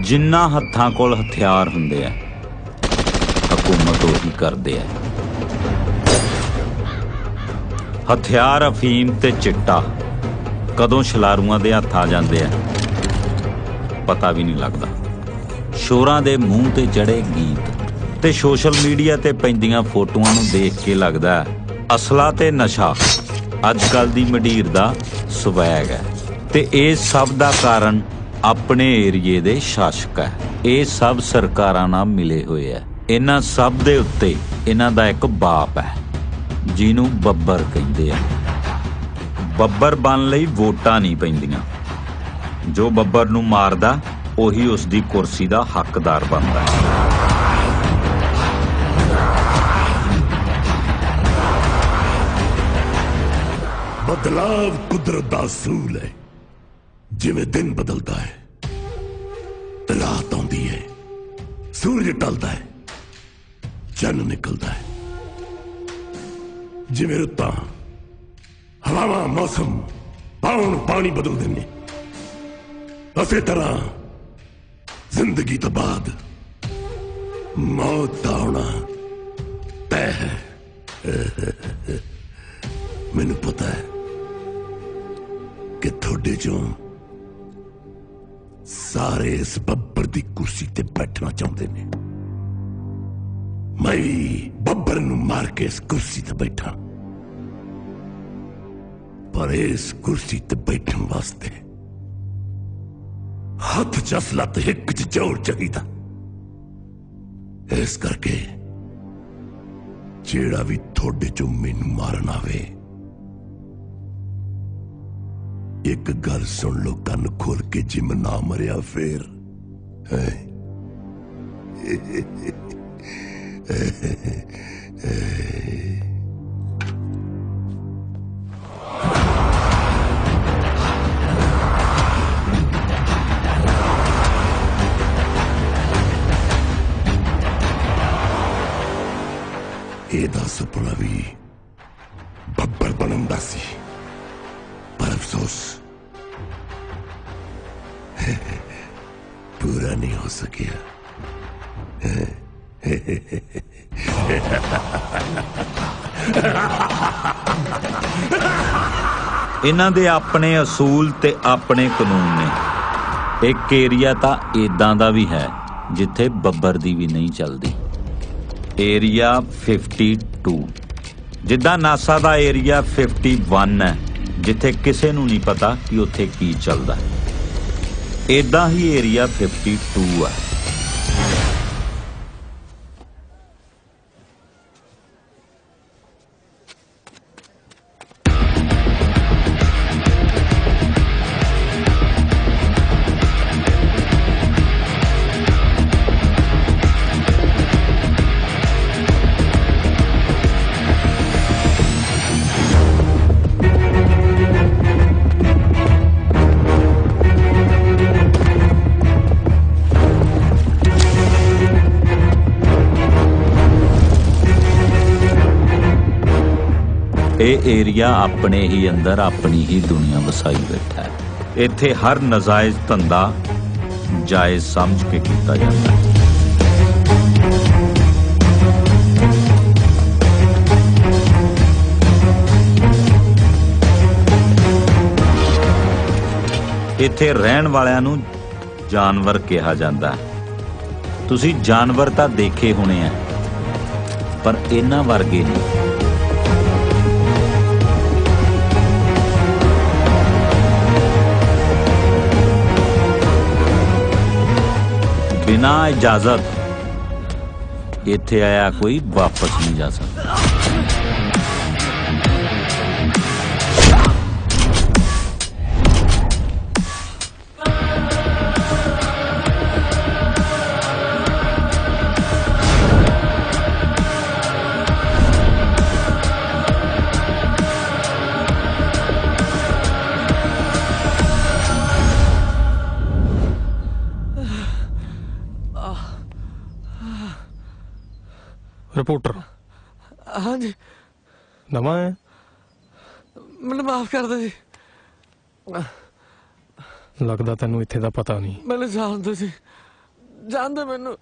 जिन्ना हत्थां कोल हथियार हुंदे आ हुकूमत उही करदे आ। हथियार अफीम ते चिट्टा कदों छलारुआं दे हत्थ आ जांदे आ पता भी नहीं लगदा। शोरां दे मूंह ते चढ़े गीत ते सोशल मीडिया ते पैंदियां फोटोआं नूं देख के लगदा असला ते नशा अजकल दी मंडीर दा स्वैग है। ते इस सब दा कारण अपने एरिए दे शासक है। ये सब सरकारां नाल मिले हुए है। इन्हां सब दे उत्ते इन्हां दा एक बाप है जिन्हूं बब्बर कहिंदे आ। बब्बर बन लई वोटां नहीं पैंदियां। जो बब्बर नूं मारदा उही उसदी कुर्सी दा हकदार बनदा है। बदलाव कुदरत दा असूल है। जिवें दिन बदलता है ते रात आउंदी है, सूरज ढलदा है, चन्न निकलदा है। जिवें रुत्तां हवावां मौसम पाउण पानी बदलदे ने, उसे तरह जिंदगी तो बाद मौत दा आउणा तय है। मैनू पता है कि थोड़े चों सारे इस बब्बर दी कुर्सी ते बैठना चाहते ने। मैं भी बब्बर नू मार के इस कुर्सी ते बैठा, पर इस कुर्सी ते बैठन वास्ते हथ च असला ते हिक च जोर चाहिदा। इस करके जेड़ा भी थोड़े चों मैनू मारन आवे, एक गल सुन लो कन खोल के, जिम ना मरिया फिर एदा सुपना भी बब्बर बनन दा सी, पर अफसोस पूरा नहीं हो सकिया। इन्हां दे अपने असूल ते अपने कानून ने। एक एरिया तां इदां दा भी है जिथे बब्बर दी भी नहीं चलदी। एरिया 52 जिद्दां नासा दा एरिया 51 है, जिथे किसे नूं नहीं पता कि उत्थे की चलदा। इदां ही एरिया 52 है। एरिया अपने ही अंदर अपनी ही दुनिया वसाई बैठा है। इत्थे हर नजायज धंधा जायज समझ के किया जाता है। इत्थे रहन वालियां नूं जानवर कहा जाता है। तुसी जानवर तां देखे होने हैं, पर इन्हां वर्गे नहीं। बिना इजाजत इत्थे आया कोई वापस नहीं जा सकता। रिपोर्टर हाँ जी नवा है, मैंने माफ कर दो जी। लगता तेनू इत्थे दा पता नहीं। मैंने जानते सी ਜਾਣ ਦੇ ਮੈਨੂੰ।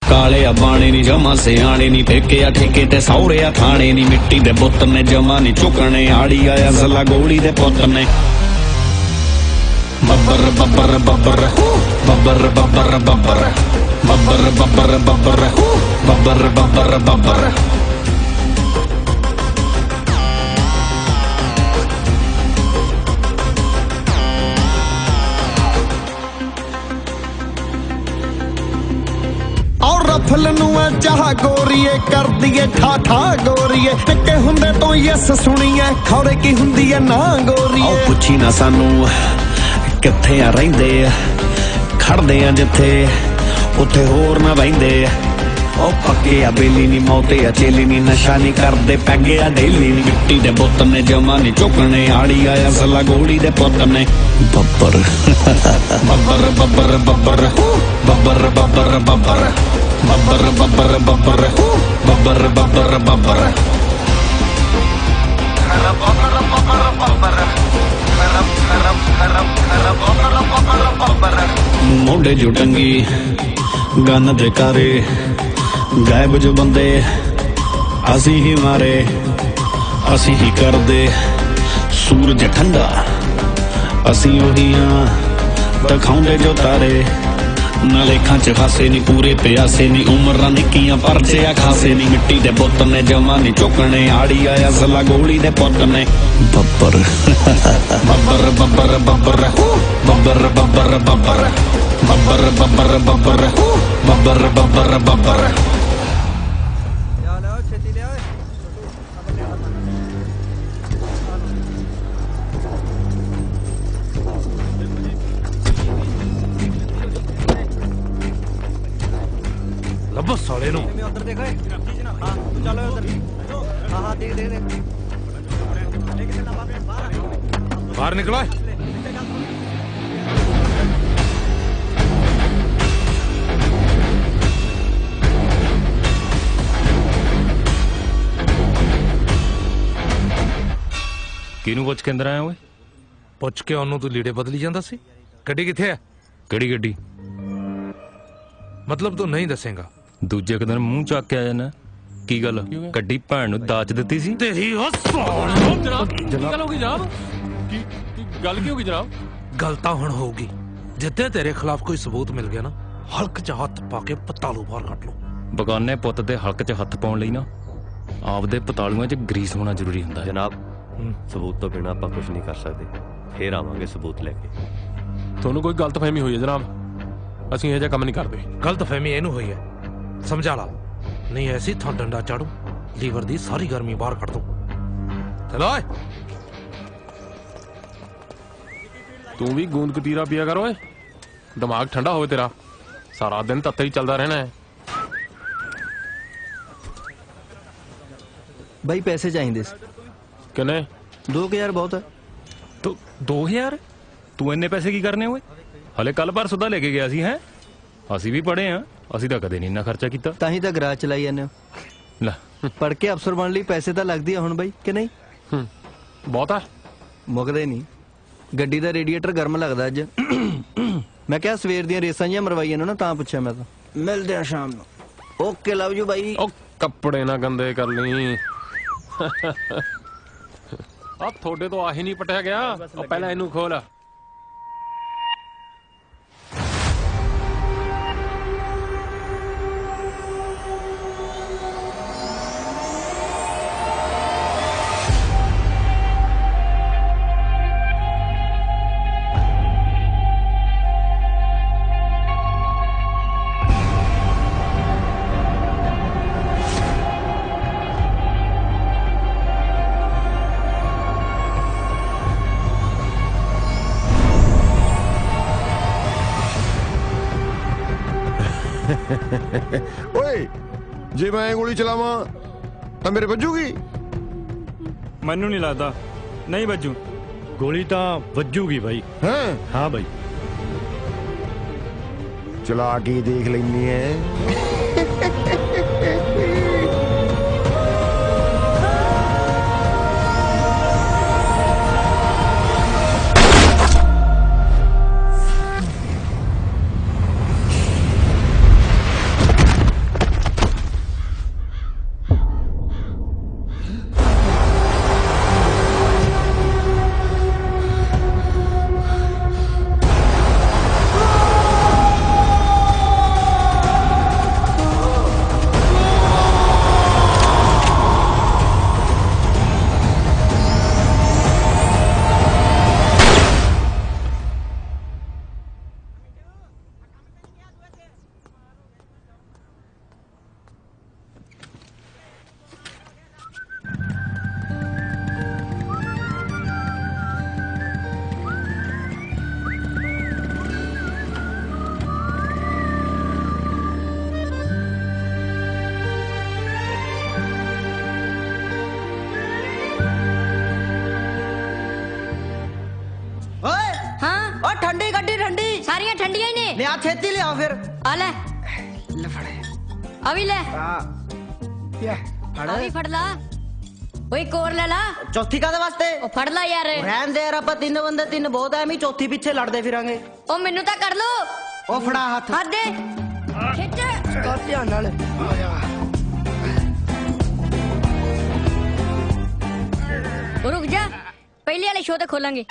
ਕਾਲੇ ਆ ਬਾਣੇ ਨੀ ਜਮਾ ਸਿਆਣੇ ਨੀ ਪੇਕੇ ਠੇਕੇ ਤੇ ਸੌਰੇ ਆ ਥਾਣੇ ਨੀ ਮਿੱਟੀ ਦੇ ਬੁੱਤ ਨੇ ਜਮਾ ਨੀ ਝੁਕਣੇ ਆੜੀ ਆਇਆ ਜ਼ਲਾ ਗੋਲੀ ਦੇ ਪੁੱਤ ਨੇ ਬੱਬਰ ਬੱਬਰ ਬੱਬਰ ਬੱਬਰ ਬੱਬਰ ਬੱਬਰ ਬੱਬਰ ਬੱਬਰ ਬੱਬਰ ਬੱਬਰ ਬੱਬਰ ਬੱਬਰ ਰਫਲ ਨੂੰ ਆ ਚਾਹ ਗੋਰੀਏ ਕਰਦੀਏ ਠਾ ਠਾ ਗੋਰੀਏ ਟਿੱਕੇ ਹੁੰਦੇ ਤੋਂ ਯਸ ਸੁਣੀਏ ਖੌਰੇ ਕੀ ਹੁੰਦੀ ਐ ਨਾ ਗੋਰੀਏ ਪੁੱਛੀ ਨਾ ਸਾਨੂੰ ਕਿੱਥੇ ਆ ਰਹਿੰਦੇ ਖੜਦੇ ਆ ਜਿੱਥੇ ਉੱਥੇ ਹੋਰ ਨਾ ਬਹਿੰਦੇ ਉਹ ਪੱਕੇ ਆ ਬੇਲੀ ਨੀ ਮੌਤੇ ਆ ਚੇਲੀ ਨੀ ਨਸ਼ਾ ਨੀ ਕਰਦੇ ਪੈਗੇ ਆ ਡੇਲੀ ਨੀ ਮਿੱਟੀ ਦੇ ਬੁੱਤ ਨੇ ਜਮਾ ਨੀ ਝੁਕਣੇ ਆੜੀ ਆਇਆ ਜ਼ਲਾ ਗੋਲੀ ਦੇ ਪੁੱਤ ਨੇ ਬੱਬਰ ਬੱਬਰ ਬੱਬਰ ਬੱਬਰ ਬੱਬਰ ਬੱਬਰ ਬੱਬਰ ਬੱਬਰ ਬੱਬਰ ਬੱਬਰ ਬੱਬਰ ਬੱਬਰ ਬੱਬਰ ਮੋਢੇ ਜੋ ਟੰਗੀ ਗੰਨ ਦੇ ਕਾਰੇ ਗਾਇਬ ਜੋ ਬੰਦੇ ਅਸੀਂ ਹੀ ਮਾਰੇ ਅਸੀਂ ਹੀ ਕਰਦੇ ਸੂਰਜ ਠੰਡਾ ਅਸੀਂ ਉਹੀ ਹਾਂ ਦਿਖਾਉਂਦੇ ਜੋ ਤਾਰੇ ਨਾ ਲੇਖਾਂ ਚ ਖਾਸੇ ਨੀ ਪੂਰੇ ਪਿਆਸੇ ਨੀ ਉਮਰਾਂ ਨਿੱਕੀਆਂ ਪਰਚੇ ਆ ਖਾਸੇ ਨੀ ਮਿੱਟੀ ਦੇ ਪੁੱਤ ਨੇ ਜਮਾ ਨੀ ਝੁਕਣੇ ਆੜੀ ਆਇਆ ਜ਼ਲਾ ਗੋਲੀ ਦੇ ਪੁੱਤ ਨੇ ਬੱਬਰ ਬੱਬਰ ਬੱਬਰ ਬੱਬਰ ਬੱਬਰ ਬੱਬਰ ਬੱਬਰ ਬੱਬਰ ਬੱਬਰ ਬੱਬਰ ਬੱਬਰ ਬੱਬਰ ਬੱਬਰ ਲੱਭੋ ਸਾਲੇ ਨੂੰ। उधर देखो हाँ तू चलो उधर हाँ हाँ देख देख देख ਬਾਹਰ ਨਿਕਲੋ। ਕਿਹਨੂੰ ਪੁੱਛ ਕੇ ਅੰਦਰ ਆਇਆ ਓਏ? ਪੁੱਛ ਕੇ ਉਹਨੂੰ ਤੂੰ ਲੀੜੇ ਬਦਲੀ ਜਾਂਦਾ ਸੀ। ਗੱਡੀ ਕਿੱਥੇ ਹੈ? ਕਿਹੜੀ ਗੱਡੀ? ਮਤਲਬ ਤੂੰ ਨਹੀਂ ਦੱਸੇਗਾ। ਦੂਜੇ ਕੁ ਦਿਨ ਮੂੰਹ ਚੱਕ ਕੇ ਆ ਜਾਣਾ। ਕੀ ਗੱਲ ਗੱਡੀ ਭੈਣ ਨੂੰ ਦਾਜ ਦਿੱਤੀ ਸੀ? ਤੇਰੀ ਉਹ ਜਨਾਬ ਕੀ ਗੱਲ ਹੋ ਗਈ ਜਨਾਬ? ਕੀ ਗੱਲ ਕੀ ਹੋ ਗਈ ਜਨਾਬ? ਗੱਲ ਤਾਂ ਹੁਣ ਹੋਊਗੀ ਜਿੱਦੇ ਤੇਰੇ ਖਿਲਾਫ ਕੋਈ ਸਬੂਤ ਮਿਲ ਗਿਆ ਨਾ ਹਲਕ 'ਚ ਹੱਥ ਪਾ ਕੇ ਪਤਾਲੂ ਬਾਹਰ ਕੱਢ ਲਓ। ਬਗਾਨੇ ਪੁੱਤ ਦੇ ਹਲਕ 'ਚ ਹੱਥ ਪਾਉਣ ਲਈ ਨਾ ਆਪਦੇ ਪਤਾਲੂਆਂ 'ਚ ਗਰੀਸ ਹੋਣਾ ਜ਼ਰੂਰੀ ਹੁੰਦਾ ਹੈ। ਜਨਾਬ ਸਬੂਤ ਤੋਂ ਬਿਨਾਂ ਆਪਾਂ ਕੁਝ ਨਹੀਂ ਕਰ ਸਕਦੇ ਫੇਰ ਆਵਾਂਗੇ ਸਬੂਤ ਲੈ ਕੇ। ਤੁਹਾਨੂੰ ਕੋਈ ਗਲਤਫਹਿਮੀ ਹੋਈ ਹੈ ਜਨਾਬ, ਅਸੀਂ ਇਹ ਜਿਹਾ ਕੰਮ ਨਹੀਂ ਕਰਦੇ। ਗਲਤਫਹਿਮੀ ਇਹਨੂੰ ਹੋਈ ਹੈ, ਸਮਝਾ ਲਾ ਨਹੀਂ ਐਸੀ ਥਾਂ ਡੰਡਾ ਚਾੜੂ ਲੀਵਰ ਦੀ ਸਾਰੀ ਗਰਮੀ ਬਾਹਰ ਕੱਢ ਦੂੰ। ਚਲੋ ਓਏ ਤੂੰ ਵੀ ਗੂੰਦ ਕਤੀਰਾ ਪੀਆ ਕਰ ਓਏ, ਦਿਮਾਗ ਠੰਡਾ ਹੋਵੇ ਤੇਰਾ। ਸਾਰਾ ਦਿਨ ਤੱਤੇ ਹੀ ਚੱਲਦਾ ਰਹਿਣਾ ਹੈ। भाई पैसे चाहिए थे। ਕਿੰਨੇ? 2000 बहुत है। ਤੂੰ 2000? ਤੂੰ ਇੰਨੇ ਪੈਸੇ ਕੀ ਕਰਨੇ ਓਏ? ਹਲੇ ਕੱਲ ਪਰਸੋਂ ਦਾ ਲੈ ਕੇ ਗਿਆ ਸੀ। ਹੈ ਅਸੀਂ ਵੀ ਪੜ੍ਹੇ ਆ, ਅਸੀਂ ਤਾਂ ਕਦੇ ਨਹੀਂ ਇੰਨਾ ਖਰਚਾ ਕੀਤਾ। ਤਾਂ ਹੀ ਤਾਂ ਗਰਾਜ ਚਲਾਈ ਜਾਂਦੇ ਹੋ। ਲੈ ਪੜ੍ਹ ਕੇ ਅਫਸਰ ਬਣ ਲਈ ਪੈਸੇ ਤਾਂ ਲੱਗਦੀ ਆ ਹੁਣ ਬਾਈ ਕਿ ਨਹੀਂ? ਬਹੁਤ ਆ। ਮੁੱਕਦੇ ਨਹੀਂ। ਗੱਡੀ ਦਾ ਰੇਡੀਏਟਰ ਗਰਮ ਲੱਗਦਾ ਅੱਜ। ਮੈਂ ਕਿਹਾ ਸਵੇਰ ਦੀਆਂ ਰੇਸਾਂ ਜਿਹੀਆਂ ਮਰਵਾਈਆਂ ਨੇ ਨਾ ਤਾਂ ਪੁੱਛਿਆ ਮੈਂ ਤਾਂ। ਮਿਲਦੇ ਆ ਸ਼ਾਮ ਨੂੰ। ਓਕੇ ਲਵ ਯੂ ਬਾਈ। ਉਹ ਕੱਪੜੇ ਨਾ ਗੰਦੇ ਕਰ ਲਈ। ਆ ਤੁਹਾਡੇ ਤੋਂ ਆਹੀ ਨਹੀਂ ਪਟਿਆ ਗਿਆ। ਉਹ ਪਹਿਲਾਂ ਇਹਨੂੰ ਖੋਲ। ਓਏ ਜੇ ਮੈਂ ਗੋਲੀ ਚਲਾਵਾਂ ਤਾਂ ਮੇਰੇ ਵੱਜੂਗੀ? ਮੈਨੂੰ ਨਹੀਂ ਲੱਗਦਾ, ਨਹੀਂ ਵੱਜੂ। ਗੋਲੀ ਤਾਂ ਵੱਜੂਗੀ ਬਾਈ। ਹੈਂ? ਹਾਂ ਬਾਈ। ਚਲਾ ਕੇ ਦੇਖ ਲੈਂਦੇ ਐ। ठंडी गड्डी ठंडी सारियां ठंडियां ही ने। लिया छेती लिया फिर। आ ले अभी ले अभी फड़ ला। ओए कोर ले ला। चौथी कादे वास्ते? ओ फड़ ला यार। रहन दे यार, ਆਪਾਂ तीन बंदे तीन बहुत है, मैं चौथी पीछे लड़दे फिरांगे। ओ मेनू ता कर लो। ओ फड़ा हाथ। हाथ दे खिच कर ध्यान नाल। रुक जा, पहले वाले शो तो खोलेंगे।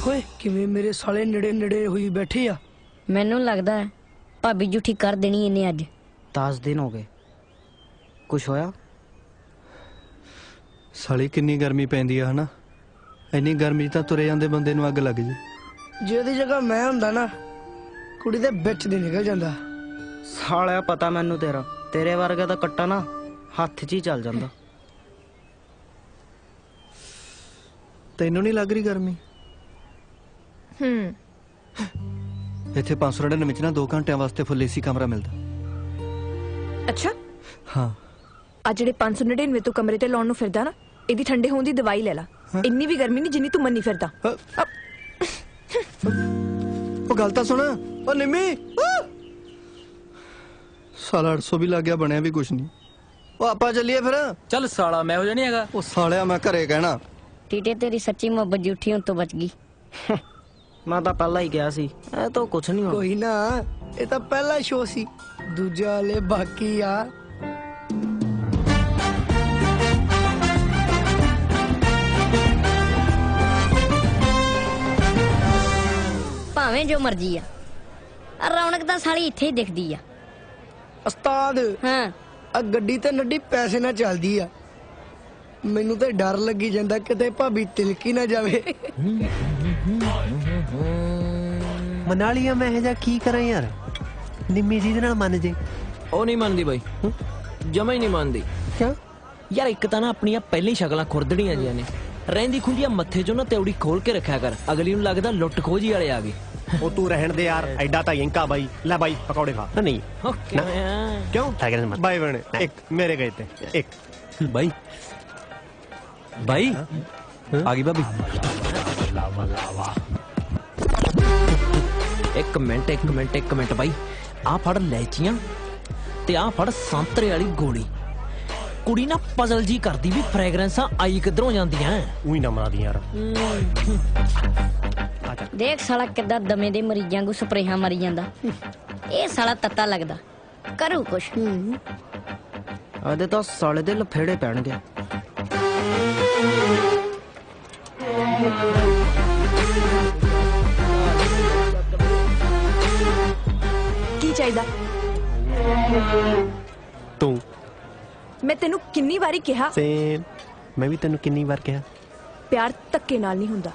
ਓਏ ਕਿਵੇਂ ਮੇਰੇ ਸਾਲੇ ਨੇੜੇ ਨੇੜੇ ਹੋਈ ਬੈਠੇ ਆ। ਮੈਨੂੰ ਲੱਗਦਾ ਹੈ ਭਾਬੀ ਝੂਠੀ ਕਰ ਦੇਣੀ ਇਹਨੇ ਅੱਜ। 10 दिन हो गए, ਕੁਛ ਹੋਇਆ? ਸਾਲੀ ਕਿੰਨੀ ਗਰਮੀ ਪੈਂਦੀ ਆ ਹਨਾ। ਇੰਨੀ ਗਰਮੀ 'ਚ ਤਾਂ ਤੁਰੇ ਜਾਂਦੇ ਬੰਦੇ ਨੂੰ ਅੱਗ ਲੱਗ ਜੇ। ਜੇ ਉਹਦੀ ਜਗ੍ਹਾ ਮੈਂ ਹੁੰਦਾ ਨਾ, ਕੁੜੀ ਦੇ ਵਿੱਚ ਦੀ ਨਿਕਲ ਜਾਂਦਾ। ਸਾਲਿਆ ਪਤਾ ਮੈਨੂੰ ਤੇਰਾ, ਤੇਰੇ ਵਰਗਾ ਤਾਂ ਕੱਟਾ ਨਾ ਹੱਥ 'ਚ ਹੀ ਚੱਲ ਜਾਂਦਾ। ਤੈਨੂੰ ਨਹੀਂ ਲੱਗ ਰਹੀ ਗਰਮੀ? ਇੱਥੇ 599 ਚ ਨਾ 2 ਘੰਟਿਆਂ ਵਾਸਤੇ ਫੁੱਲ ਏਸੀ ਕਮਰਾ ਮਿਲਦਾ। ਅੱਛਾ ਹਾਂ। ਆ ਜਿਹੜੇ 599 ਤੋਂ ਕਮਰੇ ਤੇ ਲਾਉਣ ਨੂੰ ਫਿਰਦਾ ਨਾ, ਇਹਦੀ ਠੰਡੇ ਹੋਣ ਦੀ ਦਵਾਈ ਲੈ ਲਾ। ਇੰਨੀ ਵੀ ਗਰਮੀ ਨਹੀਂ ਜਿੰਨੀ ਤੂੰ ਮੰਨੀ ਫਿਰਦਾ। ਉਹ ਗੱਲ ਤਾਂ ਸੁਣ। ਉਹ ਨਿੰਮੀ ਸਾਲਾ 800 ਵੀ ਲੱਗ ਗਿਆ, ਬਣਿਆ ਵੀ ਕੁਛ ਨਹੀਂ। ਉਹ ਆਪਾਂ ਚੱਲੀਏ ਫਿਰ। ਚੱਲ ਸਾਲਾ ਮੈਂ ਹੋ ਜਾਣੀ ਹੈਗਾ। ਉਹ ਸਾਲਿਆ ਮੈਂ ਘਰੇ ਕਹਿਣਾ। ਟੀਟੇ ਤੇਰੀ ਸੱਚੀ ਮੁਹੱਬਤ ਝੂਠੀ ਹੁਣ ਤੋਂ ਬਚ ਗਈ। ਮੈਂ ਤਾਂ ਪਹਿਲਾਂ ਹੀ ਗਿਆ ਸੀ, ਇਹ ਤਾਂ ਕੁਛ ਨਹੀਂ ਹੋਣਾ। ਕੋਈ ਨਾ, ਇਹ ਤਾਂ ਪਹਿਲਾ ਸ਼ੋਅ ਸੀ, ਦੂਜਾ ਵਾਲੇ ਬਾਕੀ ਆ। ਭਾਵੇਂ ਜੋ ਮਰਜੀ ਆ, ਰੌਣਕ ਤਾਂ ਸਾਲੀ ਇੱਥੇ ਹੀ ਦਿਖਦੀ ਆ। ਉਸਤਾਦ ਹਾਂ, ਆ ਗੱਡੀ ਤੇ ਨੱਡੀ ਪੈਸੇ ਨਾਲ ਚੱਲਦੀ ਆ। ਮੈਨੂੰ ਤਾਂ ਡਰ ਲੱਗੀ ਜਾਂਦਾ ਕਿਤੇ ਭਾਬੀ ਤਿਲਕੀ ਨਾ ਜਾਵੇ। ਮਨਾ ਲਿਆ ਮੈਂ ਇਹ ਜਾ ਕੀ ਕਰਾਂ ਯਾਰ। ਨਿੰਮੀ ਜੀ ਦੇ ਨਾਲ ਮੰਨ ਜੇ। ਉਹ ਨਹੀਂ ਮੰਨਦੀ ਬਾਈ, ਜਮਾ ਹੀ ਨਹੀਂ ਮੰਨਦੀ। ਕਿਉਂ ਯਾਰ? ਇੱਕ ਤਾਂ ਨਾ ਆਪਣੀਆਂ ਪਹਿਲਾਂ ਹੀ ਸ਼ਕਲਾਂ ਖੁਰਦੜੀਆਂ ਜੀਆਂ ਨੇ, ਰਹਿੰਦੀ ਖੁੰਦੀਆਂ ਮੱਥੇ 'ਚੋਂ ਨਾ ਤੇਉੜੀ ਖੋਲ ਕੇ ਰੱਖਿਆ ਕਰ, ਅਗਲੀ ਨੂੰ ਲੱਗਦਾ ਲੁੱਟ ਖੋਜੀ ਵਾਲੇ ਆ ਗਏ। ਉਹ ਤੂੰ ਰਹਿਣ ਦੇ ਯਾਰ, ਐਡਾ ਤਾਂ ਯੰਕਾ ਬਾਈ। ਲੈ ਬਾਈ ਪਕੌੜੇ ਖਾ। ਨਹੀਂ ਕਿਉਂ ਬਾਈ ਬਣੇ ਇੱਕ ਮੇਰੇ ਗਏ ਤੇ ਇੱਕ ਬਾਈ ਬਾਈ ਆ ਗਈ ਭਾਬੀ। ਇੱਕ ਮਿੰਟ ਬਾਈ, ਆ ਫੜ ਲੈਚੀਆਂ ਤੇ ਆ ਫੜ ਸੰਤਰੇ ਵਾਲੀ ਗੋਲੀ। ਕੁੜੀ ਨਾ ਪਜ਼ਲ ਜੀ ਕਰਦੀ ਵੀ ਫ੍ਰੈਗਰੈਂਸਾਂ ਆਈ ਕਿੱਧਰੋਂ ਜਾਂਦੀਆਂ। ਉਹੀ ਨਾ ਮਾਰਦੀ ਯਾਰ। ਦੇਖ ਸਾਲਾ ਕਿੱਦਾਂ ਦਮੇ ਦੇ ਮਰੀਜ਼ਾਂ ਨੂੰ ਸਪਰੇਹਾਂ ਮਾਰੀ ਜਾਂਦਾ। ਇਹ ਸਾਲਾ ਤੱਤਾ ਲੱਗਦਾ, ਕਰੂ ਕੁਛ। ਆਦੇ ਤਾਂ ਸਾਲੇ ਦੇ ਲਫੇੜੇ ਪੈਣਗੇ। ਕੀ ਚਾਹੀਦਾ? ਤੂੰ ਮੈਂ ਤੈਨੂੰ ਕਿੰਨੀ ਵਾਰੀ ਕਿਹਾ, ਸੇਮ ਮੈਂ ਵੀ ਤੈਨੂੰ ਕਿੰਨੀ ਵਾਰ ਕਿਹਾ, ਪਿਆਰ ਧੱਕੇ ਨਾਲ ਨਹੀਂ ਹੁੰਦਾ।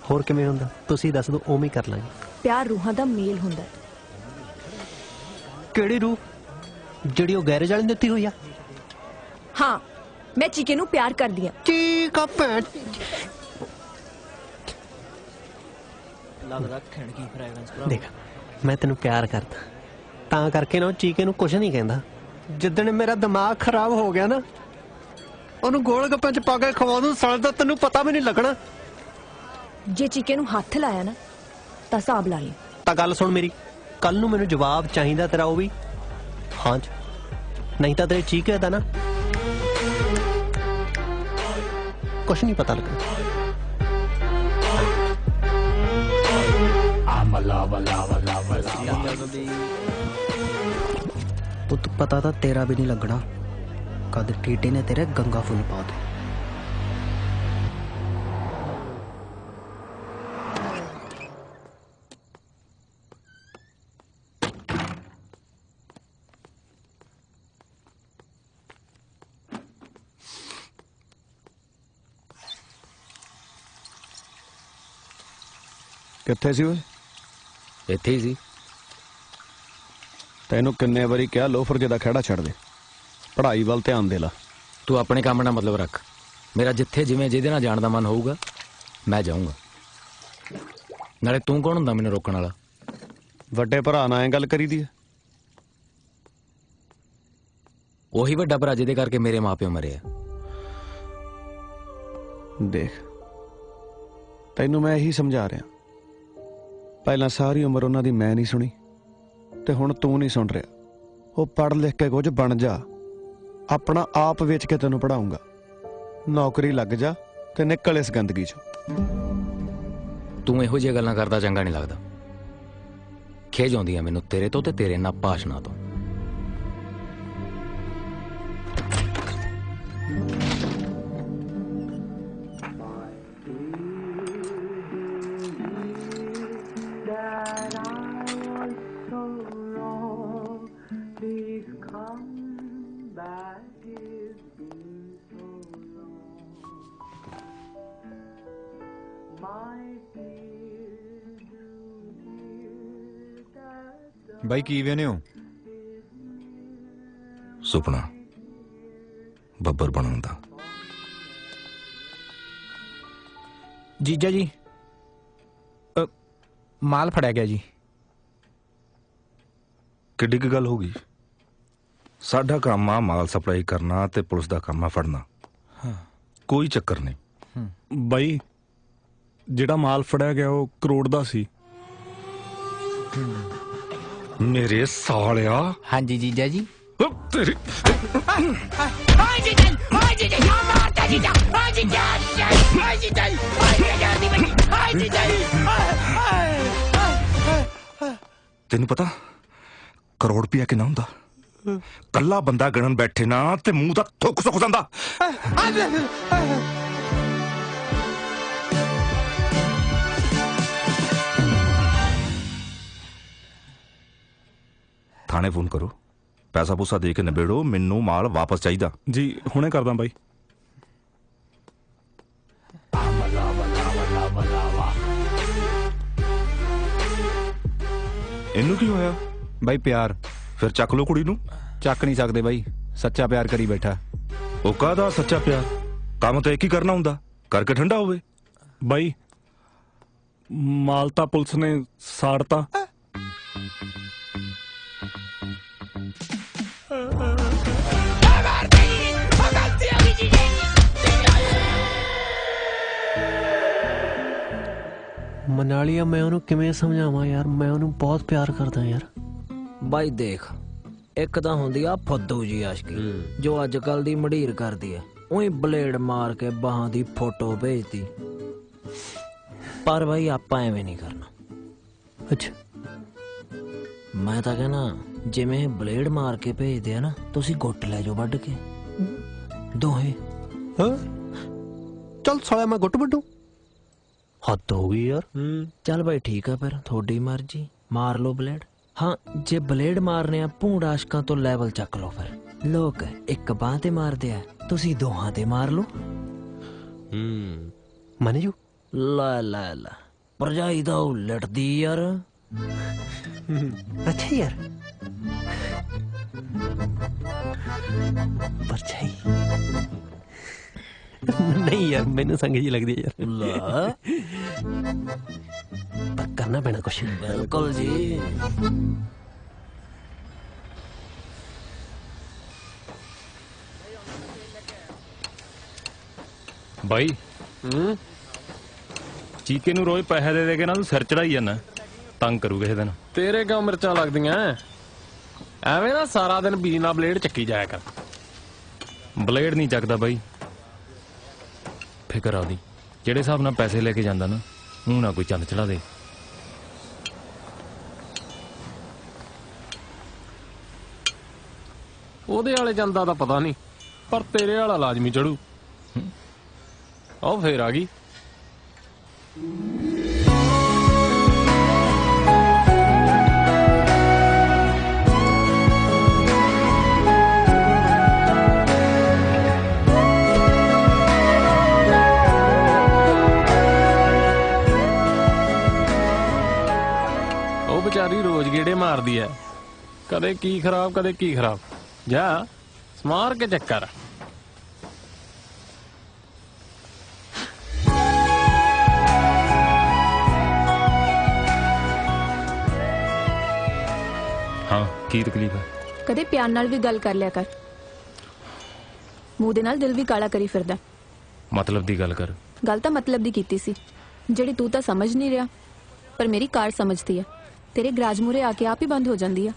ਹੋਰ ਕਿਵੇਂ ਹੁੰਦਾ? ਤੁਸੀਂ ਦੱਸ ਦੋ, ਉਵੇਂ ਹੀ ਕਰ ਲਾਂਗੇ। ਪਿਆਰ ਰੂਹਾਂ ਦਾ ਮੇਲ ਹੁੰਦਾ। ਕਿਹੜੀ ਰੂਹ? ਜਿਹੜੀ ਉਹ ਗੈਰੇਜ ਵਾਲੀ ਨੇ ਦਿੱਤੀ ਹੋਈ ਆ? ਹਾਂ, ਮੈਂ ਚੀਕੇ ਨੂੰ ਪਿਆਰ ਕਰਦੀ ਆ। ਚੀਕਾ ਭੈਣ ਲੱਗਦਾ ਖਿੰਡਗੀ ਫ੍ਰੈਗਰੈਂਸ ਭਰਾ। ਦੇਖ ਮੈਂ ਤੈਨੂੰ ਪਿਆਰ ਕਰਦਾ ਤਾਂ ਕਰਕੇ ਨਾ ਉਹ ਚੀਕੇ ਨੂੰ ਕੁਝ ਨਹੀਂ ਕਹਿੰਦਾ। ਜਿੱਦਣ ਮੇਰਾ ਦਿਮਾਗ ਖਰਾਬ ਹੋ ਗਿਆ ਨਾ ਉਹਨੂੰ ਗੋਲ ਗੱਪਾਂ ਚ ਪਾ ਕੇ ਖਵਾ ਦੂੰ ਸਾਲ ਦਾ ਤੈਨੂੰ ਪਤਾ ਵੀ ਨਹੀਂ ਲੱਗਣਾ। ਜੇ ਚੀਕੇ ਨੂੰ ਹੱਥ ਲਾਇਆ ਨਾ ਤਾਂ ਹਿਸਾਬ ਲਾ ਲਈ। ਤਾਂ ਗੱਲ ਸੁਣ ਮੇਰੀ, ਕੱਲ ਨੂੰ ਮੈਨੂੰ ਜਵਾਬ ਚਾਹੀਦਾ ਤੇਰਾ, ਉਹ ਵੀ ਹਾਂ ਚ, ਨਹੀਂ ਤਾਂ ਤੇਰੇ ਚੀਕੇ ਦਾ ਨਾ ਕੁਛ ਨਹੀਂ ਪਤਾ ਲੱਗਣਾ। ਪੁੱਤ ਪਤਾ ਤਾਂ ਤੇਰਾ ਵੀ ਨਹੀਂ ਲੱਗਣਾ ਕਦ ਟੀਟੇ ਨੇ ਤੇਰੇ ਗੰਗਾ ਫੁੱਲ ਪਾ ਦੇ। ਕਿੱਥੇ ਸੀ ਓਏ? ਇੱਥੇ ਹੀ ਸੀ। ਤੈਨੂੰ ਕਿੰਨੇ ਵਾਰੀ ਕਿਹਾ ਲੋਫਰ ਜਿਹਦਾ ਖਹਿੜਾ ਛੱਡ ਦੇ, ਪੜ੍ਹਾਈ ਵੱਲ ਧਿਆਨ ਦੇ ਲਾ। ਤੂੰ ਆਪਣੇ ਕੰਮ ਨਾਲ ਮਤਲਬ ਰੱਖ। ਮੇਰਾ ਜਿੱਥੇ ਜਿਵੇਂ ਜਿਹਦੇ ਨਾਲ ਜਾਣ ਦਾ ਮਨ ਹੋਊਗਾ ਮੈਂ ਜਾਊਂਗਾ। ਨਾਲੇ ਤੂੰ ਕੌਣ ਹੁੰਦਾ ਮੈਨੂੰ ਰੋਕਣ ਵਾਲਾ? ਵੱਡੇ ਭਰਾ ਨਾਲ ਐਂ ਗੱਲ ਕਰੀਦੀ ਹੈ? ਉਹੀ ਵੱਡਾ ਭਰਾ ਜਿਹਦੇ ਕਰਕੇ ਮੇਰੇ ਮਾਪਿਓ ਮਰੇ ਆ। ਦੇਖ ਤੈਨੂੰ ਮੈਂ ਇਹੀ ਸਮਝਾ ਰਿਹਾ, ਪਹਿਲਾਂ ਸਾਰੀ ਉਮਰ ਉਹਨਾਂ ਦੀ ਮੈਂ ਨਹੀਂ ਸੁਣੀ ਤੇ ਹੁਣ ਤੂੰ ਨਹੀਂ ਸੁਣ ਰਿਹਾ। ਉਹ ਪੜ੍ਹ ਲਿਖ ਕੇ ਕੁਝ ਬਣ ਜਾ, ਆਪਣਾ ਆਪ ਵੇਚ ਕੇ ਤੈਨੂੰ ਪੜਾਉਂਗਾ। ਨੌਕਰੀ ਲੱਗ ਜਾ ਤੇ ਨਿਕਲ ਇਸ ਗੰਦਗੀ ਚੋਂ। ਤੂੰ ਇਹੋ ਜਿਹੀਆਂ ਗੱਲਾਂ ਕਰਦਾ ਚੰਗਾ ਨਹੀਂ ਲੱਗਦਾ। ਖੇਜ ਆਉਂਦੀ ਆ ਮੈਨੂੰ ਤੇਰੇ ਤੋਂ ਤੇ ਤੇਰੇ ਇਹਨਾਂ ਭਾਸ਼ਣਾਂ ਤੋਂ। ਬਾਈ ਕੀ ਵੇਨੇ ਹੋ? ਸੁਪਨਾ ਬੱਬਰ ਬਣਨ ਦਾ। ਜੀਜਾ ਜੀ ਮਾਲ ਫੜਿਆ ਗਿਆ ਜੀ। ਕਿੱਡੀ ਕੁ ਗੱਲ ਹੋ ਗਈ? ਸਾਡਾ ਕੰਮ ਆ ਮਾਲ ਸਪਲਾਈ ਕਰਨਾ ਤੇ ਪੁਲਿਸ ਦਾ ਕੰਮ ਆ ਫੜਨਾ। ਕੋਈ ਚੱਕਰ ਨਹੀਂ। ਬਾਈ ਜਿਹੜਾ ਮਾਲ ਫੜਿਆ ਗਿਆ ਉਹ ਕਰੋੜ ਦਾ ਸੀ। ਮੇਰੇ ਸਾਲਿਆ। ਹਾਂਜੀ ਜੀਜਾ ਜੀ। ਤੇਰੀ ਤੈਨੂੰ ਪਤਾ ਕਰੋੜ ਰੁਪਇਆ ਕਿੰਨਾ ਹੁੰਦਾ? ਕੱਲਾ ਬੰਦਾ ਗਣਨ ਬੈਠੇ ਨਾ ਤੇ ਮੂੰਹ ਦਾ ਥੁੱਕ ਸੁੱਕ ਜਾਂਦਾ। ਥਾਣੇ ਫੋਨ ਕਰੋ, ਪੈਸਾ ਪੂਸਾ ਦੇ ਕੇ ਨਿਬੇੜੋ। ਮੈਨੂੰ ਮਾਲ ਵਾਪਸ ਚਾਹੀਦਾ ਜੀ। ਹੁਣੇ ਕਰਦਾ ਬਾਈ। ਇਹਨੂੰ ਕੀ ਹੋਇਆ? ਬਾਈ ਪਿਆਰ। ਫਿਰ ਚੱਕ ਲੋ ਕੁੜੀ ਨੂੰ। ਚੱਕ ਨਹੀਂ ਸਕਦੇ ਬਾਈ, ਸੱਚਾ ਪਿਆਰ ਕਰੀ ਬੈਠਾ। ਉਹ ਕਾਹਦਾ ਸੱਚਾ ਪਿਆਰ? ਕੰਮ ਤਾਂ ਇੱਕ ਹੀ ਕਰਨਾ ਹੁੰਦਾ, ਕਰਕੇ ਠੰਡਾ ਹੋਵੇ। ਬਾਈ ਮਾਲ ਤਾਂ ਪੁਲਿਸ ਨੇ ਸਾੜਤਾ। ਮਨਾਲੀਆ ਮੈਂ ਉਹਨੂੰ ਕਿਵੇਂ ਸਮਝਾਵਾਂ ਯਾਰ, ਮੈਂ ਉਹਨੂੰ ਬਹੁਤ ਪਿਆਰ ਕਰਦਾ ਯਾਰ। ਬਾਈ ਦੇਖ, ਇੱਕ ਤਾਂ ਹੁੰਦੀ ਆ ਫੁੱਦੂ ਜੀ ਆਸ਼ਕੀ ਜੋ ਅੱਜ ਕੱਲ ਦੀ ਮੜੀਰ ਕਰਦੀ ਐ, ਉਹੀ ਬਲੇਡ ਮਾਰ ਕੇ ਬਾਹਾਂ ਦੀ ਫੋਟੋ ਭੇਜਦੀ। ਪਰ ਬਾਈ ਆਪਾਂ ਐਵੇਂ ਨਹੀਂ ਕਰਨਾ। ਅੱਛਾ ਮੈਂ ਤਾਂ ਕਹਿਣਾ ਜਿਵੇਂ ਬਲੇਡ ਮਾਰ ਕੇ ਭੇਜਦੇ ਆ ਨਾ, ਤੁਸੀਂ ਗੁੱਟ ਲੈ ਜਾਓ ਵੱਢ ਕੇ ਦੋਹੇ। ਚੱਲ ਸਾਲਿਆ ਮੈਂ ਗੁੱਟ ਵੱਢੂ? ਹੱਦ ਹੋ ਗਈ ਯਾਰ। ਚੱਲ ਬਾਈ ਠੀਕ ਆ, ਫਿਰ ਤੁਹਾਡੀ ਮਰਜ਼ੀ, ਮਾਰ ਲਓ ਬਲੇਡ। ਹਾਂ ਜੇ ਬਲੇਡ ਮਾਰਨੇ ਆ ਭੂੰਡ ਆਸ਼ਕਾਂ ਤੋਂ ਲੈਵਲ ਚੱਕ ਲਓ। ਫਿਰ ਲੋਕ ਇੱਕ ਬਾਂਹ ਤੇ ਮਾਰਦੇ ਆ, ਤੁਸੀਂ ਦੋਹਾਂ ਤੇ ਮਾਰ ਲਓ। ਮੰਨ ਜੂ। ਲੈ ਲੈ ਲੈ ਭਰਜਾਈ ਤਾਂ ਉਲਟਦੀ ਯਾਰ। ਅੱਛਾ ਯਾਰ ਭਰਜਾਈ ਨਹੀਂ ਯਾਰ, ਮੈਨੂੰ ਸੰਗ ਜੀ ਲੱਗਦੀ ਹੈ ਯਾਰ। ਪਰ करना पैना कुछ। बिल्कुल जी। ਬਾਈ ਚੀਕੇ ਨੂੰ ਰੋਜ਼ ਪੈਸੇ ਦੇ ਕੇ ਨਾ ਤੂੰ ਸਿਰ ਚੜਾਈ ਜਾਂਦਾ, ਤੰਗ ਕਰੂ ਕਿਸੇ ਦਿਨ। ਤੇਰੇ ਕਿਉਂ ਮਿਰਚਾਂ ਲੱਗਦੀਆਂ ਐਵੇਂ ਨਾ ਸਾਰਾ ਦਿਨ ਬੀਨਾ ਬਲੇਡ ਚੱਕੀ ਜਾਇਆ ਕਰ। ਬਲੇਡ ਨਹੀਂ ਚੱਕਦਾ ਬਾਈ, ਫਿਕਰ ਆਉਦੀ ਜਿਹੜੇ ਹਿਸਾਬ ਨਾਲ ਪੈਸੇ ਲੈ ਕੇ ਜਾਂਦਾ ਨਾ, ਮੂੰਹ ਨਾ ਕੋਈ ਚੰਦ ਚੜਾ ਦੇ। ਉਹਦੇ ਵਾਲੇ ਜਾਂਦਾ ਤਾਂ ਪਤਾ ਨਹੀਂ, ਪਰ ਤੇਰੇ ਵਾਲਾ ਲਾਜ਼ਮੀ ਚੜੂ। ਉਹ ਫੇਰ ਆ ਗਈ। ਉਹ ਵਿਚਾਰੀ ਰੋਜ਼ ਗੇੜੇ ਮਾਰਦੀ ਐ, ਕਦੇ ਕੀ ਖਰਾਬ ਕਦੇ ਕੀ ਖਰਾਬ। ਜਾ ਸਮਾਰ ਕੇ ਚੱਕਰ। ਹਾਂ ਕੀ ਤਕਲੀਫ ਹੈ? ਕਦੇ ਪਿਆਰ ਨਾਲ ਵੀ ਗੱਲ ਕਰ ਲਿਆ ਕਰ, ਮੂੰਹ ਦੇ ਨਾਲ ਦਿਲ ਵੀ ਕਾਲਾ ਕਰੀ ਫਿਰਦਾ। ਮਤਲਬ ਦੀ ਗੱਲ ਕਰ। ਗੱਲ ਤਾਂ ਮਤਲਬ ਦੀ ਕੀਤੀ ਸੀ, ਜਿਹੜੀ ਤੂੰ ਤਾਂ ਸਮਝ ਨਹੀਂ ਰਿਹਾ, ਪਰ ਮੇਰੀ ਕਾਰ ਸਮਝਦੀ ਆ। ਤੇਰੇ ਗਰਾਜ ਮੂਰੇ ਆ ਕੇ ਆਪ ਹੀ ਬੰਦ ਹੋ ਜਾਂਦੀ ਆ।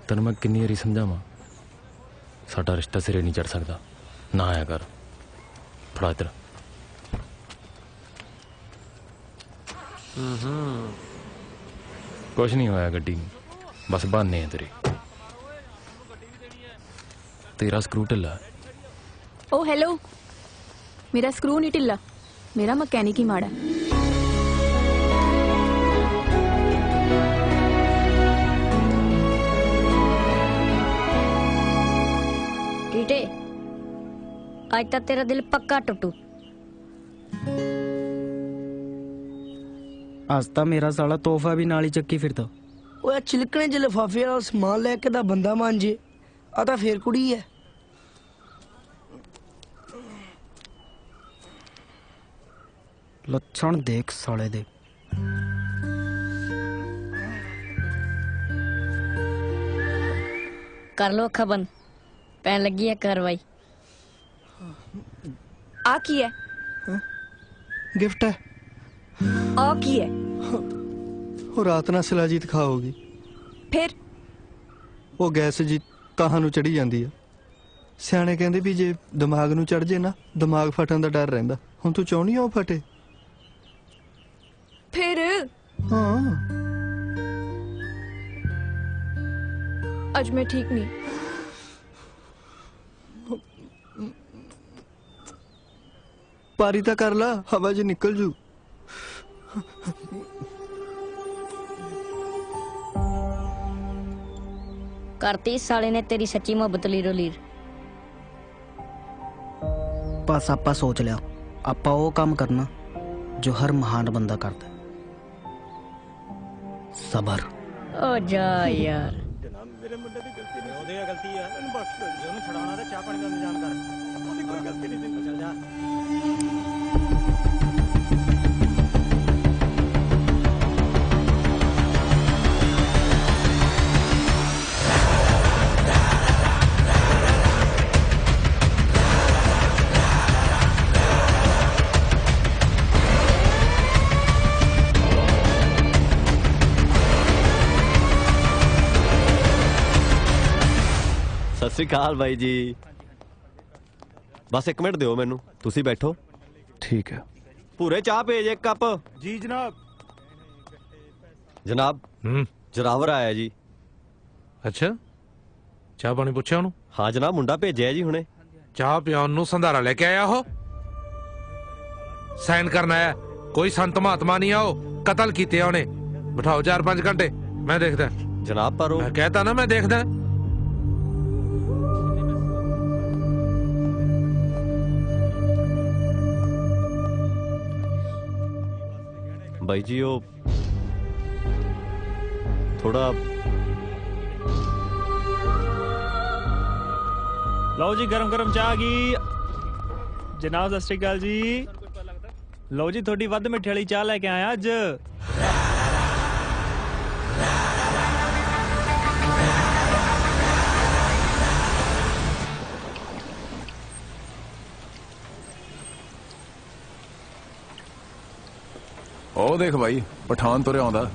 ਤੈਨੂੰ ਮੈਂ ਕਿੰਨੀ ਵਾਰੀ ਸਮਝਾਵਾਂ, ਸਾਡਾ ਰਿਸ਼ਤਾ ਸਿਰੇ ਨਹੀਂ ਚੜ ਸਕਦਾ, ਨਾ ਆਇਆ ਕਰ। ਫੜਾ ਇੱਧਰ। ਕੁਛ ਨਹੀਂ ਹੋਇਆ ਗੱਡੀ ਨੂੰ, ਬਸ ਬਹਾਨੇ ਆ ਤੇਰੇ। ਤੇਰਾ ਸਕਰੂ ਢਿੱਲਾ। ਓ ਹੈਲੋ, ਮੇਰਾ ਸਕਰੂ ਨਹੀਂ ਢਿੱਲਾ, ਮੇਰਾ ਮਕੈਨਿਕ ਹੀ ਮਾੜਾ। ਟੀਟੇ ਅੱਜ ਤਾਂ ਤੇਰਾ ਦਿਲ ਪੱਕਾ ਟੁੱਟੂ। ਅੱਜ ਤਾਂ ਮੇਰਾ ਸਾਲਾ ਤੋਹਫਾ ਵੀ ਨਾਲ ਹੀ ਚੱਕੀ ਫਿਰਦਾ। ਓਏ ਛਿਲਕਣੇ ਚ ਲਿਫਾਫੇ ਵਾਲਾ ਸਮਾਨ ਲੈ ਕੇ ਦਾ ਬੰਦਾ ਮੰਨ ਜੇ, ਆ ਤਾਂ ਫੇਰ ਕੁੜੀ ਐ। ਲੱਛਣ ਦੇਖ ਸਾਲੇ ਦੇ। ਕਰ ਲੋ ਅੱਖਾਂ ਬੰਦ, ਪੈਣ ਲੱਗੀ ਹੈ ਕਾਰਵਾਈ। ਆ ਕੀ ਹੈ? ਗਿਫਟ ਹੈ। ਆ ਕੀ ਹੈ? ਉਹ ਰਾਤ ਨਾਲ ਸਿਲਾਜੀਤ ਖਾਓਗੀ, ਫਿਰ ਉਹ ਗੈਸ ਜੀ ਤਾਹਾਂ ਨੂੰ ਚੜੀ ਜਾਂਦੀ ਆ। ਸਿਆਣੇ ਕਹਿੰਦੇ ਵੀ ਜੇ ਦਿਮਾਗ ਨੂੰ ਚੜ ਜੇ ਨਾ, ਦਿਮਾਗ ਫਟਣ ਦਾ ਡਰ ਰਹਿੰਦਾ। ਹੁਣ ਤੂੰ ਚਾਹੁੰਦੀ ਆ ਉਹ ਫਟੇ? ਫਿਰ ਹਾਂ, ਅੱਜ ਮੈਂ ਠੀਕ ਨਹੀਂ। ਪਾਰੀ ਤਾਂ ਕਰ ਲਾ, ਹਵਾ 'ਚ ਨਿਕਲ ਜੂ। ਕਰਤੀ ਸਾਲੇ ਨੇ ਤੇਰੀ ਸੱਚੀ ਮੁਹੱਬਤ ਲੀਰੋ ਲੀਰ। ਬਸ ਆਪਾਂ ਸੋਚ ਲਿਆ, ਆਪਾਂ ਉਹ ਕੰਮ ਕਰਨਾ ਜੋ ਹਰ ਮਹਾਨ ਬੰਦਾ ਕਰਦਾ। ਸਬਰ। ਓ ਜਾ ਯਾਰ, ਮੇਰੇ ਮੁੰਡੇ ਦੀ ਗਲਤੀ ਨਹੀਂ, ਉਹਦੀ ਗਲਤੀ ਆ, ਇਹਨੂੰ ਬਖਸ਼ ਦਿਓ ਜੀ। ਉਹਨੂੰ ਛਡਾਉਣਾ ਤੇ ਚਾਹ ਪਾਣੀ ਦਾ ਇੰਤਜ਼ਾਮ ਕਰ, ਉਹਦੀ ਕੋਈ ਗਲਤੀ ਨਹੀਂ ਸੀ। ਚੱਲ ਜਾ। ਸਤਿ ਸ਼੍ਰੀ ਅਕਾਲ ਬਾਈ ਜੀ। ਬਸ 1 ਮਿੰਟ ਦਿਓ ਮੈਨੂੰ, ਤੁਸੀਂ ਬੈਠੋ। ਠੀਕ ਹੈ। ਪੂਰੇ ਚਾਹ ਭੇਜ 1 ਕੱਪ। ਜੀ ਜਨਾਬ। ਜਨਾਬ ਜਰਾਵਰ ਆਇਆ ਜੀ। ਅੱਛਾ, ਚਾਹ ਪਾਣੀ ਪੁੱਛਿਆ ਉਹਨੂੰ? ਹਾਂ ਜਨਾਬ, ਮੁੰਡਾ ਭੇਜਿਆ ਜੀ ਹੁਣੇ। ਚਾਹ ਪਿਆਉਣ ਨੂੰ ਸੰਧਾਰਾ ਲੈ ਕੇ ਆਇਆ ਉਹ? ਸਾਈਨ ਕਰਨ ਆਇਆ? ਕੋਈ ਸੰਤ ਮਹਾਤਮਾ ਨਹੀਂ ਆ, ਉਹ ਕਤਲ ਕੀਤੇ ਆ ਉਹਨੇ। ਬਿਠਾਓ 4-5 ਘੰਟੇ, ਮੈਂ ਦੇਖਦਾ। ਜਨਾਬ ਪਰ ਉਹ, ਮੈਂ ਕਹਿਤਾ ਨਾ, ਮੈਂ ਦੇਖਦਾ। ਬਾਈ ਜੀ ਉਹ ਥੋੜਾ। ਲਓ ਜੀ, ਗਰਮ ਗਰਮ ਚਾਹ ਆ ਗਈ। ਜਨਾਬ ਸਤਿ ਸ਼੍ਰੀ ਅਕਾਲ ਜੀ। ਲਓ ਜੀ, ਤੁਹਾਡੀ ਵੱਧ ਮਿੱਠੇ ਵਾਲੀ ਚਾਹ ਲੈ ਕੇ ਆਇਆ ਅੱਜ। ਉਹ ਦੇਖ ਬਾਈ ਪਠਾਨ ਤੁਰਿਆ ਆਉਂਦਾ।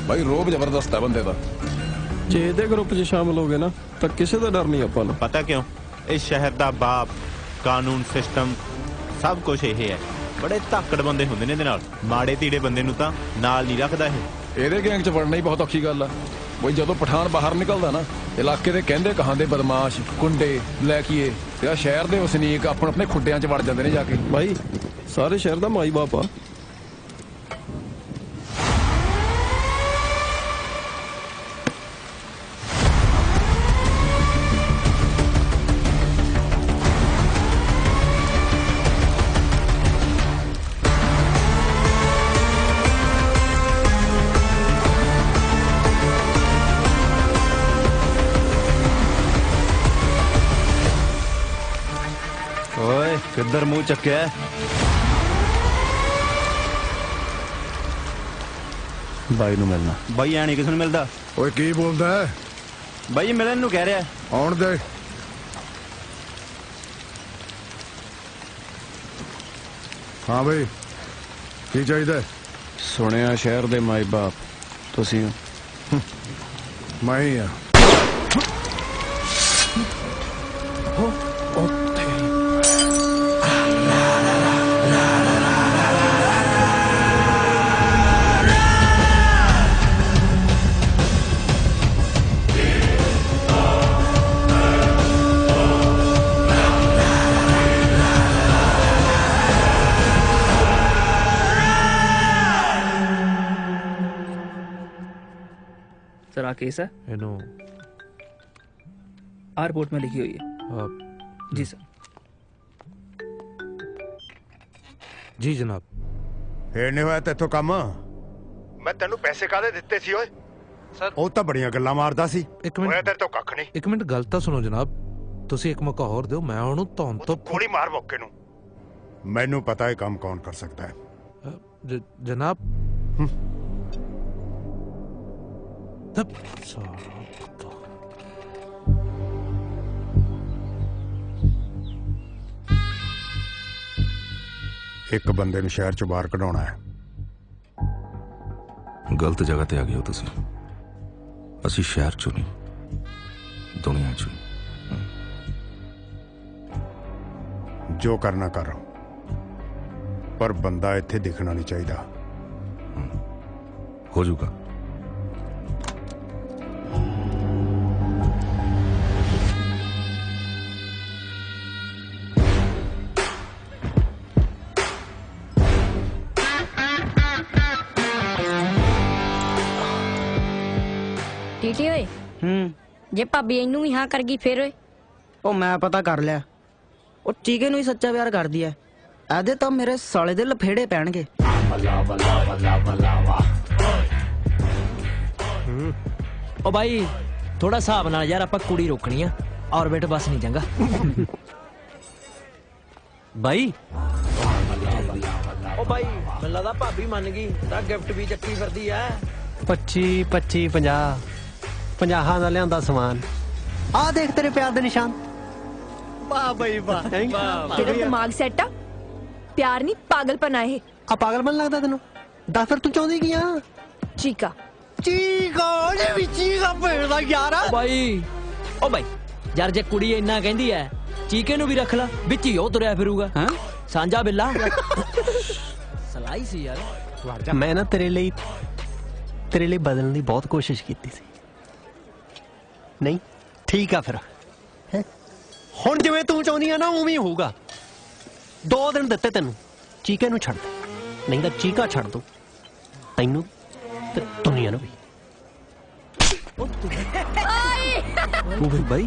ਬਾਈ ਰੋਬ ਜ਼ਬਰਦਸਤ ਹੈ ਬੰਦੇ ਦਾ। ਜੇ ਇਹਦੇ ਗਰੁੱਪ 'ਚ ਸ਼ਾਮਲ ਹੋ ਗਏ ਨਾ ਤਾਂ ਕਿਸੇ ਦਾ ਡਰ ਨਹੀਂ ਆਪਾਂ ਨੂੰ। ਪਤਾ ਕਿਉਂ? ਇਸ ਸ਼ਹਿਰ ਦਾ ਬਾਪ, ਕਾਨੂੰਨ ਸਿਸਟਮ ਸਭ ਕੁਝ ਇਹ ਹੈ। ਬੜੇ ਧਾਕੜ ਬੰਦੇ ਹੁੰਦੇ ਨੇ ਇਹਦੇ ਨਾਲ, ਮਾੜੇ ਤੀੜੇ ਬੰਦੇ ਨੂੰ ਤਾਂ ਨਾਲ ਨਹੀਂ ਰੱਖਦਾ ਇਹ। ਇਹਦੇ ਗੈਂਗ 'ਚ ਵੜਨਾ ਹੀ ਬਹੁਤ ਔਖੀ ਗੱਲ ਆ ਬਈ। ਜਦੋਂ ਪਠਾਨ ਬਾਹਰ ਨਿਕਲਦਾ ਨਾ, ਇਲਾਕੇ ਦੇ ਕਹਿੰਦੇ ਕਹਾਂਦੇ ਬਦਮਾਸ਼, ਗੁੰਡੇ, ਲੈਕੀਏ ਤੇ ਆ ਸ਼ਹਿਰ ਦੇ ਵਸਨੀਕ ਆਪਣੇ ਆਪਣੇ ਖੁੱਡਿਆਂ 'ਚ ਵੜ ਜਾਂਦੇ ਨੇ ਜਾ ਕੇ। ਬਾਈ ਸਾਰੇ ਸ਼ਹਿਰ ਦਾ ਮਾਈ ਬਾਪ ਆ। ਓਏ ਕਿੱਧਰ ਮੂੰਹ ਚੱਕਿਆ? ਬਾਈ ਨੂੰ ਮਿਲਣਾ। ਬਾਈ ਐ ਨਹੀਂ ਕਿਸ ਨੂੰ ਮਿਲਦਾ। ਓਏ ਕੀ ਬੋਲਦਾ ਹੈ? ਬਾਈ ਮਿਲਣ ਨੂੰ ਕਹਿ ਰਿਹਾ। ਆਉਣ ਦੇ। ਹਾਂ ਬਈ ਕੀ ਚਾਹੀਦਾ? ਸੁਣਿਆ ਸ਼ਹਿਰ ਦੇ ਮਾਈ ਬਾਪ ਤੁਸੀਂ ਮੈਂ ਹੀ ਆ। सर आ केस है ਇਹਨੂੰ आ रिपोर्ट में लिखी हुई है। जी सर। ਜੀ ਜਨਾਬ। ਫੇਰ ਨਹੀਂ ਹੋਇਆ ਤੇਥੋਂ ਕੰਮ? ਮੈਂ ਤੈਨੂੰ ਪੈਸੇ ਕਾਹਦੇ ਦਿੱਤੇ ਸੀ ਓਏ? ਸਰ ਉਹ ਤਾਂ ਬੜੀਆਂ ਗੱਲਾਂ ਮਾਰਦਾ ਸੀ। ਇੱਕ ਮਿੰਟ। ਹੋਇਆ ਤੇਰੇ ਤੋਂ ਕੱਖ ਨਹੀਂ। ਇੱਕ ਮਿੰਟ ਗੱਲ ਤਾਂ ਸੁਣੋ ਜਨਾਬ। ਤੁਸੀਂ ਇੱਕ ਮੌਕਾ ਹੋਰ ਦਿਓ, ਮੈਂ ਉਹਨੂੰ ਧੌਣ ਤੋਂ ਗੋਲੀ ਮਾਰ ਮੌਕੇ ਨੂੰ। ਮੈਨੂੰ ਪਤਾ ਇਹ ਕੰਮ ਕੌਣ ਕਰ ਸਕਦਾ ਹੈ। ਜਨਾਬ ਇੱਕ ਬੰਦੇ ਨੂੰ ਸ਼ਹਿਰ ਚੋਂ ਬਾਹਰ ਕਢਾਉਣਾ ਹੈ। ਗਲਤ ਜਗ੍ਹਾ ਤੇ ਆ ਗਏ ਹੋ ਤੁਸੀਂ। ਅਸੀਂ ਸ਼ਹਿਰ ਚੋਂ ਨਹੀਂ, ਦੁਨੀਆ ਚੋਂ। ਜੋ ਕਰਨਾ ਕਰ, ਪਰ ਬੰਦਾ ਇੱਥੇ ਦਿਖਣਾ ਨਹੀਂ ਚਾਹੀਦਾ। ਹੋ ਜਾਊਗਾ। ਟੀਟੀ ਓਏ, ਜੇ ਭਾਬੀ ਇਹਨੂੰ ਵੀ ਹਾਂ ਕਰ ਗਈ ਫੇਰ ਓਏ? ਉਹ ਮੈਂ ਪਤਾ ਕਰ ਲਿਆ। ਉਹ ਚੀਕੇ ਨੂੰ ਹੀ ਸੱਚਾ ਪਿਆਰ ਕਰਦੀ ਐ। ਇਹਦੇ ਤਾਂ ਮੇਰੇ ਸਾਲੇ ਦੇ ਲਫੇੜੇ ਪੈਣਗੇ। ओ भाई थोड़ा हिसाब नाल यार, आपां कुड़ी रोकनी आ। ऑर्बिट बस नहीं चंगा भाई। ओ भाई ਮੈਨੂੰ ਲੱਗਦਾ ਭਾਬੀ ਮੰਨ ਗਈ ਤਾਂ ਗਿਫਟ ਵੀ ਚੱਕੀ ਫਿਰਦੀ ਐ। 25 25 50 50 ਦਾ ਲਿਆਂਦਾ ਸਮਾਨ। ਆ ਦੇਖ ਤੇਰੇ ਪਿਆਰ ਦੇ ਨਿਸ਼ਾਨ। ਵਾਹ ਬਈ ਵਾਹ। तेरा दिमाग सेट आ? प्यार नहीं पागलपन है। ਆ ਪਾਗਲਪਨ ਲੱਗਦਾ ਤੈਨੂੰ? ਦੱਸ ਫਿਰ ਤੂੰ ਚਾਹੁੰਦੀ ਕੀ ਆ? चीका ਚੀਕਾ ਜੇ ਵੀ ਚੀਕਾ ਭੇੜਦਾ ਯਾਰ। ओ भाई यार जे कुड़ी इन्ना कहंदी है, चीके नु भी रख ला, विच ही ओ तुरया फिरूगा। हां सांझा बिल्ला सलाई सी यार। ਮੈਂ ਨਾ ਤੇਰੇ ਲਈ ਬਦਲਣ ਦੀ ਬਹੁਤ ਕੋਸ਼ਿਸ਼ ਕੀਤੀ ਸੀ। ਨਹੀਂ ਠੀਕ ਆ ਫਿਰ। ਹੁਣ ਜਿਵੇਂ ਤੂੰ ਚਾਹੁੰਦੀ ਆ ਨਾ ਉਵੇਂ ਹੀ ਹੋਊਗਾ। 2 ਦਿਨ ਦਿੱਤੇ ਤੈਨੂੰ, ਚੀਕੇ ਨੂੰ ਛੱਡ ਦੇ, ਨਹੀਂ ਤਾਂ ਚੀਕਾ ਛੱਡ ਦੋ ਤੈਨੂੰ ਤੇ ਦੁਨੀਆ ਨੂੰ ਵੀ। ओ भाई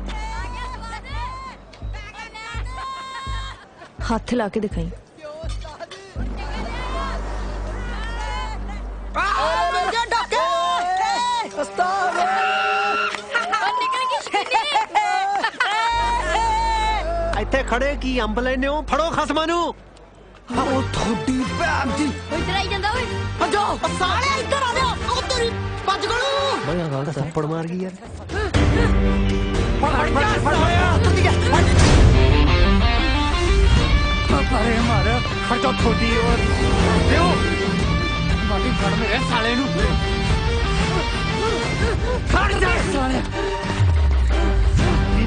हाथ ला के दिखाई। ਇੱਥੇ ਖੜੇ ਕੀ ਅੰਬ ਲੈਨੇ ਹੋ? ਫੜੋ ਖਸਮਾਂ ਨੂੰ। ਉਹ ਤੁਹਾਡੀ ਭੈਣ ਦੀ ਇੱਧਰ ਆਈ ਜਾਂਦਾ ਓਏ। ਭੱਜੋ ਸਾਲੇ, ਇੱਧਰ ਆ ਜਾ। ਉਹ ਤੇਰੀ ਭੱਜ ਗਲੂ। ਬਈ ਆ ਗੱਲ ਤਾਂ ਥੱਪੜ ਮਾਰ ਗਈ ਯਾਰ। ਫੜ ਫੜ ਫੜ ਫੜ। अरे मारे खर्चा थोड़ी और देओ माटी फड़ मेरे साले नु खड़ जा साले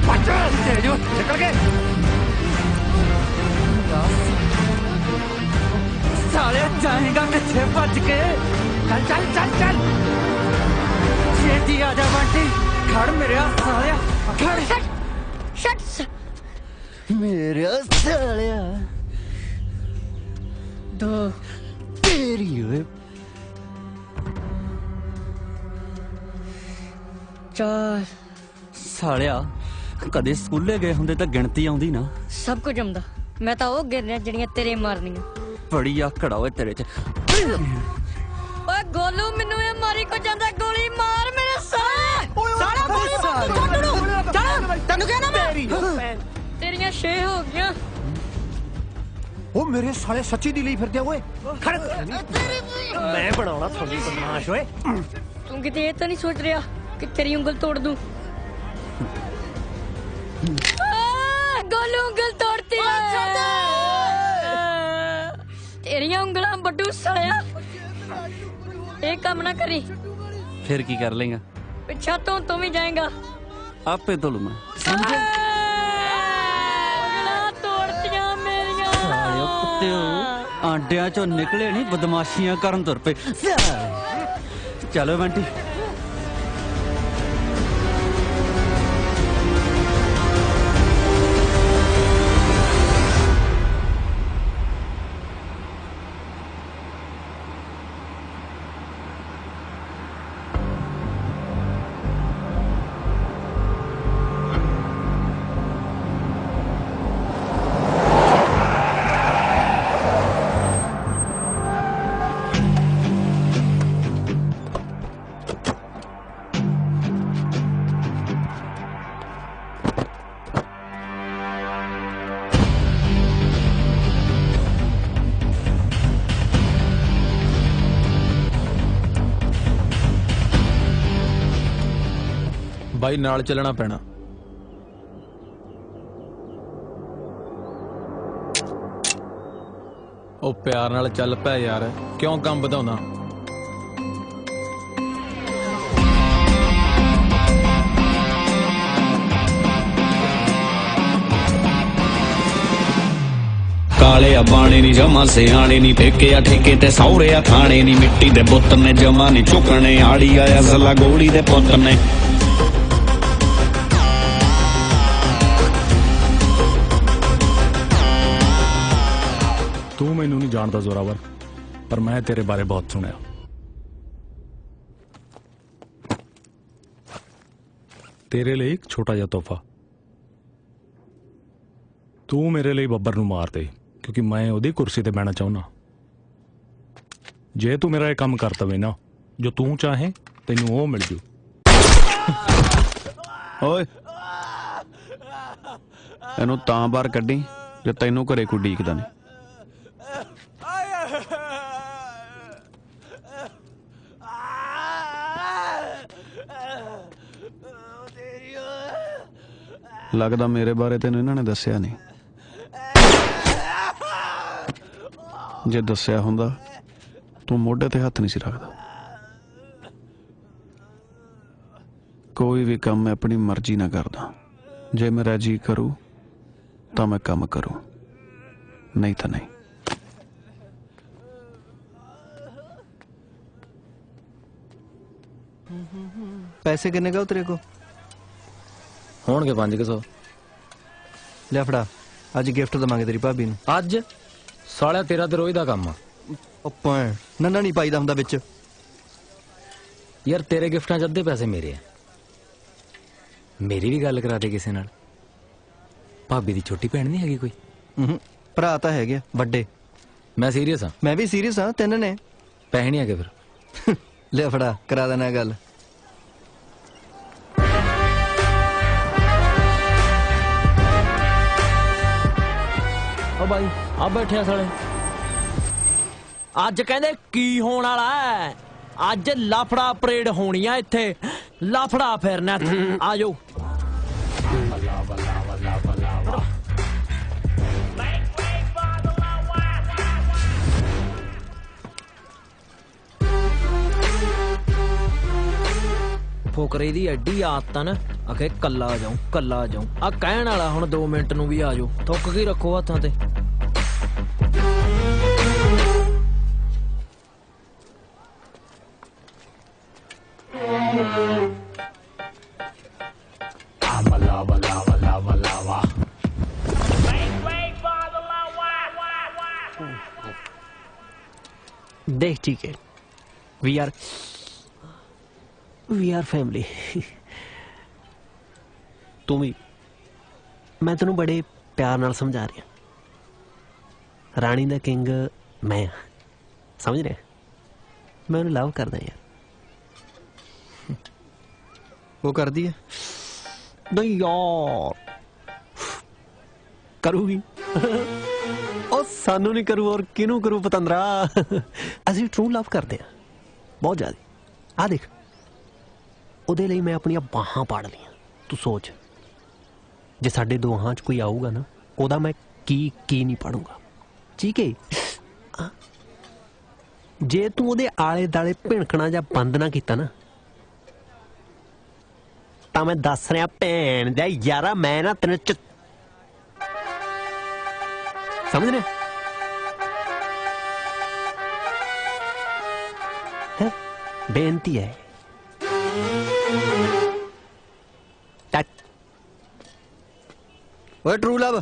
बच्चा तेरे जो निकल गए साले जाएगा किथे बच के चल चल चल चल छेती आजा बंटी खड़ मेरे साले खड़ शट मेरे सालिया दो तेरी ਓਏ ਚਾਰ ਸਾਲਿਆ ਕਦੇ ਸਕੂਲੇ ਗਏ ਹੁੰਦੇ ਤਾਂ ਗਿਣਤੀ ਆਉਂਦੀ ਨਾ ਸਭ ਕੁਝ ਆਉਂਦਾ ਮੈਂ ਤਾਂ ਉਹ ਗਿਰਨਿਆ ਜਿਹੜੀਆਂ ਤੇਰੇ ਮਾਰਨੀਆਂ ਬੜੀ ਆਕੜਾ ਓਏ ਤੇਰੇ ਚ ਓਏ ਗੋਲੂ ਮੈਨੂੰ ਇਹ ਮਾਰੀ ਕੋ ਜਾਂਦਾ ਗੋਲੀ ਮਾਰ ਮੇਰੇ ਸਾਲੇ ਸਾਲਾ ਗੋਲੀ ਮਾਰ ਚੱਲ ਤੈਨੂੰ ਕਹਿਣਾ ਮੈਂ ਤੇਰੀਆਂ 6 ਹੋ ਗਈਆਂ ਉਹ ਮੇਰੇ ਸਾਲੇ ਸੱਚੀ ਦੀ ਲਈ ਫਿਰਦੇ ਓਏ ਖੜ ਮੈਂ ਬਣਾਉਣਾ ਤੁਹਾਡੀ ਬਦਮਾਸ਼ ਓਏ ਤੂੰ ਕਿਤੇ ਇਹ ਤਾਂ ਨਹੀਂ ਸੋਚ ਰਿਹਾ ਕਿ ਤੇਰੀ ਉਂਗਲ ਤੋੜ ਦੂੰ ਗੋਲੂ ਉਂਗਲ ਤੋੜਤੀ ਤੇਰੀਆਂ ਉਂਗਲਾਂ ਵੱਡੂ ਸਾਲਿਆ ਇਹ ਕੰਮ ਨਾ ਕਰੀ ਫਿਰ ਕੀ ਕਰ ਲੇਗਾ ਪਿੱਛਾ ਤੋਂ ਤੂੰ ਵੀ ਜਾਏਗਾ ਆਪੇ ਤੋਲੂ ਮੈਂ ਸਮਝੇ ਤੋੜਤੀਆਂ ਮੇਰੀਆਂ ਸਾਲਿਓ ਕੁੱਤਿਓ ਆਂਡਿਆਂ ਚੋਂ ਨਿਕਲੇ ਨਹੀਂ ਬਦਮਾਸ਼ੀਆਂ ਕਰਨ ਤੁਰ ਪਏ ਚਲੋ ਬੰਟੀ ਬਾਈ ਨਾਲ ਚੱਲਣਾ ਪੈਣਾ ਉਹ ਪਿਆਰ ਨਾਲ ਚੱਲ ਪੈ ਯਾਰ ਕਿਉਂ ਕੰਮ ਵਧਾਉਣਾ ਕਾਲੇ ਆ ਬਾਣੇ ਨੀ ਜਮਾ ਸਿਆਣੇ ਨੀ ਪੇਕੇ ਆ ਠੇਕੇ ਤੇ ਸੌਰੇ ਆ ਖਾਣੇ ਨੀ ਮਿੱਟੀ ਦੇ ਬੁੱਤ ਨੇ ਜਮਾ ਨੀ ਝੁਕਣੇ ਆੜੀ ਆਇਆ ਜ਼ਲਾ ਗੋਲੀ ਦੇ ਪੁੱਤ ਨੇ ਤੂੰ ਮੈਨੂੰ ਨਹੀਂ ਜਾਣਦਾ ਜ਼ੋਰਾਵਰ ਪਰ ਮੈਂ ਤੇਰੇ ਬਾਰੇ ਬਹੁਤ ਸੁਣਿਆ ਤੇਰੇ ਲਈ ਇੱਕ ਛੋਟਾ ਜਿਹਾ ਤੋਹਫਾ ਤੂੰ ਮੇਰੇ ਲਈ ਬੱਬਰ ਨੂੰ ਮਾਰ ਦੇ ਕਿਉਂਕਿ ਮੈਂ ਉਹਦੀ ਕੁਰਸੀ ਤੇ ਬਹਿਣਾ ਚਾਹੁੰਦਾ ਜੇ ਤੂੰ ਮੇਰਾ ਇਹ ਕੰਮ ਕਰ ਦਵੇਂ ਨਾ ਜੋ ਤੂੰ ਚਾਹੇ ਤੈਨੂੰ ਉਹ ਮਿਲ ਜੂ ਓਏ ਇਹਨੂੰ ਤਾਂ ਬਾਹਰ ਕੱਢੀ ਜੇ ਤੈਨੂੰ ਘਰੇ ਕੋਈ ਡੀਕਦਾ ਨਹੀਂ ਲੱਗਦਾ ਮੇਰੇ ਬਾਰੇ ਤੈਨੂੰ ਇਹਨਾਂ ਨੇ ਦੱਸਿਆ ਨਹੀਂ ਜੇ ਦੱਸਿਆ ਹੁੰਦਾ ਤੂੰ ਮੋਢੇ ਤੇ ਹੱਥ ਨਹੀਂ ਸੀ ਰੱਖਦਾ ਕੋਈ ਵੀ ਕੰਮ ਮੈਂ ਆਪਣੀ ਮਰਜ਼ੀ ਨਾਲ ਕਰਦਾ ਜੇ ਮੇਰਾ ਜੀ ਕਰੂ ਤਾਂ ਮੈਂ ਕੰਮ ਕਰੂ ਨਹੀਂ ਤਾਂ ਨਹੀਂ पैसे कितने का तेरे को होणगे 500 ले फड़ा अज गिफ्ट दवांगे तेरी भाभी ਨੂੰ ਅੱਜ ਸਾਲਿਆ ਤੇਰਾ ਤੇ ਰੋਜ਼ ਦਾ ਕੰਮ ਆ ਉੱਪਰ ਨੰਨਾ ਨਹੀਂ ਪਾਈਦਾ ਹੁੰਦਾ ਵਿੱਚ ਯਾਰ ਤੇਰੇ ਗਿਫਟਾਂ 'ਚ ਅੱਧੇ ਪੈਸੇ ਮੇਰੇ ਆ ਮੇਰੀ ਵੀ ਗੱਲ ਕਰਾ ਦੇ ਕਿਸੇ ਨਾਲ ਭਾਬੀ ਦੀ ਛੋਟੀ ਭੈਣ ਨਹੀਂ ਹੈਗੀ ਕੋਈ ਭਰਾ ਤਾਂ ਹੈਗੇ ਵੱਡੇ ਮੈਂ ਸੀਰੀਅਸ ਹਾਂ ਮੈਂ ਵੀ ਸੀਰੀਅਸ ਹਾਂ ਤਿੰਨ ਨੇ ਪੈਸੇ ਨਹੀਂ ਹੈਗੇ ਫਿਰ ਲੈ ਫੜਾ ਕਰਾ ਦੇਣਾ ਗੱਲ ਓ ਬਾਈ ਆ ਬੈਠਿਆ ਸਾਲੇ ਅੱਜ ਕਹਿੰਦੇ ਕੀ ਹੋਣ ਵਾਲਾ ਹੈ ਅੱਜ ਲਾਫੜਾ ਪਰੇਡ ਹੋਣੀ ਆ ਇੱਥੇ ਲਾਫੜਾ ਫੇਰਨਾ ਆ ਜਾਓ ਫੁਕਰੇ ਦੀ ਐਡੀ ਆਦਤ ਆ ਨਾ ਆਖੇ ਕੱਲਾ ਜਾਉਂ ਆ ਕਹਿਣ ਵਾਲਾ ਹੁਣ 2 ਮਿੰਟ ਨੂੰ ਵੀ ਆ ਜਾਓ ਥੁੱਕ ਕੇ ਰੱਖੋ ਹੱਥਾਂ ਤੇ देख ठीक है वी आर फैमिली तू भी मैं तेन बड़े प्यार नाल समझा रहा रानी दा किंग मैं समझ रहा मैं उन्हें लव करदा यार वो कर दी है नहीं यार करूगी सानू नहीं करू और किनू करू पतंदरा असि ट्रू लव करते हैं बहुत ज्यादा आ देख उहदे लई मैं अपनी बाहां पाड़ लिया तू सोच जे साडे दोहां च कोई आऊगा ना ओदा मैं की नहीं पढ़ूंगा ठीक है जे तू ओहदे आले दाले भिणकना जा बंद ना कीता ना तां मैं दस रहा भैन दा यारा मैं ना तेरे च समझ रहे बेनती है ओए ट्रू लव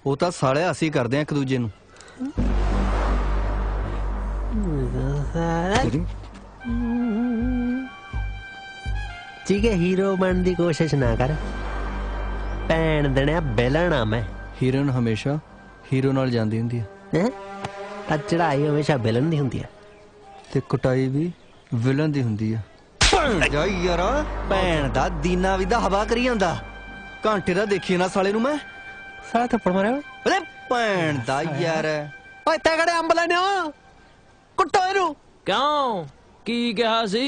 वो तो साले ਅਸੀਂ ਕਰਦੇ ਆ ਇੱਕ ਦੂਜੇ ਨੂੰ ठीक है हीरो बनने की कोशिश ना कर भैन देने बेलना मैं हीरोइन हमेशा हीरो नाल ਜਾਂਦੀ ਹੁੰਦੀ ਹੈ चढ़ाई हमेशा विलन दी हुंदी है ते कुटाई भी विलन दी हुंदी है जा यार भैन दा दीना भी दा हवा करी ਜਾਂਦਾ ਘੰਟੇ ਦਾ ਦੇਖੀ ਨਾ ਸਾਲੇ ਨੂੰ ਮੈਂ साला थप्पड़ मारे अरे भैन दा यार ओए ते कड़े अंब लेने हो कुੱਟੋ ਇਹਨੂੰ ਕਿਉਂ ਕੀ ਕਿਹਾ ਸੀ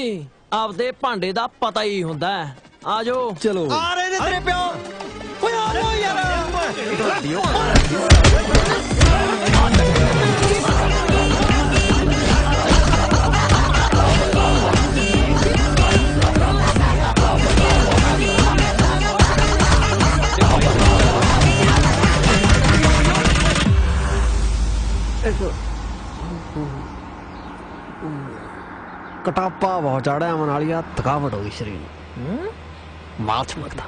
ਆਪਦੇ ਭਾਂਡੇ ਦਾ ਪਤਾ ਹੀ ਹੁੰਦਾ ਆ ਜਾਓ ਚਲੋ आ रहे ने तेरे प्यो ओए आ जाओ यार कटापा बहुत चढ़ा है मनालिया थकावट होगी शरीर माल चमकता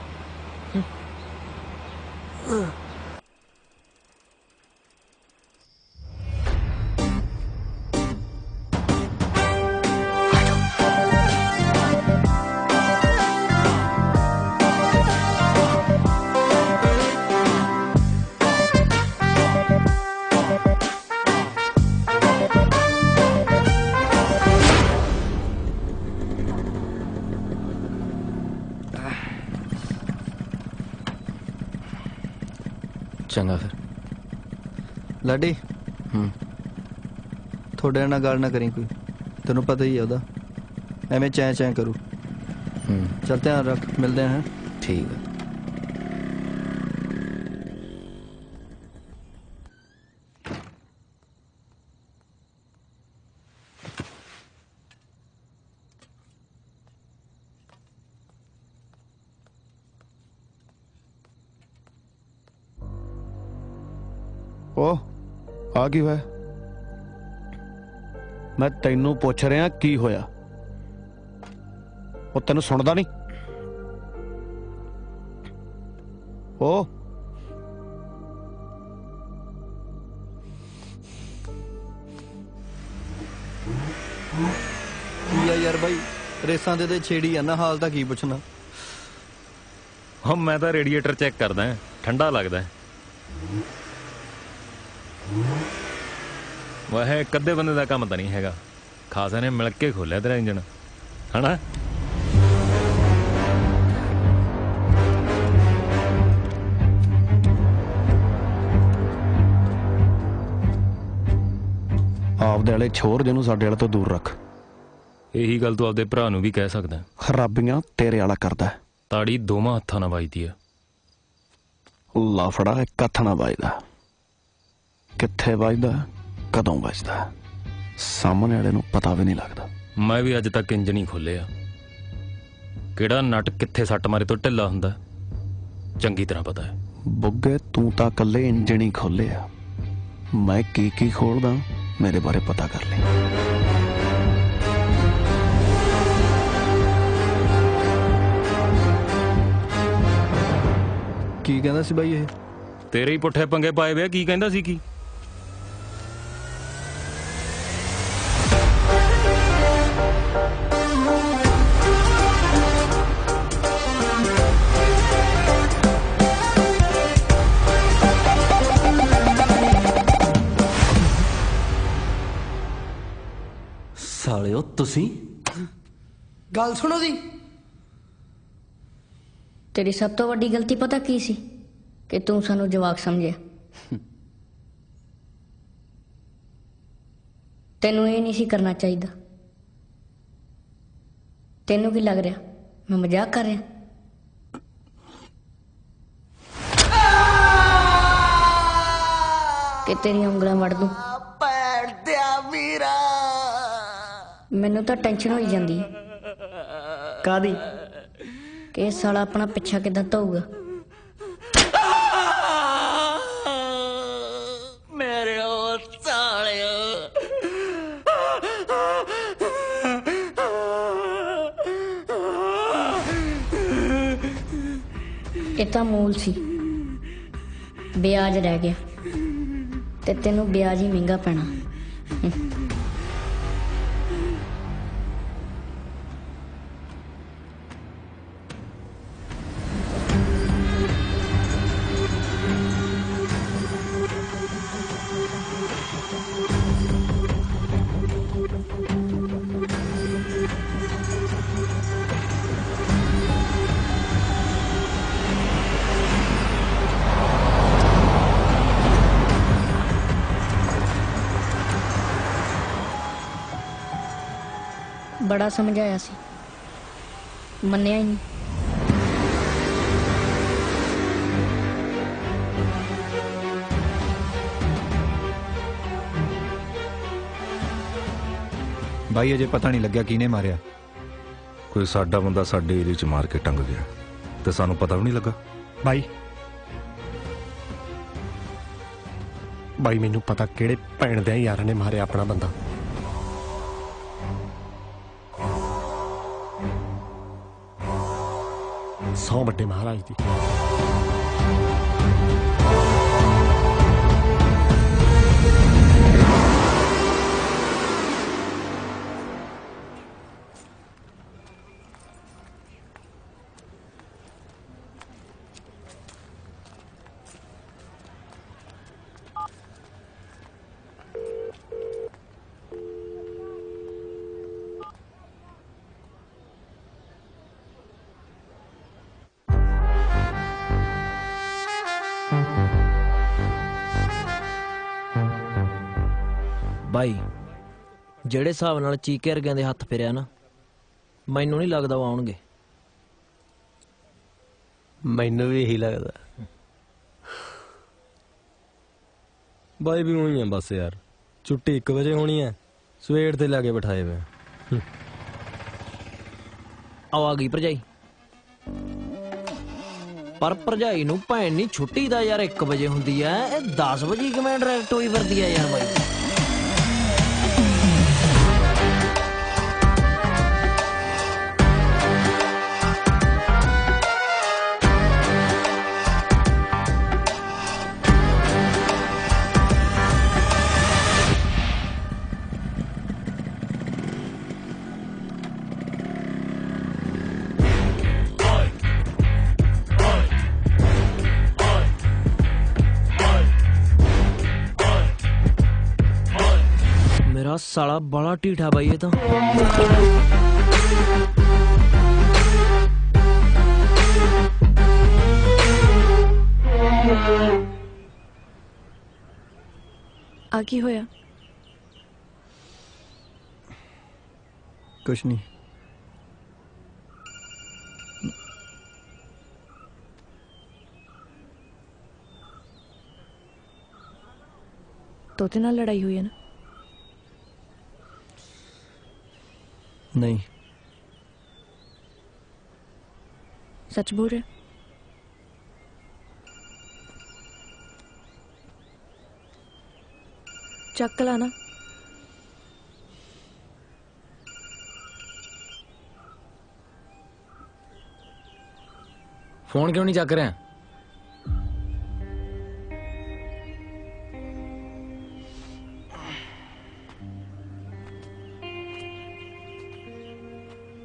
चंगा फिर लाडी थोड़े ना गल ना करी कोई तेनों पता ही है उदा एवें चैं चैं करू चल ध्यान रख मिलते हैं ठीक है ओ आ की होया मैं तैनू पुछ रहा की होया वो तेन सुनदा नहीं ओ यार भाई रेसा दे छेड़ी है ना हाल दा की पुछना हम मैं तो रेडिएटर चेक करदा है ठंडा लगदा है वह एक अद्धे बंदे का काम तो नहीं हैगा खासा ने मिल के खोलिया तेरा इंजन है ना आपदे वाले छोर जिन्हों साडे वाले तो दूर रख यही गल तू आपदे भरा नूं भी कह सकदा है खराबियां तेरे वाला करदा है ताड़ी दोवां हत्थां नाल वजदी है लाफड़ा एक हत्थ नाल वजदा कित्थे वजदा कदों वजदा सामने वाले नूं पता भी नहीं लगदा ਮੈਂ ਵੀ ਅੱਜ ਤੱਕ ਇੰਜ ਨਹੀਂ ਖੋਲਿਆ। ਕਿਹੜਾ ਨਟ ਕਿੱਥੇ ਸੱਟ ਮਾਰੇ ਤੋਂ ਢਿੱਲਾ ਹੁੰਦਾ ਚੰਗੀ ਤਰ੍ਹਾਂ ਪਤਾ ਹੈ। ਬੁੱਗੇ ਤੂੰ ਤਾਂ ਇਕੱਲੇ ਇੰਜਣ ਹੀ ਖੋਲਿਆ, ਮੈਂ ਕੀ ਖੋਲਦਾ ਮੇਰੇ ਬਾਰੇ ਪਤਾ ਕਰ ਲੈ। ਕੀ ਕਹਿੰਦਾ ਸੀ ਬਾਈ ਇਹ? ਤੇਰੇ ਹੀ ਪੁੱਠੇ ਪੰਗੇ ਪਾਏ ਵੇ। ਕੀ ਕਹਿੰਦਾ ਸੀ? ਕੀ ਸਾਲਿਓ ਤੁਸੀਂ ਗੱਲ ਸੁਣੋ ਜੀ। ਤੇਰੀ ਸਭ ਤੋਂ ਵੱਡੀ ਗਲਤੀ ਪਤਾ ਕੀ ਸੀ? ਕਿ ਤੂੰ ਸਾਨੂੰ ਜਵਾਕ ਸਮਝਿਆ। ਤੈਨੂੰ ਇਹ ਨਹੀਂ ਸੀ ਕਰਨਾ ਚਾਹੀਦਾ। ਤੈਨੂੰ ਕੀ ਲੱਗ ਰਿਹਾ ਮੈਂ ਮਜ਼ਾਕ ਕਰ ਰਿਹਾ? ਕਿ ਤੇਰੀਆਂ ਉਂਗਲਾਂ ਵੜ ਦੂੰ? ਮੈਨੂੰ ਤਾਂ ਟੈਨਸ਼ਨ ਹੋਈ ਜਾਂਦੀ ਹੈ। ਕਾਹਦੀ? ਕਿ ਇਹ ਸਾਲਾ ਆਪਣਾ ਪਿੱਛਾ ਕਿੱਦਾਂ ਧੋਊਗਾ। ਮੇਰੇ ਉਹ ਸਾਲਿਓ ਇਹ ਤਾਂ ਮੂਲ ਸੀ, ਵਿਆਜ ਰਹਿ ਗਿਆ ਤੇ ਤੈਨੂੰ ਵਿਆਜ ਹੀ ਮਹਿੰਗਾ ਪੈਣਾ। ਬੜਾ ਸਮਝਾਇਆ ਸੀ, ਮੰਨਿਆ ਹੀ ਨਹੀਂ। ਬਾਈ ਅਜੇ ਪਤਾ ਨਹੀਂ ਲੱਗਿਆ ਕਿਹਨੇ ਮਾਰਿਆ। ਕੋਈ ਸਾਡਾ ਬੰਦਾ ਸਾਡੇ ਏਰੀਏ 'ਚ ਮਾਰ ਕੇ ਟੰਗ ਗਿਆ ਤੇ ਸਾਨੂੰ ਪਤਾ ਵੀ ਨਹੀਂ ਲੱਗਾ। ਬਾਈ ਮੈਨੂੰ ਪਤਾ ਕਿਹੜੇ ਭੈਣ ਦੇ ਯਾਰਾਂ ਨੇ ਮਾਰਿਆ ਆਪਣਾ ਬੰਦਾ। ਸੌ ਵੱਡੇ ਮਹਾਰਾਜ ਦੀ। ਬਾਈ ਜਿਹੜੇ ਹਿਸਾਬ ਨਾਲ ਚੀਕੇ ਵਰਗਿਆਂ ਦੇ ਹੱਥ ਫਿਰਿਆ ਨਾ, ਮੈਨੂੰ ਨਹੀਂ ਲੱਗਦਾ ਉਹ ਆਉਣਗੇ। ਮੈਨੂੰ ਵੀ ਇਹੀ ਲੱਗਦਾ। ਬਾਈ ਵੀ ਉਹੀ ਆ ਬਸ ਯਾਰ। ਛੁੱਟੀ 1 ਵਜੇ ਹੋਣੀ ਹੈ, ਸਵੇਰ ਤੇ ਲਾ ਕੇ ਬਿਠਾਏ ਵੇ। ਆ ਗਈ ਭਰਜਾਈ। ਪਰ ਭਰਜਾਈ ਨੂੰ ਭੈਣ ਨਹੀਂ ਛੁੱਟੀ ਦਾ ਯਾਰ 1 ਵਜੇ ਹੁੰਦੀ ਐ, ਇਹ 10 ਵਜੇ ਕਿਵੇਂ ਡਾਇਰੈਕਟ ਹੋਈ ਫਿਰਦੀ ਐ ਯਾਰ ਬਾਈ। मेरा साला बड़ा ढीठा भाई ये तो। आगे होया कुछ नहीं। तोते नाल लड़ाई हुई है ना? नहीं। सच बोल रहे? चक लाना। फोन क्यों नहीं चक रहे?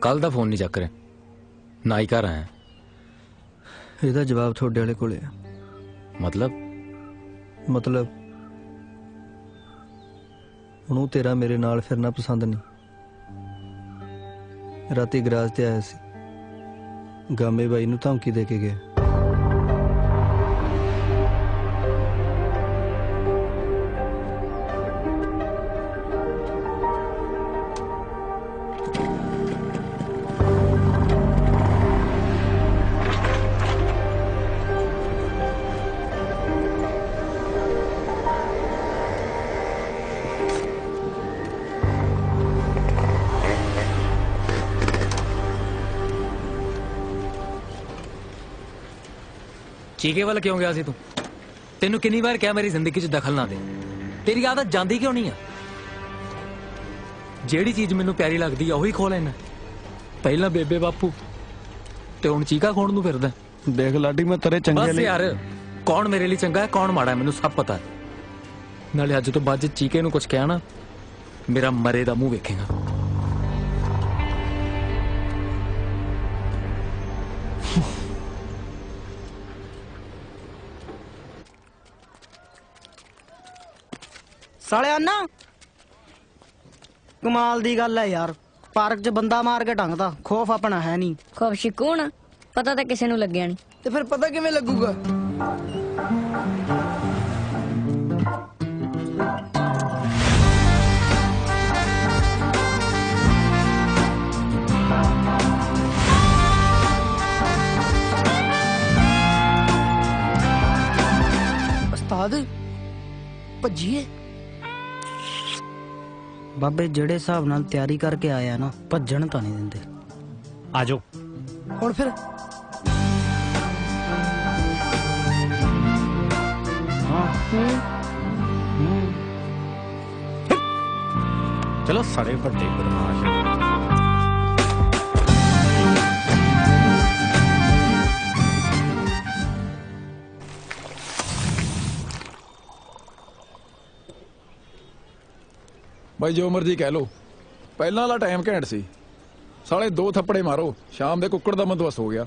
कल दा फोन नहीं चक रहे, ना ही घर आए। ਇਹਦਾ ਜਵਾਬ ਤੁਹਾਡੇ ਵਾਲੇ ਕੋਲੇ ਆ। ਮਤਲਬ ਉਹਨੂੰ ਤੇਰਾ ਮੇਰੇ ਨਾਲ ਫਿਰਨਾ ਪਸੰਦ ਨਹੀਂ। ਰਾਤੀ ਗਰਾਜ ਤੇ ਆਇਆ ਸੀ, ਗਾਮੇ ਬਾਈ ਨੂੰ ਧਮਕੀ ਦੇ ਕੇ ਗਿਆ। चीके वाल क्यों गया सी तू? तेनू कितनी बार क्या मेरी जिंदगी च दखल ना दे? तेरी आदत जाती क्यों नहीं है? जेड़ी चीज मैनू प्यारी लगती है उही खो लेना। पहला बेबे बापू ते हुण चीका खोण नू फिरदा। देख लाडी मैं तेरे चंगे बस यार, कौन मेरे लिए चंगा है कौन माड़ा है मैनू सब पता है। नाले अज तो बाद चीके नू कुछ कहा ना, मेरा मरे दा मुंह वेखेगा। ਸਾਲਿਆ ਨਾ ਕਮਾਲ ਦੀ ਗੱਲ ਹੈ ਯਾਰ, ਪਾਰਕ 'ਚ ਬੰਦਾ ਮਾਰ ਕੇ ਢੰਗਦਾ, ਖੌਫ ਆਪਣਾ ਹੈ ਨਹੀਂ। ਖੌਫ ਸ਼ਿਕੂਣ ਪਤਾ ਤਾਂ ਕਿਸੇ ਨੂੰ ਲੱਗਿਆ ਨਹੀਂ। ਤੇ ਫਿਰ ਪਤਾ ਕਿਵੇਂ ਲੱਗੂਗਾ? ਉਸਤਾਦ ਭੱਜੀਏ। ਬਾਬੇ ਜਿਹੜੇ ਹਿਸਾਬ ਨਾਲ ਤਿਆਰੀ ਕਰਕੇ ਆਇਆ ਨਾ, ਭੱਜਣ ਤਾਂ ਨਹੀਂ ਦਿੰਦੇ। ਆ ਜਾਓ ਹੁਣ ਫਿਰ ਚਲੋ ਸੜੇ ਵੱਡੇ ਬਦਮਾਸ਼। भाई जो मर्जी कह लो, पहला वाला टाइम घैंट सी। साले 2 थप्पड़े मारो, शाम दे कुक्कड़ दा बंदोबस्त हो गया।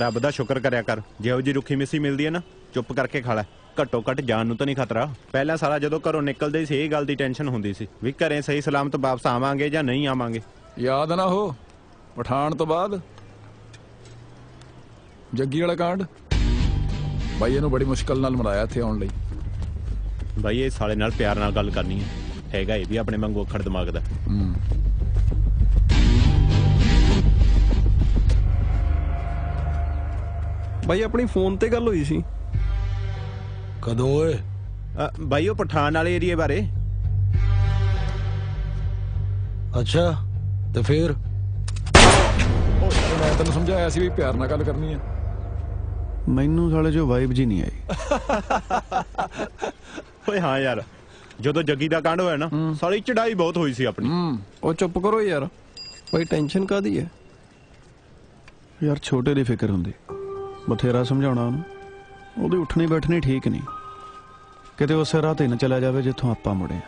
ਰੱਬ ਦਾ ਸ਼ੁਕਰ ਕਰਿਆ ਕਰ, ਜਿਹੋ ਜੀ ਰੁੱਖੀ ਮਿੱਸੀ ਮਿਲਦੀ ਹੈ ਨਾ ਚੁੱਪ ਕਰਕੇ ਖਾ ਲੈ। ਘੱਟੋ ਘੱਟ ਜਾਨ ਨੂੰ ਤਾਂ ਨਹੀਂ ਖਤਰਾ। ਪਹਿਲਾਂ ਸਾਰਾ ਜਦੋਂ ਘਰੋਂ ਨਿਕਲਦੇ ਸੀ ਇਹ ਗੱਲ ਦੀ ਟੈਨਸ਼ਨ ਹੁੰਦੀ ਸੀ ਵੀ ਘਰੇ ਸਹੀ ਸਲਾਮਤ ਵਾਪਸ ਆਵਾਂਗੇ ਜਾਂ ਨਹੀਂ ਆਵਾਂਗੇ। याद ना हो पठान तो बाद जग्गी वाला कांड, भाई ਇਹਨੂੰ ਬੜੀ ਮੁਸ਼ਕਲ ਨਾਲ ਮਨਾਇਆ ਇੱਥੇ ਆਉਣ ਲਈ। ਬਾਈ ਇਹ ਸਾਲੇ ਨਾਲ ਪਿਆਰ ਨਾਲ ਗੱਲ ਕਰਨੀ ਹੈ, ਹੈਗਾ ਇਹ ਵੀ ਆਪਣੇ ਵਾਂਗੂ ਅੱਖੜ ਦਿਮਾਗ ਦਾ। ਬਾਈ ਆਪਣੀ ਫੋਨ ਤੇ ਗੱਲ ਹੋਈ ਸੀ ਕਦੋਂ ਓਏ? ਬਾਈ ਉਹ ਪਠਾਨ ਵਾਲੇ ਏਰੀਏ ਬਾਰੇ। ਅੱਛਾ ਤੇ ਫਿਰ ਮੈਂ ਤੈਨੂੰ ਸਮਝਾਇਆ ਸੀ ਵੀ ਪਿਆਰ ਨਾਲ ਗੱਲ ਕਰਨੀ ਹੈ। ਮੈਨੂੰ ਸਾਲੇ ਜੋ ਵਾਈਬ ਜੀ ਨਹੀਂ ਆਈ। ਓਏ ਹਾਂ ਯਾਰ, ਜਦੋਂ ਜੱਗੀ ਦਾ ਕਾਂਡ ਹੋਇਆ ਨਾ ਸਾਲੀ ਚੜਾਈ ਬਹੁਤ ਹੋਈ ਸੀ ਆਪਣੀ। ਉਹ ਚੁੱਪ ਕਰੋ ਯਾਰ, ਭਾਈ ਟੈਨਸ਼ਨ ਕਾਦੀ ਹੈ ਯਾਰ? ਛੋਟੇ ਦੀ ਫਿਕਰ ਹੁੰਦੀ, ਬਥੇਰਾ ਸਮਝਾਉਣਾ ਉਹਨੂੰ। ਉਹਦੀ ਉੱਠਣੀ ਬੈਠਣੀ ਠੀਕ ਨਹੀਂ, ਕਿਤੇ ਉਸੇ ਰਾਹ ਤੇ ਨਾ ਚਲਾ ਜਾਵੇ ਜਿੱਥੋਂ ਆਪਾਂ ਮੁੜੇ ਆ।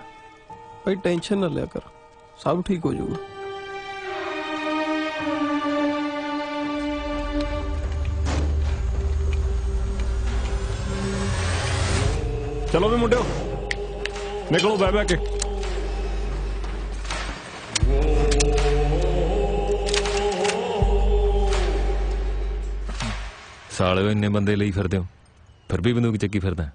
ਭਾਈ ਟੈਨਸ਼ਨ ਨਾ ਲਿਆ ਕਰ, ਸਭ ਠੀਕ ਹੋ ਜਾਊਗਾ। चलो भी मुंडे निकलो बह बह के। साले इन्ने बंदे ਲਈ ਫਿਰਦੇ ਹੋ, ਫਿਰ ਵੀ ਬੰਦੂਕ ਚੱਕੀ ਫਿਰਦਾ।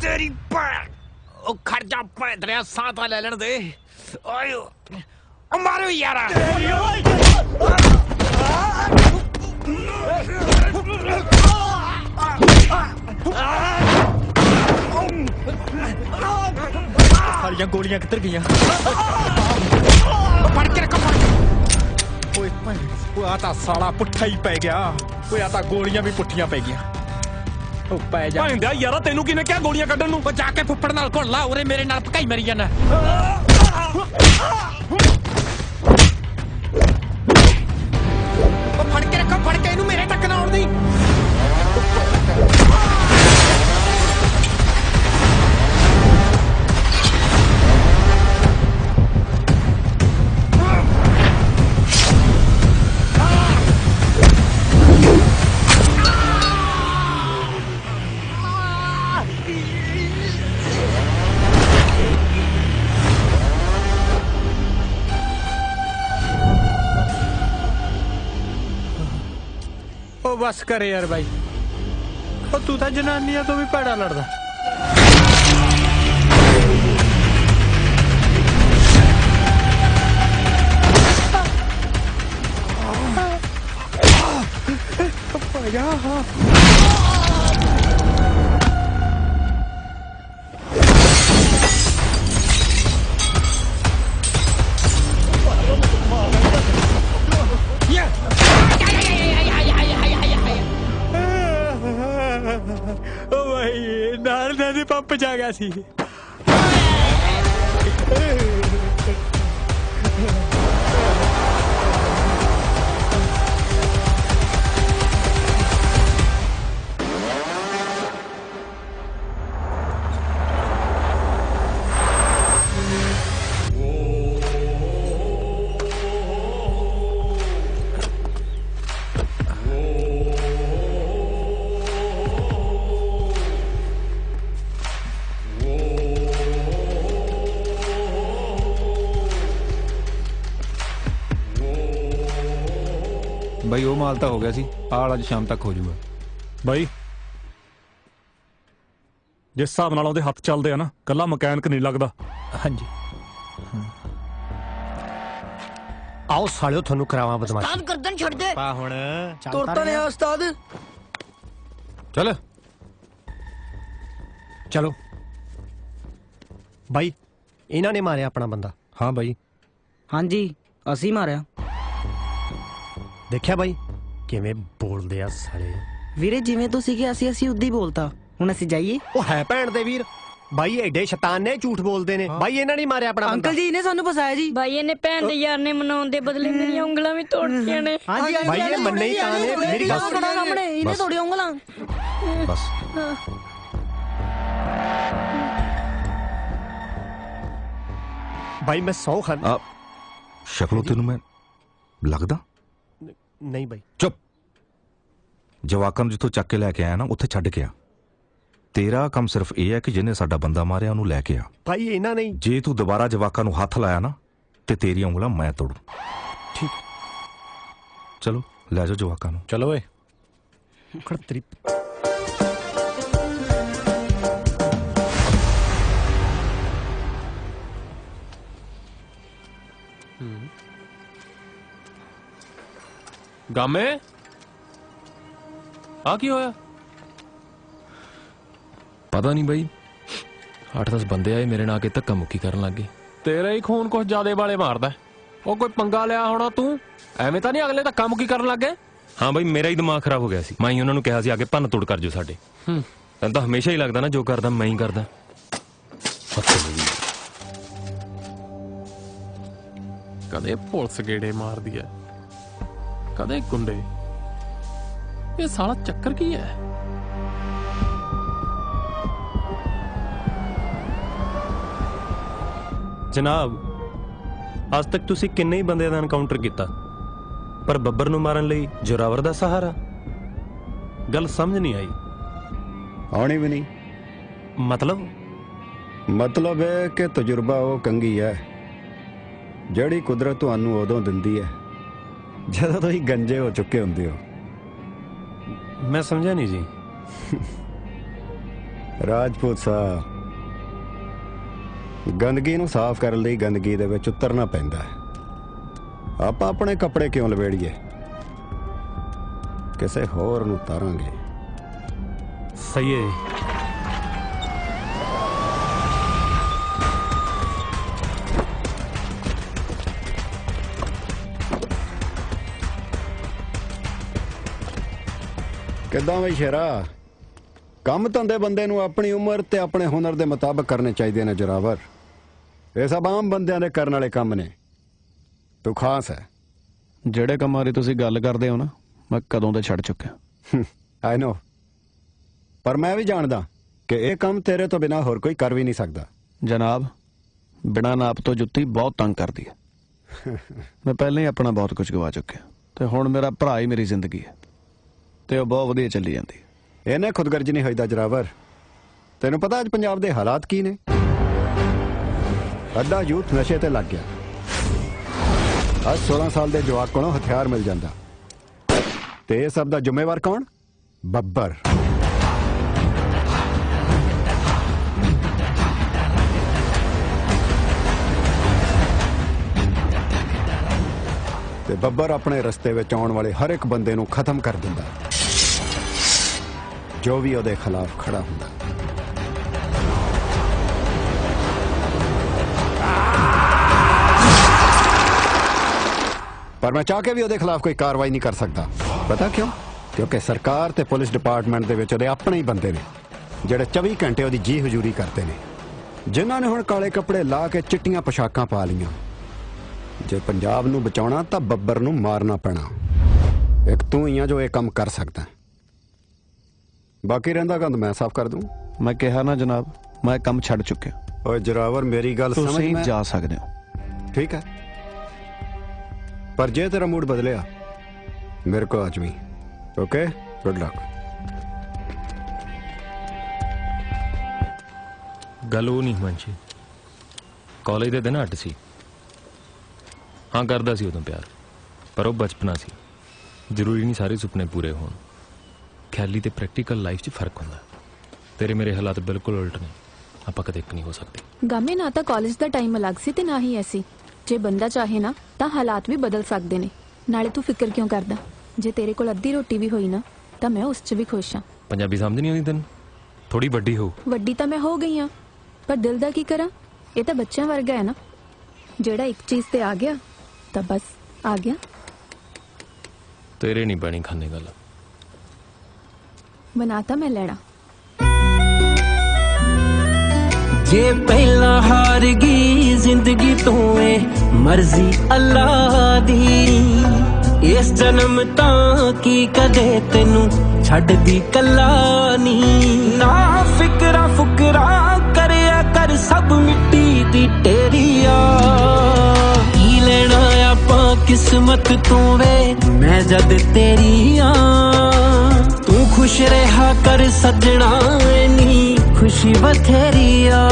तेरी भैन ओ खर्चा पैदरिया सांता ले लेने दे। ओए ओ मारो यारा। ਸਾਰੀਆਂ ਗੋਲੀਆਂ ਕਿੱਧਰ ਗਈਆਂ? ਫੜ ਕੇ ਰੱਖੋ ਓਏ ਓਏ ਆ ਤਾਂ ਸਾਲਾ ਪੁੱਠਾ ਹੀ ਪੈ ਗਿਆ। ਓਏ ਆ ਤਾਂ ਗੋਲੀਆਂ ਵੀ ਪੁੱਠੀਆਂ ਪੈ ਗਈਆਂ। ਉਹ ਪੈ ਜਾ ਭਾਂਦਿਆ ਯਾਰਾ ਤੈਨੂੰ ਕਿਹਨੇ ਕਿਹਾ ਗੋਲੀਆਂ ਕੱਢਣ ਨੂੰ? ਉਹ ਜਾ ਕੇ ਫੁੱਫੜ ਨਾਲ ਘੁਲ ਲਾ ਉਰੇ ਮੇਰੇ ਨਾਲ ਭਕਾਈ ਮਰੀ ਜਾਣਾ। ਉਹ ਫੜ ਕੇ ਰੱਖੋ ਫੜ ਕੇ ਇਹਨੂੰ ਮੇਰੇ ਤੱਕ ਨਾ ਆਉਣ ਦੀ। ਉਹ ਬਸ ਕਰ ਯਾਰ ਬਾਈ, ਉਹ ਤੂੰ ਤਾਂ ਜਨਾਨੀਆਂ ਤੋਂ ਵੀ ਭੈੜਾ ਲੜਦਾ। ਉਹ ਭਾਈ ਨਾਲ ਦੇ ਪੰਪ ਜਾ ਗਿਆ ਸੀ। ਬਾਈ ਉਹ ਮਾਲ ਤਾਂ ਹੋ ਗਿਆ ਸੀ, ਆਲ ਅੱਜ ਸ਼ਾਮ ਤੱਕ ਹੋ ਜਾਊਗਾ। ਬਾਈ ਜਿਸ ਹਿਸਾਬ ਨਾਲ ਉਹਦੇ ਹੱਥ ਚੱਲਦੇ ਆ ਨਾ, ਕੱਲਾ ਮਕੈਨਿਕ ਨਹੀਂ ਲੱਗਦਾ। ਹਾਂਜੀ ਆਓ ਸਾਲਿਓ ਤੁਹਾਨੂੰ ਕਰਾਵਾਂ ਬਦਮਾਸ਼ੀ। ਉਸਤਾਦ ਗਰਦਨ ਛੱਡ ਦੇ। ਪਾ ਹੁਣ ਤੁਰਤਾ ਨੇ ਉਸਤਾਦ। ਚੱਲ ਚਲੋ ਬਾਈ, ਇਹਨਾਂ ਨੇ ਮਾਰਿਆ ਆਪਣਾ ਬੰਦਾ। ਹਾਂ ਬਾਈ। ਹਾਂਜੀ ਅਸੀਂ ਮਾਰਿਆ। ਦੇਖਿਆ ਬਾਈ ਕਿਵੇਂ ਬੋਲਦੇ ਆ ਸਾਲੇ। ਵੀਰੇ ਜਿਵੇਂ ਤੁਸੀਂ ਕਿਹਾ ਸੀ ਅਸੀਂ ਉਦਾਂ ਹੀ ਬੋਲਤਾ। ਹੁਣ ਅਸੀਂ ਜਾਈਏ। ਉਹ ਹੈ ਭੈਣ ਦੇ ਵੀਰ, ਬਾਈ ਐਡੇ ਸ਼ੈਤਾਨ ਨੇ, ਝੂਠ ਬੋਲਦੇ ਨੇ। ਬਾਈ ਇਹਨਾਂ ਨੇ ਮਾਰਿਆ ਆਪਣਾ ਬੰਦਾ। ਅੰਕਲ ਜੀ ਇਹਨੇ ਸਾਨੂੰ ਫਸਾਇਆ ਜੀ। ਬਾਈ ਇਹਨੇ ਭੈਣ ਦੇ ਯਾਰ ਨੇ ਮਨਾਉਣ ਦੇ ਬਦਲੇ ਮੇਰੀਆਂ ਉਂਗਲਾਂ ਵੀ ਤੋੜਤੀਆਂ ਨੇ। ਹਾਂਜੀ ਬਾਈ ਇਹ ਮੰਨੇ ਹੀ ਤਾਂ ਨੇ। ਮੇਰੀ ਗੱਲ ਸੁਣ। ਸਾਹਮਣੇ ਇਹਨੇ ਤੋੜੀਆਂ ਉਂਗਲਾਂ। ਬਸ ਬਾਈ ਮੈਂ ਸੌ ਖਾਨ। ਸ਼ਕਲੋਂ ਤੈਨੂੰ ਮੈਂ ਲੱਗਦਾ? ਨਹੀਂ ਬਾਈ ਚੁੱਪ। ਜਵਾਕਾਂ ਨੂੰ ਜਿੱਥੋਂ ਚੱਕ ਕੇ ਲੈ ਕੇ ਆਇਆ ਨਾ, ਉੱਥੇ ਛੱਡ ਕੇ ਆ। ਤੇਰਾ ਕੰਮ ਸਿਰਫ ਇਹ ਹੈ ਕਿ ਜਿਹਨੇ ਸਾਡਾ ਬੰਦਾ ਮਾਰਿਆ ਉਹਨੂੰ ਲੈ ਕੇ ਆ। ਭਾਈ ਇਹਨਾਂ ਨੇ ਜੇ ਤੂੰ ਦੁਬਾਰਾ ਜਵਾਕਾਂ ਨੂੰ ਹੱਥ ਲਾਇਆ ਨਾ ਤੇ ਤੇਰੀਆਂ ਉਂਗਲਾਂ ਮੈਂ ਤੋੜੂ। ਠੀਕ। ਚਲੋ ਲੈ ਜਾਓ ਜਵਾਕਾਂ ਨੂੰ। ਚਲੋ ਓਏ। ਖੜਤਰੀ ਗਾਮੇ ਆ ਕੀ ਹੋਇਆ? ਪਤਾ ਨਹੀਂ ਬਾਈ, 8-10 ਬੰਦੇ ਆਏ ਮੇਰੇ ਨਾਲ ਆ ਕੇ ਧੱਕਾ ਮੁੱਕੀ ਕਰਨ ਲੱਗ ਗਏ। ਤੇਰਾ ਹੀ ਖੂਨ ਕੁਛ ਜ਼ਿਆਦੇ ਵਾਲੇ ਮਾਰਦਾ। ਉਹ ਕੋਈ ਪੰਗਾ ਲਿਆ ਹੋਣਾ ਤੂੰ, ਐਵੇਂ ਤਾਂ ਨਹੀਂ ਅਗਲੇ ਧੱਕਾ ਮੁੱਕੀ ਕਰਨ ਲੱਗ ਗਏ। ਹਾਂ ਬਾਈ, ਮੇਰਾ ਹੀ ਦਿਮਾਗ ਖਰਾਬ ਹੋ ਗਿਆ ਸੀ। ਮੈਂ ਹੀ ਉਹਨਾਂ ਨੂੰ ਕਿਹਾ ਸੀ ਆ ਕੇ ਭੰਨ ਤੋੜ ਕਰ ਜੋ ਸਾਡੇ। ਤੈਨੂੰ ਤਾਂ ਹਮੇਸ਼ਾ ਹੀ ਲੱਗਦਾ ਨਾ ਜੋ ਕਰਦਾ ਮੈਂ ਹੀ ਕਰਦਾ। ਕਦੇ ਪੁਲਿਸ ਗੇੜੇ ਮਾਰਦੀ ਐ, ਕਦੇ ਗੁੰਡੇ। ਇਹ ਸਾਲਾ ਚੱਕਰ ਕੀ ਹੈ? ਜਨਾਬ, ਅੱਜ ਤੱਕ ਤੁਸੀਂ ਕਿੰਨੇ ਹੀ ਬੰਦਿਆਂ ਦਾ ਐਨਕਾਊਂਟਰ ਕੀਤਾ, ਪਰ ਬੱਬਰ ਨੂੰ ਮਾਰਨ ਲਈ ਜ਼ੋਰਾਵਰ ਦਾ ਸਹਾਰਾ? ਗੱਲ ਸਮਝ ਨਹੀਂ ਆਈ। ਆਉਣੀ ਵੀ ਨਹੀਂ। ਮਤਲਬ ਹੈ ਕਿ ਤਜਰਬਾ ਉਹ ਕੰਗੀ ਹੈ ਜਿਹੜੀ ਕੁਦਰਤ ਤੁਹਾਨੂੰ ਉਦੋਂ ਦਿੰਦੀ ਹੈ ਜਦੋਂ ਤੁਸੀਂ ਗੰਜੇ ਹੋ ਚੁੱਕੇ ਹੁੰਦੇ ਹੋ। ਮੈਂ ਸਮਝਿਆ ਨਹੀਂ ਜੀ। ਰਾਜਪੂਤ ਸਾਹਿਬ, ਗੰਦਗੀ ਨੂੰ ਸਾਫ਼ ਕਰਨ ਲਈ ਗੰਦਗੀ ਦੇ ਵਿੱਚ ਉਤਰਨਾ ਪੈਂਦਾ ਹੈ। ਆਪਾਂ ਆਪਣੇ ਕੱਪੜੇ ਕਿਉਂ ਲਵੇੜੀਏ, ਕਿਸੇ ਹੋਰ ਨੂੰ ਉਤਾਰਾਂਗੇ। ਸਹੀ ਹੈ ਜੀ। ਕਿੱਦਾਂ ਬਈ ਸ਼ੇਰਾ? ਕੰਮ ਧੰਦੇ ਬੰਦੇ ਨੂੰ ਆਪਣੀ ਉਮਰ ਤੇ ਆਪਣੇ ਹੁਨਰ ਦੇ ਮੁਤਾਬਕ ਕਰਨੇ ਚਾਹੀਦੇ ਨੇ ਜਰਾਵਰ। ਇਹ ਸਭ ਆਮ ਬੰਦਿਆਂ ਦੇ ਕਰਨ ਵਾਲੇ ਕੰਮ ਨੇ, ਤੂੰ ਖਾਸ ਹੈ। ਜਿਹੜੇ ਕੰਮਾਂ ਦੀ ਤੁਸੀਂ ਗੱਲ ਕਰਦੇ ਹੋ ਨਾ, ਮੈਂ ਕਦੋਂ ਦੇ ਛੱਡ ਚੁੱਕਿਆ। ਆਈ ਨੋ, ਪਰ ਮੈਂ ਵੀ ਜਾਣਦਾ ਕਿ ਇਹ ਕੰਮ ਤੇਰੇ ਤੋਂ ਬਿਨਾ ਹੋਰ ਕੋਈ ਕਰ ਵੀ ਨਹੀਂ ਸਕਦਾ। ਜਨਾਬ, ਬਿਨਾਂ ਨਾਪ ਤੋਂ ਜੁੱਤੀ ਬਹੁਤ ਤੰਗ ਕਰਦੀ ਹੈ। ਮੈਂ ਪਹਿਲਾਂ ਹੀ ਆਪਣਾ ਬਹੁਤ ਕੁਝ ਗਵਾ ਚੁੱਕਿਆ ਤੇ ਹੁਣ ਮੇਰਾ ਭਰਾ ਹੀ ਮੇਰੀ ਜ਼ਿੰਦਗੀ ਹੈ ਤੇ ਉਹ ਬਹੁਤ ਵਧੀਆ ਚੱਲੀ ਜਾਂਦੀ। ਇਹਨੇ ਖੁਦਗਰਜੀ ਨਹੀਂ ਹੋਈਦਾ ਜਰਾਵਰ। ਤੈਨੂੰ ਪਤਾ ਅੱਜ ਪੰਜਾਬ ਦੇ ਹਾਲਾਤ ਕੀ ਨੇ? ਅੱਧਾ ਯੂਥ ਨਸ਼ੇ ਤੇ ਲੱਗ ਗਿਆ। ਅੱਜ 16 ਸਾਲ ਦੇ ਜਵਾਕ ਕੋਲੋਂ ਹਥਿਆਰ ਮਿਲ ਜਾਂਦਾ ਤੇ ਇਹ ਸਭ ਦਾ ਜ਼ਿੰਮੇਵਾਰ ਕੌਣ? ਬੱਬਰ। ਤੇ ਬੱਬਰ ਆਪਣੇ ਰਸਤੇ ਵਿੱਚ ਆਉਣ ਵਾਲੇ ਹਰ ਇੱਕ ਬੰਦੇ ਨੂੰ ਖਤਮ ਕਰ ਦਿੰਦਾ ਜੋ ਵੀ ਉਹਦੇ ਖਿਲਾਫ ਖੜਾ ਹੁੰਦਾ। ਪਰ ਮੈਂ ਚਾਹ ਕੇ ਵੀ ਉਹਦੇ ਖਿਲਾਫ ਕੋਈ ਕਾਰਵਾਈ ਨਹੀਂ ਕਰ ਸਕਦਾ। ਪਤਾ ਕਿਉਂ? ਕਿਉਂਕਿ ਸਰਕਾਰ ਤੇ ਪੁਲਿਸ ਡਿਪਾਰਟਮੈਂਟ ਦੇ ਵਿੱਚ ਉਹਦੇ ਆਪਣੇ ਹੀ ਬੰਦੇ ਨੇ ਜਿਹੜੇ 24 ਘੰਟੇ ਉਹਦੀ ਜੀ ਹਜ਼ੂਰੀ ਕਰਦੇ ਨੇ, ਜਿਨ੍ਹਾਂ ਨੇ ਹੁਣ ਕਾਲੇ ਕੱਪੜੇ ਲਾ ਕੇ ਚਿੱਟੀਆਂ ਪੋਸ਼ਾਕਾਂ ਪਾ ਲਈਆਂ। ਜੇ ਪੰਜਾਬ ਨੂੰ ਬਚਾਉਣਾ ਤਾਂ ਬੱਬਰ ਨੂੰ ਮਾਰਨਾ ਪੈਣਾ। ਇੱਕ ਤੂੰ ਹੀ ਆ ਜੋ ਇਹ ਕੰਮ ਕਰ ਸਕਦਾ। ਬਾਕੀ ਰਹਿੰਦਾ ਗੰਦ ਮੈਂ ਸਾਫ਼ ਕਰ ਦੂੰ। ਮੈਂ ਕਿਹਾ ਨਾ ਜਨਾਬ, ਮੈਂ ਕੰਮ ਛੱਡ ਚੁੱਕਿਆ। ਓਏ ਜਰਾਵਰ, ਮੇਰੀ ਗੱਲ ਸਮਝ। ਤੁਸੀਂ ਜਾ ਸਕਦੇ ਹੋ। ਠੀਕ ਹੈ, ਪਰ ਜੇ ਤੇਰਾ ਮੂਡ ਬਦਲਿਆ ਮੇਰੇ ਕੋ ਅੱਜ ਵੀ। Okay, good luck. ਗੱਲ ਉਹ ਨਹੀਂ ਮੰਚੀ, ਕਾਲਜ ਦੇ ਦਿਨ ਅੱਡ ਸੀ। ਹਾਂ ਕਰਦਾ ਸੀ ਉਦੋਂ ਪਿਆਰ, ਪਰ ਉਹ ਬਚਪਨਾ ਸੀ। ਜ਼ਰੂਰੀ ਨਹੀਂ ਸਾਰੇ ਸੁਪਨੇ ਪੂਰੇ ਹੋਣ। ਖਿਆਲੀ ਤੇ ਪ੍ਰੈਕਟੀਕਲ ਲਾਈਫ 'ਚ ਫਰਕ ਹੁੰਦਾ। ਤੇਰੇ ਮੇਰੇ ਹਾਲਾਤ ਬਿਲਕੁਲ ਉਲਟ ਨੇ। ਆਪਾਂ ਕਦੇ ਇੱਕ ਨਹੀਂ ਹੋ ਸਕਦੇ। ਗਾਮੇ ਨਾ ਤਾਂ ਕਾਲਜ ਦਾ ਟਾਈਮ ਅਲੱਗ ਸੀ ਤੇ ਨਾ ਹੀ ਐਸੀ। ਜੇ ਬੰਦਾ ਚਾਹੇ ਨਾ ਤਾਂ ਹਾਲਾਤ ਵੀ ਬਦਲ ਸਕਦੇ ਨੇ। ਨਾਲੇ ਤੂੰ ਫਿਕਰ ਕਿਉਂ ਕਰਦਾ? ਜੇ ਤੇਰੇ ਕੋਲ ਅੱਧੀ ਰੋਟੀ ਵੀ ਹੋਈ ਨਾ ਤਾਂ ਮੈਂ ਉਸ 'ਚ ਵੀ ਖੁਸ਼ ਹਾਂ। ਪੰਜਾਬੀ ਸਮਝ ਨਹੀਂ ਆਉਂਦੀ ਤੈਨੂੰ? ਥੋੜੀ ਵੱਡੀ ਹੋ। ਵੱਡੀ ਤਾਂ ਮੈਂ ਹੋ ਗਈ ਹਾਂ, ਪਰ ਦਿਲ ਦਾ ਕੀ ਕਰਾਂ? ਇਹ ਤਾਂ ਬੱਚਿਆਂ ਵਰਗਾ ਹੈ ਨਾ, ਜਿਹੜਾ ਇੱਕ ਚੀਜ਼ ਤੇ ਆ ਗਿਆ ਤਾਂ ਬਸ ਆ ਗਿਆ। ਤੇਰੇ ਨਹੀਂ ਬਣੀ ਖਾਨੇ ਗੱਲ। ਬਣਾਤਾ ਮੈਂ ਲੈਣਾ। ਜੇ ਪਹਿਲਾਂ ਹਾਰ ਗਈ ਜ਼ਿੰਦਗੀ ਤੋਂ ਏ ਮਰਜ਼ੀ ਅੱਲਾ ਦੀ। ਇਸ ਜਨਮ ਤਾਂ ਕੀ ਕਦੇ ਤੈਨੂੰ ਛੱਡਦੀ ਕੱਲਾ ਨੀ। ਨਾ ਫਿਕਰਾ ਫੁਕਰਾ ਕਰਿਆ ਕਰ, ਸਭ ਮਿੱਟੀ ਦੀ ਢੇਰੀਆ। ਕੀ ਲੈਣਾ ਆਪਾਂ ਕਿਸਮਤ ਤੋਂ ਵੇ, ਮੈਂ ਜਦ ਤੇਰੀ ਆ। ਤੂੰ ਖੁਸ਼ ਰਿਹਾ ਕਰ ਸੱਜਣਾ, ਨੀ ਖੁਸ਼ੀ ਬਥੇਰੀ ਆ।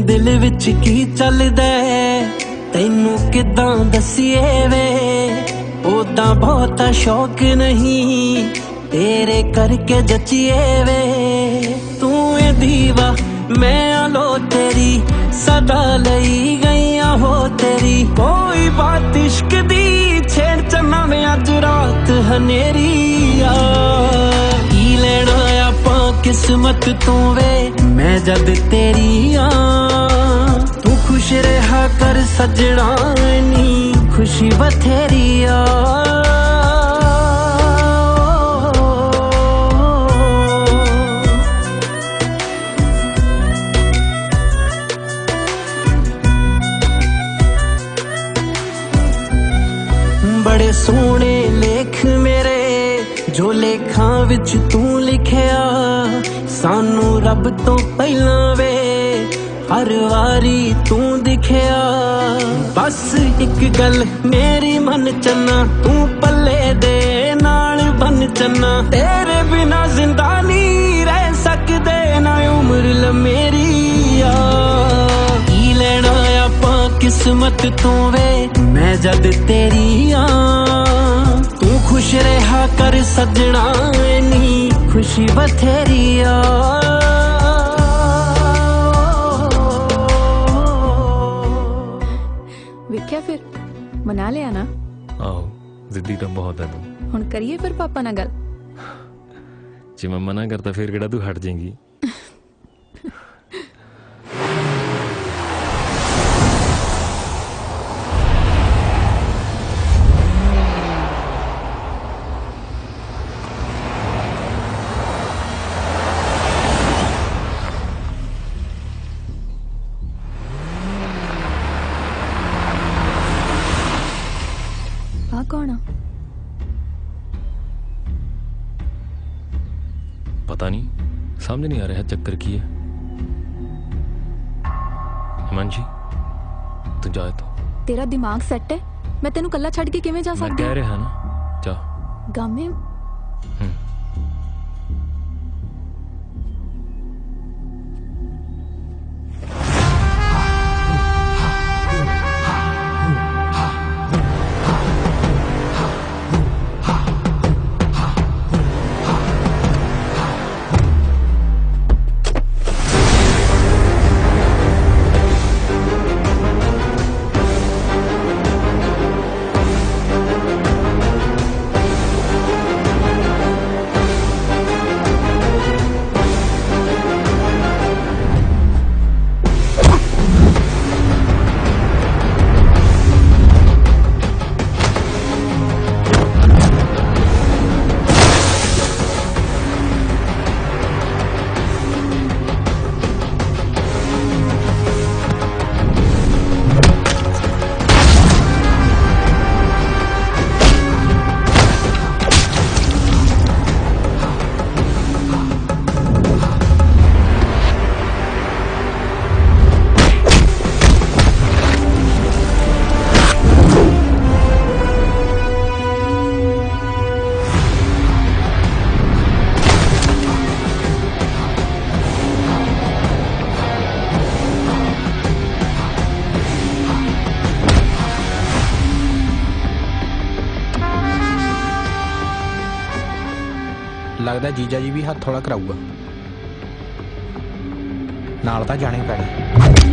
ਦਿਲ ਵਿੱਚ ਕੀ ਚੱਲਦਾ ਤੈਨੂੰ ਕਿੱਦਾਂ ਦੱਸੀਏ ਵੇ। ਉਦਾਂ ਬਹੁਤਾ ਸ਼ੌਕ ਨਹੀਂ ਤੇਰੇ ਕਰਕੇ ਜੱਚੀਏ ਵੇ। ਤੂੰ ਏ ਦੀਵਾ ਮੈਂ ਆਲੋ ਤੇਰੀ, ਸਦਾ ਲਈ ਗਈਆਂ ਹੋ ਤੇਰੀ। ਕੋਈ ਬਾਤ ਇਸ਼ਕ ਦੀ ਛੇੜ ਚੰਨਾ ਮੈਂ ਅੱਜ ਰਾਤ ਹਨੇਰੀ ਆ। ਕੀ ਲੈਣਾ ਆਪਾਂ ਕਿਸਮਤ ਤੋਂ ਵੇ, ਮੈਂ ਜਦ ਤੇਰੀ ਆ। ਤੂੰ ਖੁਸ਼ ਰਿਹਾ ਕਰ ਸੱਜਣਾ, ਨੀ ਖੁਸ਼ੀ ਬਥੇਰੀ ਆ। ਬੜੇ ਸੋਹਣੇ ਲੇਖ ਮੇਰੇ ਜੋ ਲੇਖਾਂ ਵਿੱਚ ਤੂੰ ਲਿਖਿਆ। ਸਾਨੂੰ ਰੱਬ ਤੋਂ ਪਹਿਲਾਂ ਵੇ ਹਰ ਵਾਰੀ ਤੂੰ ਦਿਖਿਆ। ਬਸ ਇੱਕ ਗੱਲ ਮੇਰੀ ਮਨ ਚੰਨਾ, ਤੂੰ ਪੱਲੇ ਦੇ ਨਾਲ ਬਨ ਚੰਨਾ। ਤੇਰੇ ਬਿਨਾ ਜ਼ਿੰਦਾ ਨਹੀਂ ਰਹਿ ਸਕਦੇ, ਨਾ ਉਮਰ ਲੰਮੇਰੀ ਆ। ਕੀ ਲੈਣਾ ਆਪਾਂ ਕਿਸਮਤ ਤੋਂ ਵੇ, ਮੈਂ ਜਦ ਤੇਰੀ ਆ। ਤੂੰ ਖੁਸ਼ ਰਿਹਾ कर सजना नी खुशी बथेरी आ ਵੇਖਿਆ ਫਿਰ ਮਨਾ ਲਿਆ ਨਾ ਆਹੋ ਜ਼ਿੱਦੀ ਤਾਂ ਬਹੁਤ ਹੈ ਤੂੰ ਹੁਣ ਕਰੀਏ ਫਿਰ ਪਾਪਾ ਨਾਲ ਗੱਲ ਜੇ ਮੈਂ ਮਨਾ ਕਰਤਾ ਫਿਰ ਕਿਹੜਾ ਤੂੰ ਹਟ ਜਾਏਂਗੀ ਆ ਕੌਣ ਆ पता नहीं समझ नहीं आ रहा चक्कर की है हिमांशी तू जाए तो ਤੇਰਾ ਦਿਮਾਗ ਸੈੱਟ ਹੈ ਮੈਂ ਤੈਨੂੰ ਕੱਲਾ ਛੱਡ ਕੇ ਕਿਵੇਂ ਜਾ मैं ਸਕਦੀ कह रहा ना जा ਗਾਮੇ लगता जीजा जी भी हाथ थोड़ा कराऊगा नाल तां जाने पैना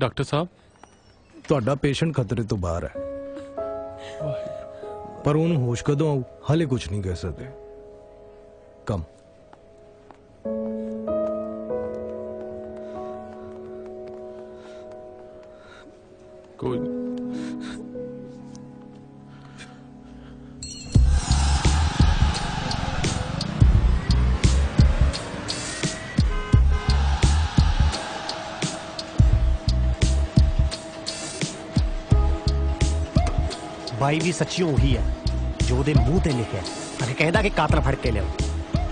ਡਾਕਟਰ ਸਾਹਿਬ ਤੁਹਾਡਾ ਪੇਸ਼ੈਂਟ ਖਤਰੇ ਤੋਂ ਬਾਹਰ ਹੈ ਪਰ ਉਹਨੂੰ ਹੋਸ਼ ਕਦੋਂ ਆਊ ਹਾਲੇ ਕੁਝ ਨਹੀਂ ਕਹਿ ਸਕਦੇ ਕਮ ਕੋਈ ਬਾਈ ਵੀ ਸੱਚੀ ਉਹੀ ਹੈ ਜੋ ਉਹਦੇ ਮੂੰਹ ਤੇ ਲਿਖਿਆ ਅਗੇ ਕਹਿੰਦਾ ਕਿ ਕਾਤਲ ਫੜ ਕੇ ਲਿਆਓ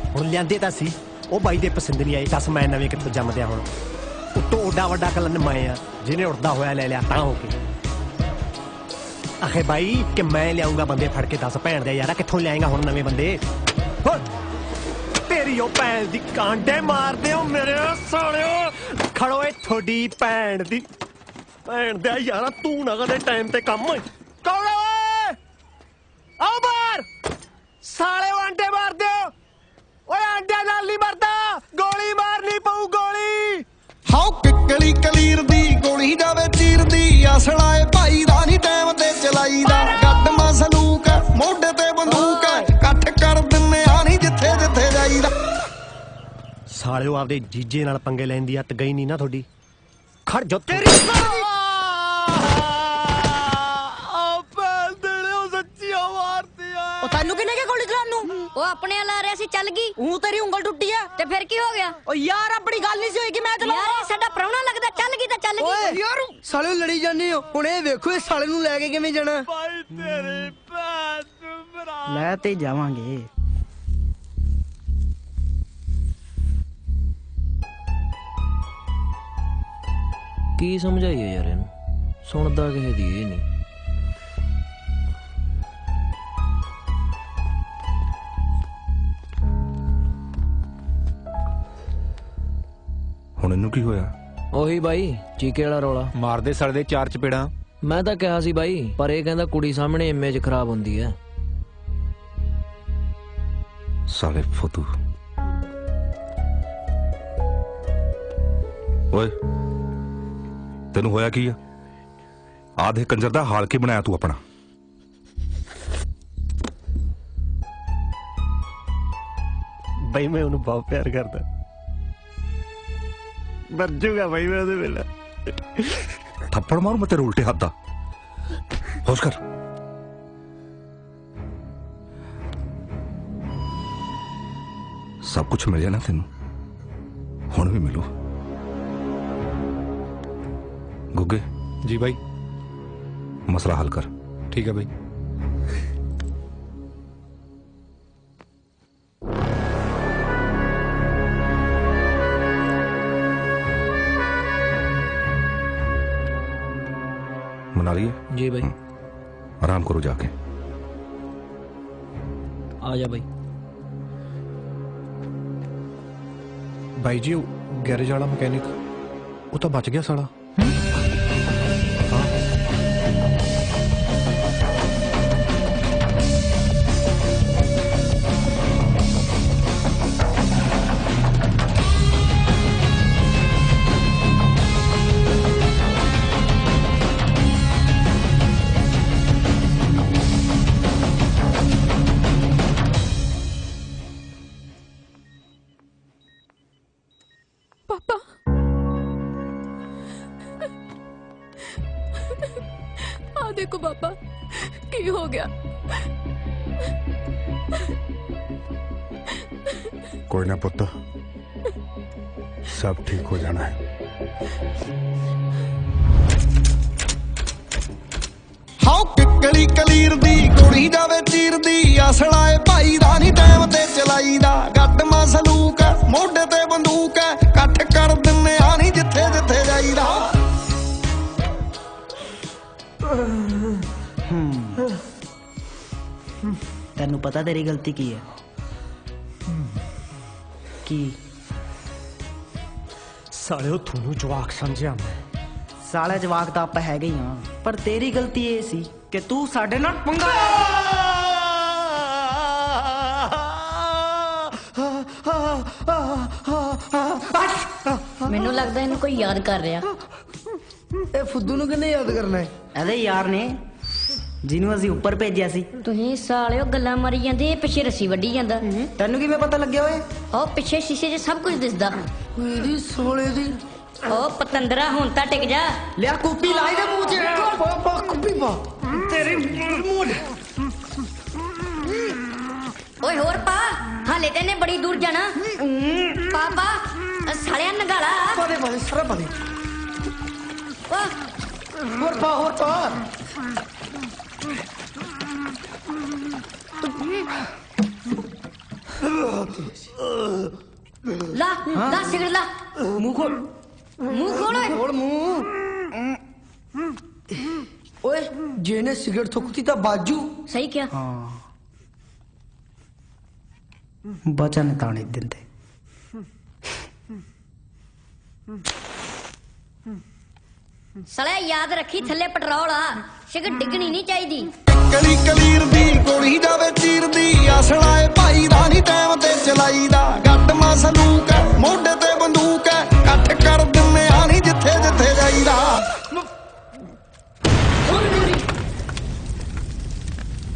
ਹੁਣ ਲਿਆਂਦੇ ਤਾਂ ਸੀ ਉਹ ਬਾਈ ਦੇ ਪਸੰਦ ਨਹੀਂ ਆਏ ਦੱਸ ਮੈਂ ਨਵੇਂ ਕਿੱਥੋਂ ਜੰਮਦਿਆ ਹੁਣ ਉੱਤੋਂ ਓਡਾ ਵੱਡਾ ਕਲਨ ਮੈਂ ਆ ਜਿਹਨੇ ਉੜਦਾ ਹੋਇਆ ਲੈ ਲਿਆ ਤਾਂ ਹੋ ਕੇ ਆਖੇ ਬਾਈ ਕਿ ਮੈਂ ਲਿਆਉਂਗਾ ਬੰਦੇ ਫੜ ਕੇ ਦੱਸ ਭੈਣ ਦੇ ਯਾਰਾ ਕਿੱਥੋਂ ਲਿਆਏਗਾ ਹੁਣ ਨਵੇਂ ਬੰਦੇ ਤੇਰੀ ਉਹ ਭੈਣ ਦੀ ਕਾਂਡੇ ਮਾਰਦੇ ਹੋ ਮੇਰੇ ਸਾਲਿਓ ਖੜੋ ਏ ਤੁਹਾਡੀ ਭੈਣ ਦੀ ਭੈਣ ਦੇ ਯਾਰਾ ਤੂੰ ਨਾ ਕਦੇ ਟਾਈਮ ਤੇ ਕੰਮ ਕੌਣ ਓਏ ਆਓ ਬਾਹਰ ਸਾਲੇ ਆਂਡੇ ਮਾਰ ਦਿਓ ਓਏ ਆਂਡਿਆਂ ਨਾਲ ਨਹੀਂ ਮਰਦਾ ਗੋਲੀ ਮਾਰਨੀ ਪਊ ਗੋਲੀ ਹਾਉ ਕਿੱਕਲੀ ਕਲੀਰ ਦੀ ਗੋਲੀ ਜਾਵੇ ਚੀਰਦੀ ਅਸਲਾ ਏ ਭਾਈ ਦਾ ਨਹੀਂ ਟਾਈਮ ਤੇ ਚਲਾਈਦਾ ਗੱਡ ਮਸਲੂਕ ਮੋਢੇ ਤੇ ਬੰਦੂਕ ਇਕੱਠ ਕਰ ਦਿੰਨੇ ਆ ਨਹੀਂ ਜਿੱਥੇ ਜਿੱਥੇ ਜਾਈਦਾ ਸਾਲਿਓ ਆਪਦੇ ਜੀਜੇ ਨਾਲ ਪੰਗੇ ਲੈਣ ਦੀ ਅੱਤ ਗਈ ਨਹੀਂ ਨਾ ਤੁਹਾਡੀ ਖੜ ਜਾ ਤੇਰੀ ਉਹ ਤੈਨੂੰ ਕਿਨੇ ਕਿ ਗੋਲੀ ਚਲਾਉਣ ਨੂੰ ਉਹ ਆਪਣੇ ਵਾਲਾ ਆ ਰਿਹਾ ਸੀ ਚੱਲ ਗਈ ਉਹ ਤੇਰੀ ਉਂਗਲ ਟੁੱਟੀ ਆ ਤੇ ਫਿਰ ਕੀ ਹੋ ਗਿਆ ਓ ਯਾਰ ਆਪਣੀ ਗੱਲ ਨਹੀਂ ਸੀ ਹੋਈ ਕਿ ਮੈਂ ਚਲਾਉਂਦਾ ਯਾਰ ਇਹ ਸਾਡਾ ਪ੍ਰਾਹੁਣਾ ਲੱਗਦਾ ਚੱਲ ਗਈ ਤਾਂ ਚੱਲ ਓਏ ਗਈ ਯਾਰ ਸਾਲੇ ਲੜੀ ਜਾਂਦੇ ਹੋ ਹੁਣ ਇਹ ਵੇਖੋ ਇਹ ਸਾਲੇ ਨੂੰ ਲੈ ਕੇ ਕਿਵੇਂ ਜਾਣਾ ਭਾਈ ਤੇਰੇ ਭੈਣ ਨੂੰ ਭਰਾ ਲੈ ਤੇ ਜਾਵਾਂਗੇ ਕੀ ਸਮਝਾਈਏ ਯਾਰ ਇਹਨੂੰ ਸੁਣਦਾ ਕਿਸੇ ਦੀ ਇਹ ਨਹੀਂ ਹੁਣ ਇਹਨੂੰ ਕੀ ਹੋਇਆ ਉਹੀ ਬਾਈ ਚੀਕੇ ਵਾਲਾ ਰੌਲਾ ਮਾਰਦੇ ਸੜਦੇ 4 ਚਪੇੜਾਂ ਮੈਂ ਤਾਂ ਕਿਹਾ ਸੀ ਬਾਈ ਪਰ ਇਹ ਕਹਿੰਦਾ ਕੁੜੀ ਸਾਹਮਣੇ ਇਮੇਜ ਖਰਾਬ ਹੁੰਦੀ ਹੈ ਸਾਲੇ ਫੁੱਦੂ ਓਏ ਤੈਨੂੰ ਹੋਇਆ ਕੀ ਆ ਆਧੇ ਕੰਜਰ ਦਾ ਹਾਲ ਕੀ ਬਣਾਇਆ ਤੂੰ ਆਪਣਾ ਬਈ ਮੈਂ ਉਹਨੂੰ ਬਹੁਤ ਪਿਆਰ ਕਰਦਾ ਮਰ ਜੂਗਾ ਬਈ ਮੈਂ ਉਹਦੇ ਵੇਲੇ ਥੱਪੜ ਮਾਰੂ ਮੈਂ ਤੇਰੇ ਉਲਟੇ ਹੱਥ ਦਾ ਹੋਸ਼ ਕਰ ਸਭ ਕੁਝ ਮਿਲਿਆ ਨਾ ਤੈਨੂੰ ਹੁਣ ਵੀ ਮਿਲੂ ਗੁੱਗੇ ਜੀ ਭਾਈ ਮਸਲਾ ਹੱਲ ਕਰ ਠੀਕ ਹੈ ਭਾਈ मना लिए जी भाई आराम करो जाके आ जा भाई ਬਾਈ ਜੀ ਗੈਰੇਜ ਵਾਲਾ ਮਕੈਨਿਕ ਉਹ ਤਾਂ ਬਚ ਗਿਆ ਸਾਲਾ देखो पापा की हो गया कोई ना पुत्र सब ठीक हो जाना है ਹਾਉ ਕਿੱਕਲੀ ਕਲੀਰ ਦੀ ਗੋਲੀ ਜਾਵੇ ਚੀਰਦੀ ਅਸਲਾ ਏ ਭਾਈ ਦਾ ਨਹੀਂ ਟਾਈਮ ਤੇ ਚਲਾਈਦਾ ਗੱਡ ਮਸਲੂਕ ਮੋਢੇ ਤੇ ਬੰਦੂਕ ਇਕੱਠ ਕਰ ਦਿੰਨੇ ਆ ਨਹੀਂ ਜਿੱਥੇ ਜਿੱਥੇ ਜਾਈਦਾ ਤੈਨੂੰ ਪਤਾ ਤੇਰੀ ਗਲਤੀ ਕੀ ਹੈ ਕੀ ਸਾਲਿਓ ਤੁਹਾਨੂੰ ਜਵਾਕ ਸਮਝਿਆ ਮੈਂ ਸਾਲੇ ਜਵਾਕ ਤਾਂ ਆਪਾਂ ਹੈਗੇ ਹੀ ਹਾਂ ਪਰ ਤੇਰੀ ਗਲਤੀ ਇਹ ਸੀ ਕਿ ਤੂੰ ਸਾਡੇ ਨਾਲ ਪੰਗਾ ਮੈਨੂੰ ਲੱਗਦਾ ਇਹਨੂੰ ਕੋਈ ਯਾਦ ਕਰ ਰਿਹਾ ਇਹ ਫੁੱਦੂ ਨੂੰ ਕਿੰਨੇ ਯਾਦ ਕਰਨਾ ਹੈ? ਇਹਦੇ ਯਾਰ ਨੇ ਜਿਹਨੂੰ ਅਸੀਂ ਉੱਪਰ ਭੇਜਿਆ ਸੀ। ਤੁਸੀਂ ਸਾਲਿਓ ਗੱਲਾਂ ਮਾਰੀ ਜਾਂਦੇ, ਪਿੱਛੇ ਰੱਸੀ ਵੱਢੀ ਜਾਂਦਾ। ਤੈਨੂੰ ਕਿਵੇਂ ਪਤਾ ਲੱਗਿਆ ਓਏ? ਉਹ ਪਿੱਛੇ ਸ਼ੀਸ਼ੇ 'ਚ ਸਭ ਕੁਝ ਦਿਸਦਾ। ਇਹਦੀ ਸੋਲੇ ਦੀ ਉਹ ਪਤੰਦਰਾ ਹੁਣ ਤਾਂ ਟਿਕ ਜਾ। ਲਿਆ ਕੂਪੀ ਲਾਈ ਦੇ ਮੂੰਹ 'ਚ। ਪਾ ਕੂਪੀ ਪਾ ਤੇਰੇ ਮੂੰਹ। ਓਏ ਹੋਰ ਪਾ, ਹਾਲੇ ਤੇ ਨੇ ਬੜੀ ਦੂਰ ਜਾਣਾ। ਪਾਪਾ ਸਾਲਿਆ ਨਗਾਲਾ ਪਾਦੇ ਪਾਦੇ ਸਾਰਾ ਪਾਦੇ। ਹੋਰ ਪਾ ਹੋਰ ਪਾ। ਲਾ ਲਾ ਸਿਗਰਟ ਲਾ। ਮੂੰਹ ਖੋਲ, ਮੂੰਹ ਖੋਲ ਓਏ। ਖੋਲ ਮੂੰਹ। ਓਏ ਜੇ ਨੇ ਸਿਗਰਟ ਥੁੱਕਤੀ ਤਾਂ ਬਾਜੂ। ਸਹੀ ਕਿਹਾ। ਹਾਂ ਬਚਨ ਤਾਣੇ ਦਿੰਦੇ। ਸਾਲਿਆ ਯਾਦ ਰੱਖੀ ਥੱਲੇ ਪੈਟਰੋਲ ਆ, ਸਿਗਰਟ ਡਿੱਗਣੀ ਨਹੀਂ ਚਾਹੀਦੀ। ਕਲੀ ਕਲੀਰ ਦੀ ਗੋਲੀ ਜਾਵੇ ਚੀਰਦੀ, ਆਸਲਾ ਏ ਭਾਈ ਦਾ ਨਹੀਂ ਟਾਈਮ ਤੇ ਚਲਾਈਦਾ। ਗੱਡ ਮਸਲੂਕ ਹੈ, ਮੋਢੇ ਤੇ ਬੰਦੂਕ ਹੈ, ਇਕੱਠ ਕਰ ਦਿੰਨੇ ਆ ਨਹੀਂ ਜਿੱਥੇ ਜਿੱਥੇ ਜਾਈਦਾ।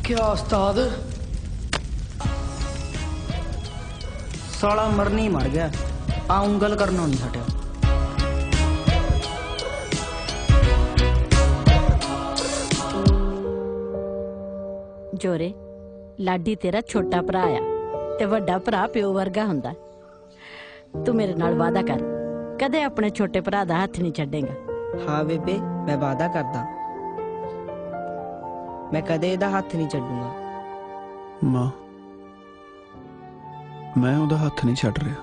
ਕਿਆ ਉਸਤਾਦ ਸਾਲਾ ਮਰਨੀ ਮਰ ਗਿਆ। ਆ ਉਂਗਲ ਕਰਨੋਂ ਨਹੀਂ ਹਟਿਆ। ਜੋਰੇ ਲਾਡੀ ਤੇਰਾ ਛੋਟਾ ਭਰਾ ਆ ਤੇ ਵੱਡਾ ਭਰਾ ਪਿਓ ਵਰਗਾ ਹੁੰਦਾ। ਤੂੰ ਮੇਰੇ ਨਾਲ ਵਾਅਦਾ ਕਰ, ਕਦੇ ਆਪਣੇ ਛੋਟੇ ਭਰਾ ਦਾ ਹੱਥ ਨਹੀਂ ਛੱਡੇਗਾ। ਹਾਂ ਬੇਬੇ ਮੈਂ ਵਾਅਦਾ ਕਰਦਾ, ਮੈਂ ਕਦੇ ਇਹਦਾ ਹੱਥ ਨਹੀਂ ਛੱਡੂੰਗਾ। ਮਾਂ ਮੈਂ ਉਹਦਾ ਹੱਥ ਨਹੀਂ ਛੱਡ ਰਿਹਾ,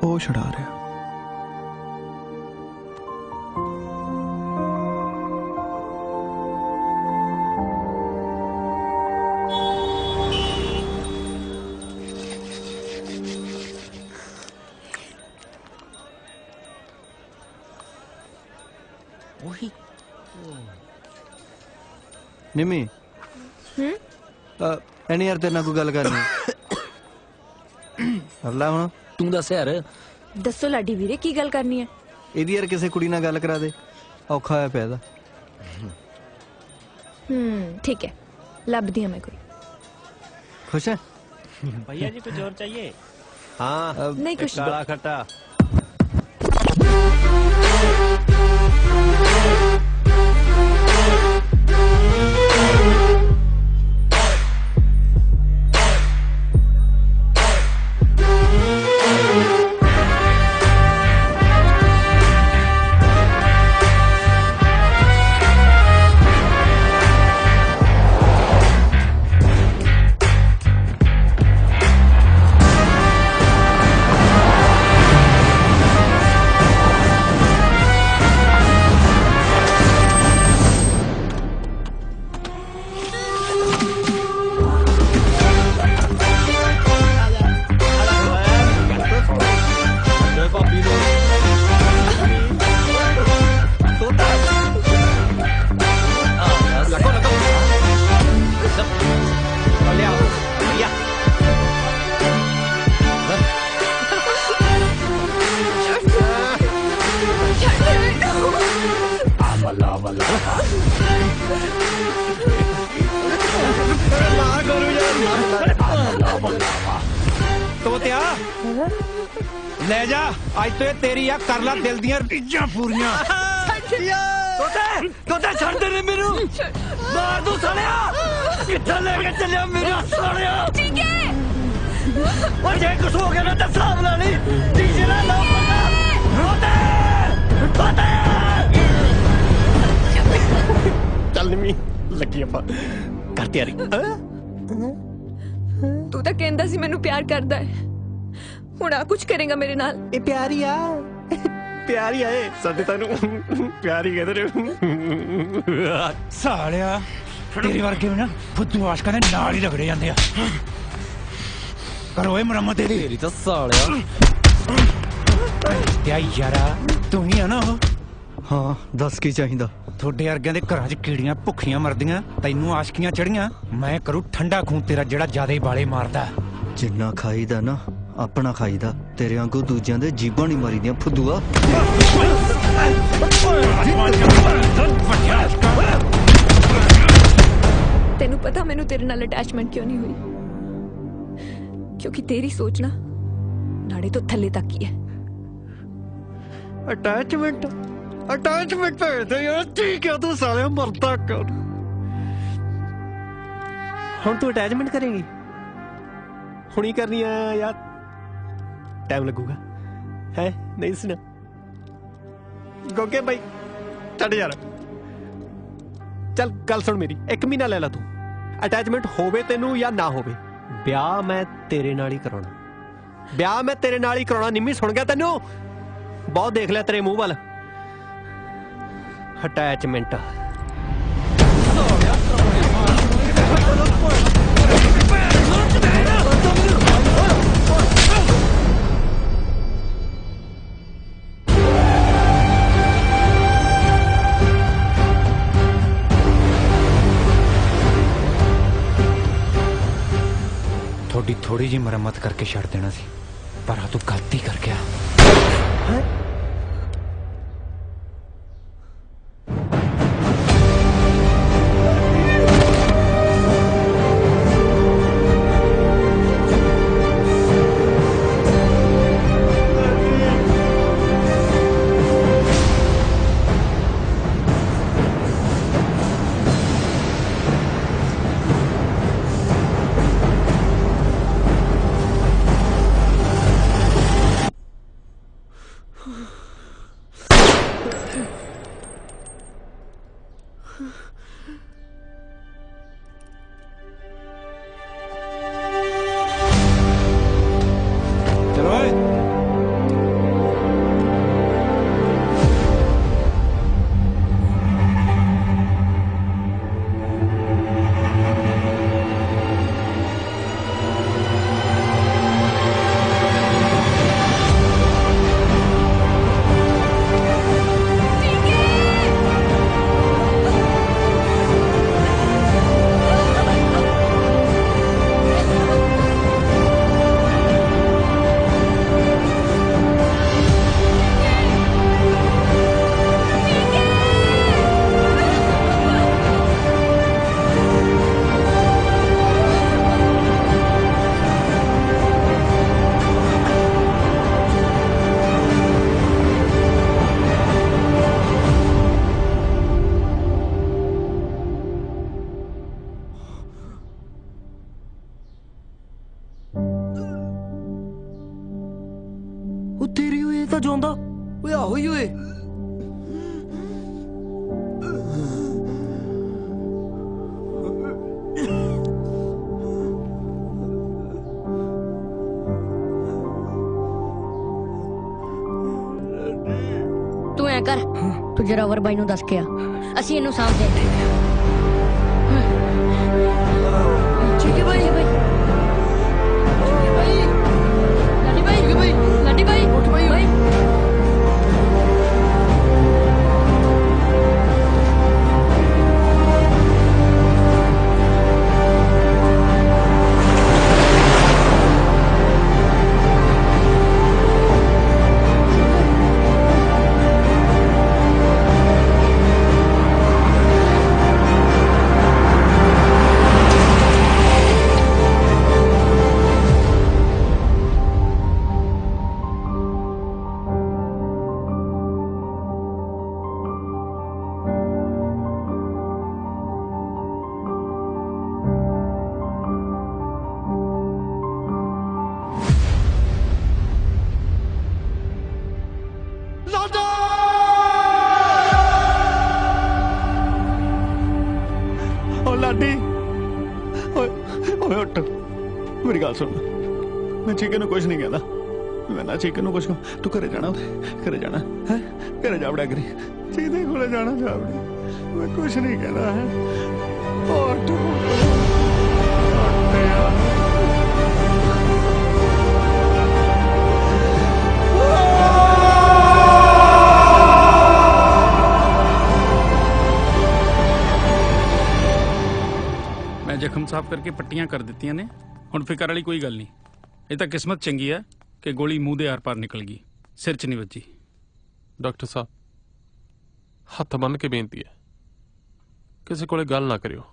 ਉਹ ਛੁਡਾ ਰਿਹਾ। ਨਿੰਮੀ ਐਨੀ ਯਾਰ ਤੇਰੇ ਨਾਲ ਕੋਈ ਗੱਲ ਕਰਨੀ ਕਰ ਲੈ ਹੁਣ। ਤੂੰ ਦੱਸ ਯਾਰ। ਦੱਸੋ ਲਾਡੀ ਵੀਰੇ ਕੀ ਗੱਲ ਕਰਨੀ ਹੈ? ਇਹਦੀ ਯਾਰ ਕਿਸੇ ਕੁੜੀ ਨਾਲ ਗੱਲ ਕਰਾ ਦੇ, ਔਖਾ ਹੋਇਆ ਪਿਆ ਇਹਦਾ। ठीक है, ਲੱਭਦੀ ਹਾਂ ਮੈਂ ਕੋਈ। खुश है भैया जी कुछ और चाहिए? हाँ नहीं कुछ काला खट्टा। ਤੋਤਿਆ ਲੈ ਜਾ, ਅੱਜ ਤੋਂ ਇਹ ਤੇਰੀ ਆ, ਕਰ ਲੈ ਦਿਲ ਦੀਆਂ ਰੀਝਾਂ ਪੂਰੀਆਂ। ਤੋਤੇ ਛੱਡ ਦੇ ਮੈਨੂੰ, ਮਾਰ ਦੂੰ ਸਾਲਿਆ। ਕਿੱਥੇ ਲੈ ਕੇ ਚੱਲਿਆ ਮੇਰਾ ਸਾਲਿਆ? ਠੀਕ ਹੈ ਉਹ ਜੇ ਕੁਛ ਹੋ ਗਿਆ ਨਾ ਤਾਂ ਸਾਹਬ ਲਾ ਲਈ। ਡੀਜੇ ਨਾਲ ਲਾਓ ਤੋਤੇ ਚੱਲ ਨਿੰਮੀ ਲੱਗੀ ਆਪਾਂ ਕਰ ਤਿਆਰੀ। ਤੂੰ ਤਾਂ ਕਹਿੰਦਾ ਸੀ ਮੈਨੂੰ ਪਿਆਰ ਕਰਦਾ ਹੈ, ਹੁਣ ਆ ਕੁਝ ਕਰੇਗਾ ਮੇਰੇ ਨਾਲ? ਇਹ ਪਿਆਰੀ ਆ, ਪਿਆਰੀ ਆਏ ਸਾਡੇ ਤੈਨੂੰ ਪਿਆਰੀ ਕਹਿੰਦੇ ਨੇ। ਸਾਲਿਆ ਤੇਰੇ ਵਰਗੇ ਨਾ ਫੁੱਦੂ ਆਸ਼ਕਾਂ ਦੇ ਨਾਲ ਹੀ ਰਗੜੇ ਜਾਂਦੇ ਆ। ਕਰੋ ਇਹ ਮੁਰੰਮਤ ਇਹਦੀ। ਤੇਰੀ ਤਾਂ ਸਾਲਿਆ ਤੇ ਯਾਰਾ ਤੂੰ ਹੀ ਆ ਨਾ ਉਹ? ਹਾਂ ਦੱਸ ਕੀ ਚਾਹੀਦਾ? ਤੁਹਾਡੇ ਵਰਗਿਆਂ ਦੇ ਘਰਾਂ 'ਚ ਕੀੜੀਆਂ ਭੁੱਖੀਆਂ ਮਰਦੀਆਂ, ਤੈਨੂੰ ਆਸ਼ਕੀਆਂ ਚੜੀਆਂ। ਮੈਂ ਕਰੂ ਠੰਡਾ ਖੂਨ ਤੇਰਾ ਜਿਹੜਾ ਜ਼ਿਆਦਾ ਹੀ ਬਾਲੇ ਮਾਰਦਾ। ਜਿੰਨਾ ਖਾਈਦਾ ਨਾ ਆਪਣਾ ਖਾਈਦਾ ਤੇਰੇ ਵਾਂਗੂ ਦੂਜਿਆਂ ਦੇ ਜੀਬਾਂ ਨਹੀਂ ਮਾਰੀਦੀਆਂ ਫੁੱਦੂਆ। ਤੈਨੂੰ ਪਤਾ ਮੈਨੂੰ ਤੇਰੇ ਨਾਲ ਅਟੈਚਮੈਂਟ ਕਿਉਂ ਨਹੀਂ ਹੋਈ? ਕਿਉਂਕਿ ਤੇਰੀ ਸੋਚ ਨਾ ਨਾੜੇ ਤੋਂ ਥੱਲੇ ਤੱਕ ਹੀ ਹੈ। ਅਟੈਚਮੈਂਟ ਭੇਜਦੇ ਯਾਰ। ਠੀਕ ਹੈ ਤੂੰ ਸਾਲਿਆ ਮਰਦਾ ਕਰ। ਹੁਣ ਤੂੰ ਅਟੈਚਮੈਂਟ ਕਰੇਂਗੀ? ਹੁਣੀ ਕਰਨੀ ਆ ਯਾਰ? ਟਾਈਮ ਲੱਗੂਗਾ ਹੈ ਨਹੀਂ ਸੁਣਾ ਗੋਗੇ ਬਾਈ ਛੱਡ ਯਾਰ। ਚੱਲ ਗੱਲ ਸੁਣ ਮੇਰੀ, 1 ਮਹੀਨਾ ਲੈ ਲਾ ਤੂੰ। ਅਟੈਚਮੈਂਟ ਹੋਵੇ ਤੈਨੂੰ ਜਾਂ ਨਾ ਹੋਵੇ, ਵਿਆਹ ਮੈਂ ਤੇਰੇ ਨਾਲ ਹੀ ਕਰਾਉਣਾ। ਵਿਆਹ ਮੈਂ ਤੇਰੇ ਨਾਲ ਹੀ ਕਰਾਉਣਾ। ਨਿੰਮੀ ਸੁਣ ਗਿਆ ਤੈਨੂੰ? ਬਹੁਤ ਦੇਖ ਲਿਆ ਤੇਰੇ ਮੂੰਹ ਵੱਲ। ਅਟੈਚਮੈਂਟ थोड़ी थोड़ी जी मरम्मत करके छड़ देना सी, पर आ तू गलती कर गया। ਤਾਂ ਜਿਉਂਦਾ ਓਏ ਆਹੋ ਹੀ ਓਏ। ਤੂੰ ਐ ਕਰ, ਤੂੰ ਜਰਾਵਰ ਬਾਈ ਨੂੰ ਦੱਸ ਕੇ ਆ, ਅਸੀਂ ਇਹਨੂੰ ਸਾਂਭਦੇ। ਠੀਕ ਹੈ ਬਾਈ। ਲਾਡੀ ਓਏ ਉੱਠ, ਮੇਰੀ ਗੱਲ ਸੁਣ। ਮੈਂ ਚੀਕੇ ਨੂੰ ਕੁਝ ਨਹੀਂ ਕਹਿੰਦਾ, ਮੈਂ ਨਾ ਚੀਕੇ ਨੂੰ ਕੁਝ। ਤੂੰ ਘਰੇ ਜਾਣਾ, ਘਰੇ ਜਾਣਾ ਹੈ, ਘਰੇ ਜਾ ਵੜਿਆ ਕਰੀ, ਚੀਦੇ ਕੋਲੇ ਜਾਣਾ ਜਾ ਵੜੀ। ਮੈਂ ਕੁਝ ਨਹੀਂ ਕਹਿੰਦਾ ਹੈ। ਉੱਠ ਜ਼ਖਮ ਸਾਫ਼ ਕਰਕੇ ਪੱਟੀਆਂ ਕਰ ਦਿੱਤੀਆਂ ਨੇ, ਹੁਣ ਫਿਕਰ ਵਾਲੀ ਕੋਈ ਗੱਲ ਨਹੀਂ। ਇਹ ਤਾਂ ਕਿਸਮਤ ਚੰਗੀ ਹੈ ਕਿ ਗੋਲੀ ਮੂੰਹ ਦੇ ਆਰ-ਪਾਰ ਨਿਕਲ ਗਈ, ਸਿਰ 'ਚ ਨਹੀਂ ਵੱਜੀ। ਡਾਕਟਰ ਸਾਹਿਬ ਹੱਥ ਬੰਨ੍ਹ ਕੇ ਬੇਨਤੀ ਹੈ, ਕਿਸੇ ਕੋਲੇ ਗੱਲ ਨਾ ਕਰਿਓ।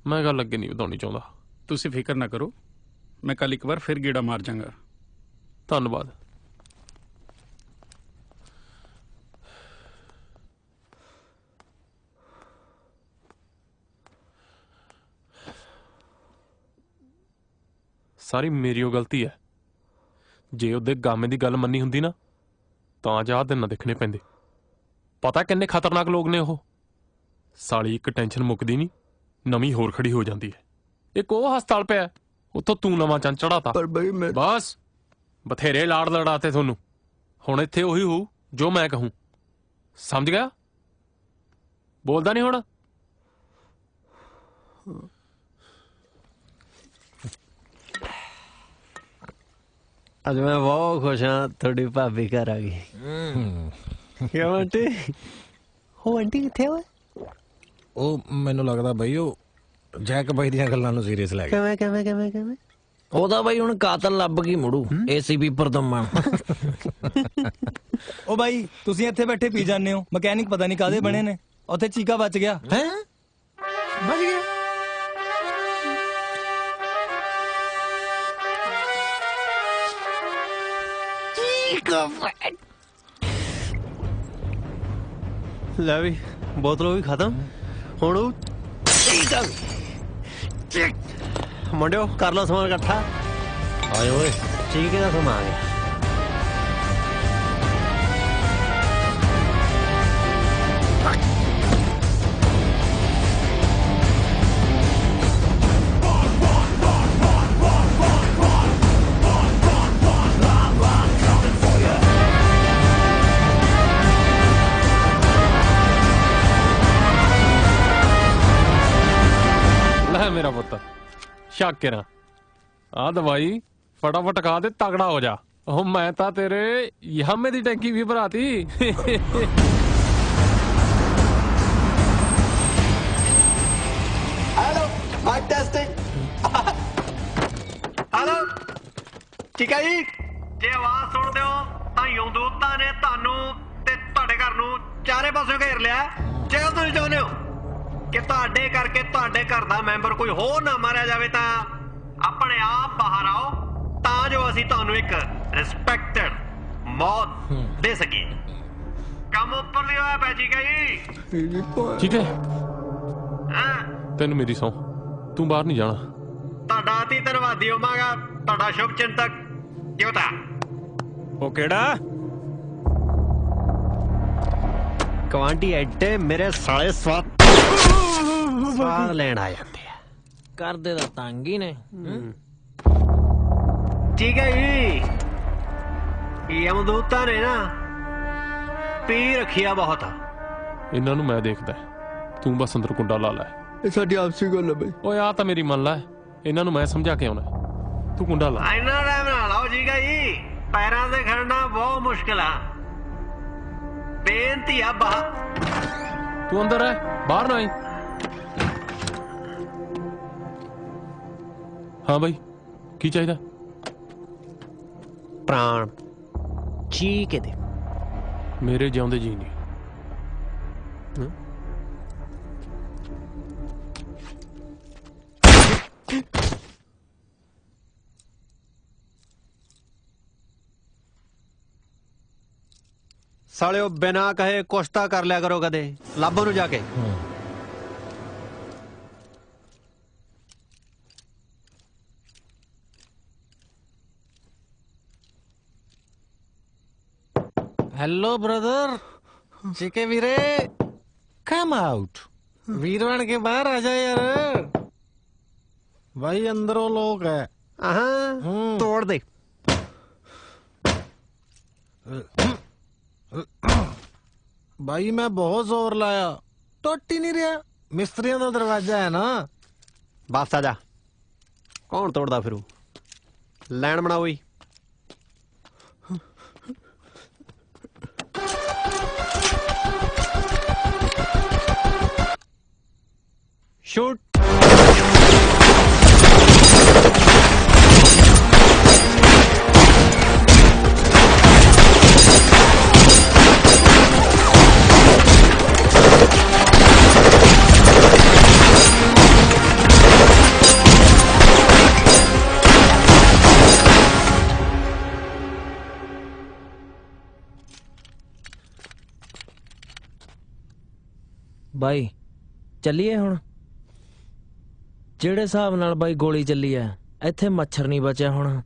ਮੈਂ ਗੱਲ ਅੱਗੇ ਨਹੀਂ ਵਧਾਉਣੀ ਚਾਹੁੰਦਾ। ਤੁਸੀਂ ਫਿਕਰ ਨਾ ਕਰੋ, ਮੈਂ ਕੱਲ ਇੱਕ ਵਾਰ ਫਿਰ ਗੇੜਾ ਮਾਰ ਜਾਂਗਾ। ਧੰਨਵਾਦ। ਸਾਰੀ ਮੇਰੀ ਉਹ ਗਲਤੀ ਹੈ। ਜੇ ਉਹਦੇ ਗਾਮੇ ਦੀ ਗੱਲ ਮੰਨੀ ਹੁੰਦੀ ਨਾ ਤਾਂ ਅੱਜ ਆਹ ਦਿਨ ਨਾ ਦੇਖਣੇ ਪੈਂਦੇ। ਪਤਾ ਕਿੰਨੇ ਖਤਰਨਾਕ ਲੋਕ ਨੇ ਉਹ। ਸਾਲੀ ਇੱਕ ਟੈਨਸ਼ਨ ਮੁੱਕਦੀ ਨਹੀਂ, ਨਵੀਂ ਹੋਰ ਖੜੀ ਹੋ ਜਾਂਦੀ ਹੈ। ਇੱਕ ਉਹ ਹਸਪਤਾਲ ਪਿਆ, ਉੱਥੋਂ ਤੂੰ ਨਵਾਂ ਚੰਨ ਚੜਾਤਾ। ਪਰ ਬਈ ਮੈਂ ਬਸ ਬਥੇਰੇ ਲਾੜ ਲੜਾਤੇ ਤੁਹਾਨੂੰ। ਹੁਣ ਇੱਥੇ ਉਹੀ ਹੋਊ ਜੋ ਮੈਂ ਕਹੂੰ, ਸਮਝ ਗਿਆ? ਬੋਲਦਾ ਨਹੀਂ ਹੁਣ? ਅੱਜ ਮੈਂ ਬਹੁਤ ਖੁਸ਼ ਹਾਂ, ਤੁਹਾਡੀ ਭਾਬੀ ਘਰ ਆ ਗਈ। ਕਿਉਂ ਆਂਟੀ? ਉਹ ਆਂਟੀ ਕਿੱਥੇ ਓਏ? ਉਹ ਮੈਨੂੰ ਲੱਗਦਾ ਬਈ ਉਹ ਜੈਕ ਬਾਈ ਦੀਆਂ ਗੱਲਾਂ ਨੂੰ ਸੀਰੀਅਸ ਲੈ ਗਿਆ। ਕਿਵੇਂ? ਉਹਦਾ ਬਾਈ ਹੁਣ ਕਾਤਲ ਲੱਭ ਕੇ ਮੁੜੂ। ਏਸੀਪੀ ਪਰਦਮਣ। ਉਹ ਬਾਈ ਤੁਸੀਂ ਇੱਥੇ ਬੈਠੇ ਪੀ ਜਾਂਦੇ ਹੋ, ਮਕੈਨਿਕ ਪਤਾ ਨਹੀਂ ਕਾਹਦੇ ਬਣੇ ਨੇ। ਉੱਥੇ ਚੀਕਾ ਬਚ ਗਿਆ। ਹੈ ਬਚ ਗਿਆ? ਲੈ ਵੀ ਬੋਤਲ ਵੀ ਖਤਮ। ਹੁਣ ਉਹ ਮੁੰਡਿਓ ਕਰ ਲਓ ਸਮਾਨ ਇਕੱਠਾ। ਆਏ ਓਏ ਠੀਕ ਹੈ, ਸਮਾਨ ਆ ਗਿਆ। ਮੇਰਾ ਪੁੱਤ ਸ਼ੱਕ ਕਰਾਂ ਆ ਦਵਾਈ ਫਟਾਫਟ ਖਾ ਦੇ, ਤਗੜਾ ਹੋ ਜਾ। ਉਹ ਮੈਂ ਤਾਂ ਤੇਰੇ ਯਾਮੇ ਦੀ ਟੈਂਕੀ ਵੀ ਭਰਾਤੀ। Hello mike testing. ਹੈਲੋ ਠੀਕ ਹੈ ਜੀ। ਜੇ ਆਵਾਜ਼ ਸੁਣਦੇ ਹੋ ਤਾਂ ਯਮਦੂਤਾਂ ਨੇ ਤੁਹਾਨੂੰ ਤੇ ਤੁਹਾਡੇ ਘਰ ਨੂੰ ਚਾਰੇ ਪਾਸੇ ਘੇਰ ਲਿਆ। ਜੇ ਤੁਸੀਂ ਚਾਹੁੰਦੇ ਹੋ ਕਿ ਤੁਹਾਡੇ ਕਰਕੇ ਤੁਹਾਡੇ ਘਰ ਦਾ ਮੈਂਬਰ ਕੋਈ ਹੋਰ ਨਾ ਮਾਰਿਆ ਜਾਵੇ ਤਾਂ ਆਪਣੇ ਆਪ ਬਾਹਰ ਆਓ, ਤਾਂ ਜੋ ਅਸੀਂ ਤੁਹਾਨੂੰ ਇੱਕ ਰਿਸਪੈਕਟਡ ਮੌਤ ਦੇ ਸਕੀਏ। ਕੰਮ ਉੱਪਰ ਦੀ ਹੋਇਆ ਪੈ ਠੀਕ ਹੈ ਜੀ। ਠੀਕ ਹੈ, ਤੈਨੂੰ ਮੇਰੀ ਸਹੁੰ, ਤੂੰ ਬਾਹਰ ਨਹੀਂ ਜਾਣਾ। ਤੁਹਾਡਾ ਅਤੀ ਧੰਨਵਾਦੀ ਹੋਵਾਂਗਾ, ਤੁਹਾਡਾ ਸ਼ੁਭ ਚਿੰਤਕ ਕਿਉਂ। ਉਹ ਕਿਹੜਾ ਕਵਾਂਟੀ ਐਡੇ ਮੇਰੇ ਸਾਲੇ ਸਵਾਦ ਲੈਣ ਆ ਜਾਂਦੇ ਆ। ਕਰਦੇ ਤਾਂ ਤੰਗ ਹੀ ਨੇ। ਠੀਕ ਹੈ ਜੀ, ਯਮਦੂਤਾਂ ਨੇ ਨਾ ਪੀ ਰੱਖਿਆ ਬਹੁਤ। ਇਹਨਾਂ ਨੂੰ ਮੈਂ ਦੇਖਦਾ, ਤੂੰ ਬਸ ਅੰਦਰ ਕੁੰਡਾ ਲਾ ਲੈ। ਇਹ ਸਾਡੀ ਆਪਸੀ ਗੱਲ ਹੈ ਬਈ। ਓਏ ਆ ਤਾਂ ਮੇਰੀ ਮੰਨ ਲੈ, ਇਹਨਾਂ ਨੂੰ ਮੈਂ ਸਮਝਾ ਕੇ ਆਉਣਾ, ਤੂੰ ਕੁੰਡਾ ਲਾ। ਇੰਨਾ ਟਾਈਮ ਨਾ ਲਾਓ ਠੀਕ ਹੈ ਜੀ, ਪੈਰਾਂ ਤੇ ਖੜਨਾ ਬਹੁਤ ਮੁਸ਼ਕਿਲ ਆ। ਬੇਨਤੀ ਆ ਬਾਹਰ। ਤੂੰ ਅੰਦਰ ਹੈ, ਬਾਹਰ ਨਾ ਆਈ। ਹਾਂ ਬਾਈ, ਕੀ ਚਾਹੀਦਾ? ਪ੍ਰਾਣ ਚੀਕ ਦੇ। ਮੇਰੇ ਜਿਉਂਦੇ ਜੀ ਨਹੀਂ। ਸਾਲਿਓ ਬਿਨਾ ਕਹੇ ਕੁਛ ਤਾਂ ਕਰ ਲਿਆ ਕਰੋ ਕਦੇ। ਲੱਭੋ ਨੂੰ ਜਾ ਕੇ। ਹੈਲੋ ਬ੍ਰਦਰ ਚੀਕੇ ਵੀਰੇ, ਕਮ ਆਊਟ। ਵੀਰ ਬਣ ਕੇ ਬਾਹਰ ਆ ਜਾ ਯਾਰ। ਭਾਈ ਅੰਦਰੋਂ ਲੋਕ ਹੈ। ਹਾਂ ਤੋੜ ਦੇ। ਭਾਈ ਮੈਂ ਬਹੁਤ ਜ਼ੋਰ ਲਾਇਆ, ਟੁੱਟ ਹੀ ਨਹੀਂ ਰਿਹਾ। ਮਿਸਤਰੀਆਂ ਦਾ ਦਰਵਾਜ਼ਾ ਹੈ ਨਾ। ਬਸ ਆ ਜਾ। ਕੌਣ ਤੋੜਦਾ ਫਿਰੂ? ਲੈਣ ਬਣਾਓ ਜੀ। ਸ਼ੂਟ। ਬਾਈ ਚੱਲੀਏ ਹੁਣ। ਜਿਹੜੇ ਹਿਸਾਬ ਨਾਲ ਬਾਈ ਗੋਲੀ ਚੱਲੀ ਐ ਇੱਥੇ ਮੱਛਰ ਨਹੀਂ ਬਚਿਆ ਹੁਣ,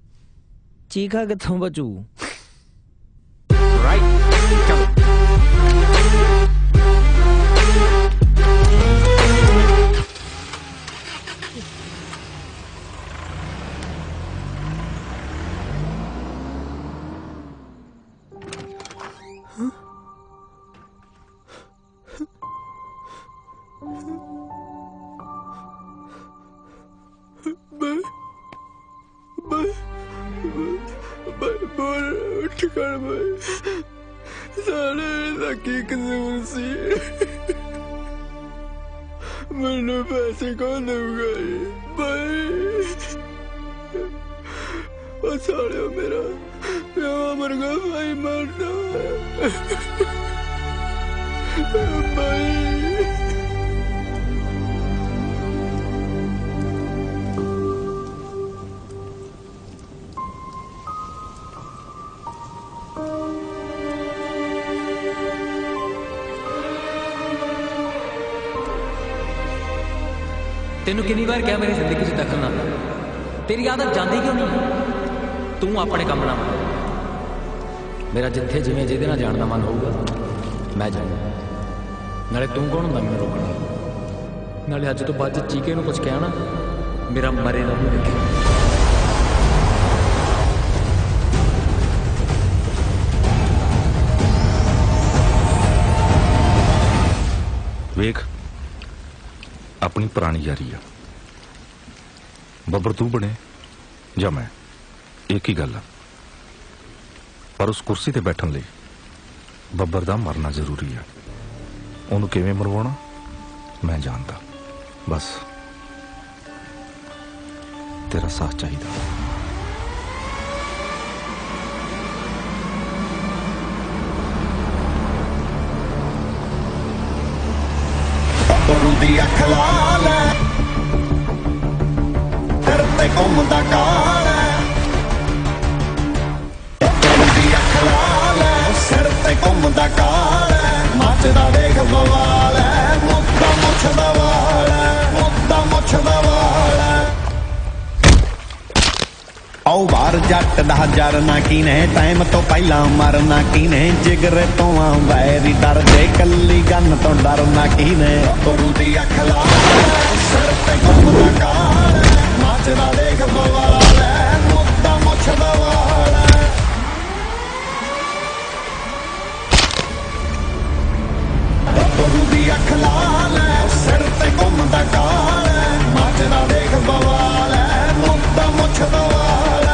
ਚੀਖਾ ਕਿੱਥੋਂ ਬਚੂ। ਮੈਨੂੰ ਪੈਸੇ ਕੌਣ ਦੇਊਗਾ ਬਾਈ? ਉਹ ਸਾਲਿਓ ਮੇਰਾ ਪਿਓ ਮਰਗਾ ਭਾਈ ਮਰਦਾ ਬਾਈ। तेनू कितनी बार क्या मेरी जिंदगी च दखल ना पा, तेरी आदत जाती क्यों नहीं? तू अपने काम ना मान, मेरा जिथे जिमें जिहदे नाल जाण दा मन होऊगा मैं जाऊंगा। नाले तू कौन हुंदा मैनूं रोकण? नाले अज तो बाद चीके नूं कुछ कहना मेरा मरे ना मूंह वेखे। वेख अपनी पुरानी यारी आ, बब्बर तू बने या मैं एक ही गल आ, पर उस कुर्सी ते बैठन लई बब्बर दा मरना जरूरी है। उन्होंने किवें मरवाउणा मैं जानता, बस तेरा साथ चाहिए। ਦੀ ਅੱਖ ਲਾਲ ਸਿਰ ਤੇ ਘੁੰਮਦਾ ਕਾਲ, ਦੀ ਅੱਖ ਲਾਲ ਸਿਰ ਤੇ ਘੁੰਮਦਾ ਕਾਲ, ਮੱਚਦਾ ਵੇਖ ਬਵਾਲ, ਮੁੱਦਾ ਮੁੱਛਦਾ ਵਾਲ, ਮੁੱਦਾ ਮੁੱਛਦਾ ਵਾਲ। ਆਓ ਬਾਹਰ ਜੱਟ ਦਾ ਜਰਨਾ ਕੀਨੇ, ਟਾਈਮ ਤੋਂ ਪਹਿਲਾਂ ਮਰਨਾ ਕੀਨੇ, ਜਿਗਰੇ ਤੋਂ ਆ ਵੈਰੀ ਡਰਦੇ, ਕੱਲੀ ਗੰਨ ਤੋਂ ਡਰਨਾ ਕੀਨੇ। ਗੁਰੂ ਦੀ ਅੱਖ ਲਾ ਸਿਰ ਤੇ ਘੁੰਮਦਾ ਕਾਲ, ਮੱਚਦਾ ਵੇਖ ਬਵਾਲ, ਮੁੱਦਾ ਮੁੱਛਦਾ ਵਾਲ। ਗੁਰੂ ਦੀ ਅੱਖ ਲਾਲ ਸਿਰ ਤੇ ਘੁੰਮਦਾ ਕਾਲ, ਮੱਚਦਾ ਵੇਖ ਬਵਾਲ, ਮੁੱਦਾ ਮੁੱਛਦਾ ਵਾਲ।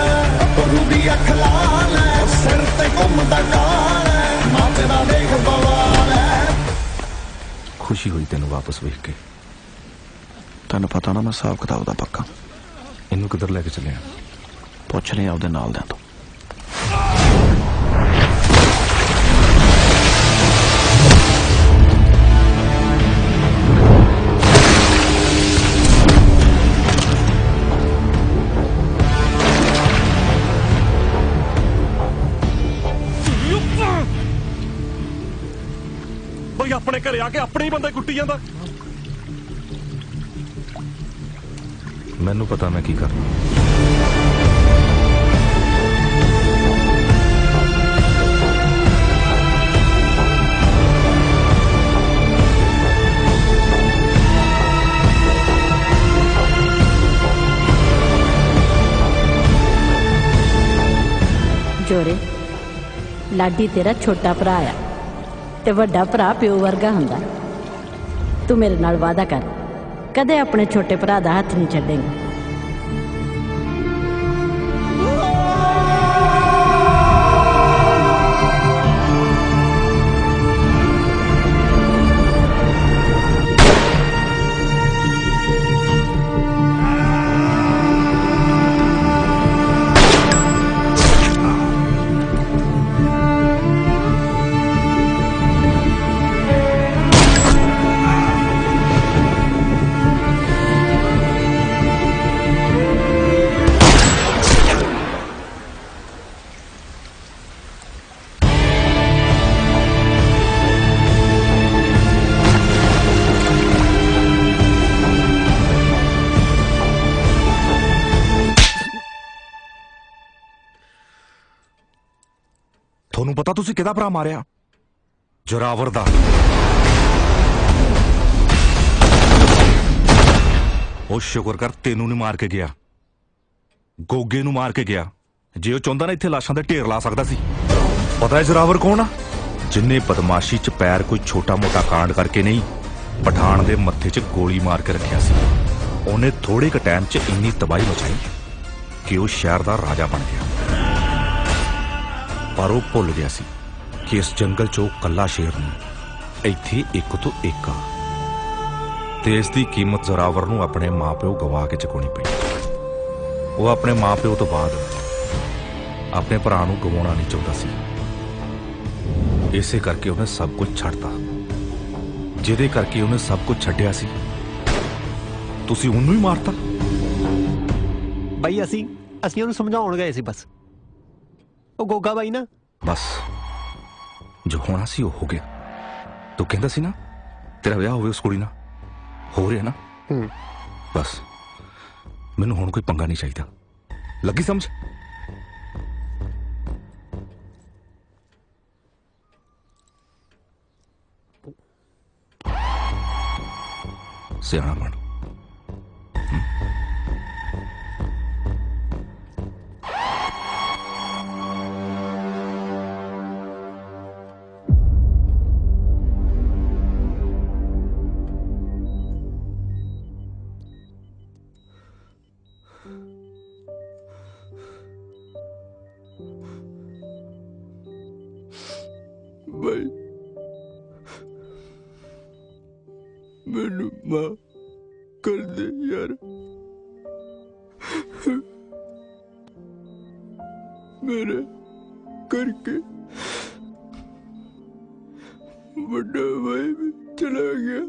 ਗੁਰੂ ਦੀ ਅੱਖ ਲਾਲ ਸਿਰ ਤੇ ਘੁੰਮਦਾ ਕਾਲ, ਮੱਚਦਾ ਵੇਖ ਬਵਾਲ। खुशी हुई तेन वापस वेख के। तेन पता ना मैं हिसाब किताब दा पक्का। इनू किधर लैके चले? पुछ लिया ਉਹਦੇ ਨਾਲ ਦਿਆਂ ਤੋਂ। अपने घरे आके अपने ही बंदे कुट्टी जांदा। मैनू पता मैं की करना। जोरे लाडी तेरा छोटा भरा आ ते वड्डा भरा प्यो वर्गा हुंदा। तू मेरे नाल वादा कर, कदे अपने छोटे भरा दा हथ नहीं छड्डेगा। ਪਤਾ ਤੁਸੀਂ ਕਿਹਦਾ ਭਰਾ ਮਾਰਿਆ? ਜੋਰਾਵਰ ਦਾ। ਉਹ ਸ਼ੁਕਰ ਕਰ ਤੈਨੂੰ ਨਹੀਂ ਮਾਰ ਕੇ ਗਿਆ, ਗੋਗੇ ਨੂੰ ਮਾਰ ਕੇ ਗਿਆ। ਜੇ ਉਹ ਚਾਹੁੰਦਾ ਨਾ ਇੱਥੇ ਲਾਸ਼ਾਂ ਦੇ ਢੇਰ ਲਾ ਸਕਦਾ ਸੀ। ਪਤਾ ਹੈ ਜੋਰਾਵਰ ਕੌਣ ਆ? ਜਿੰਨੇ ਬਦਮਾਸ਼ੀ 'ਚ ਪੈਰ ਕੋਈ ਛੋਟਾ ਮੋਟਾ ਕਾਂਡ ਕਰਕੇ ਨਹੀਂ, ਪਠਾਨ ਦੇ ਮੱਥੇ 'ਚ ਗੋਲੀ ਮਾਰ ਕੇ ਰੱਖਿਆ ਸੀ। ਉਹਨੇ ਥੋੜੇ ਕੁ ਟਾਈਮ 'ਚ ਇੰਨੀ ਤਬਾਹੀ ਮਚਾਈ ਕਿ ਉਹ ਸ਼ਹਿਰ ਦਾ ਰਾਜਾ ਬਣ ਗਿਆ। ਪਰ ਉਹ ਭੁੱਲ ਗਿਆ ਸੀ ਕਿ ਇਸ ਜੰਗਲ 'ਚ ਉਹ ਕੱਲਾ ਸ਼ੇਰ ਨਹੀਂ, ਇੱਥੇ ਇੱਕ ਤੋਂ ਇੱਕ ਆ, ਤੇ ਇਸ ਦੀ ਕੀਮਤ ਜ਼ੋਰਾਵਰ ਨੂੰ ਆਪਣੇ ਮਾਪਿਓ ਗਵਾ ਕੇ ਚੁਕਾਉਣੀ ਪਈ। ਉਹ ਆਪਣੇ ਮਾਪਿਓ ਤੋਂ ਬਾਅਦ ਆਪਣੇ ਭਰਾ ਨੂੰ ਗਵਾਉਣਾ ਨਹੀਂ ਚਾਹੁੰਦਾ ਸੀ। ਇਸੇ ਕਰਕੇ ਉਹਨੇ ਸਭ ਕੁਝ ਛੱਡਤਾ। ਜਿਹਦੇ ਕਰਕੇ ਉਹਨੇ ਸਭ ਕੁਝ ਛੱਡਿਆ ਸੀ, ਤੁਸੀਂ ਉਹਨੂੰ ਹੀ ਮਾਰਤਾ। ਬਾਈ ਅਸੀਂ ਉਹਨੂੰ ਸਮਝਾਉਣ ਗਏ ਸੀ ਬਸ। ਉਹ ਗੋਗਾ ਬਾਈ ਨਾ, ਬਸ ਜੋ ਹੋਣਾ ਸੀ ਉਹ ਹੋ ਗਿਆ। ਤੂੰ ਕਹਿੰਦਾ ਸੀ ਨਾ ਤੇਰਾ ਵਿਆਹ ਹੋਵੇ ਉਸ ਕੁੜੀ ਨਾਲ, ਹੋ ਰਿਹਾ ਨਾ। ਬਸ ਮੈਨੂੰ ਹੁਣ ਕੋਈ ਪੰਗਾ ਨਹੀਂ ਚਾਹੀਦਾ, ਲੱਗੀ ਸਮਝ? ਸਿਆਣਾ ਬਣ। भाई मैनू माफ कर दे यार। मेरे करके बड़ा भाई भी चला गया।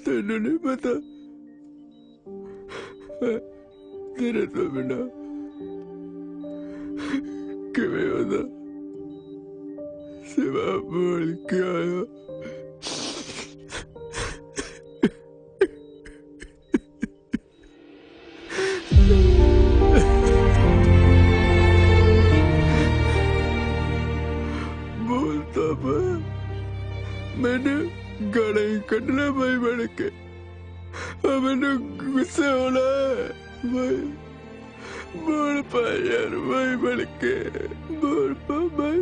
तेनू नहीं पता तेरे तो बिना किवें होता सिवा बोल के आया। बोलता मैं मैंने गाना ही कटना भाई बन के। मैंने गुस्से होना है भाई। बोल पा यार भाई बन के, बोल पा भाई।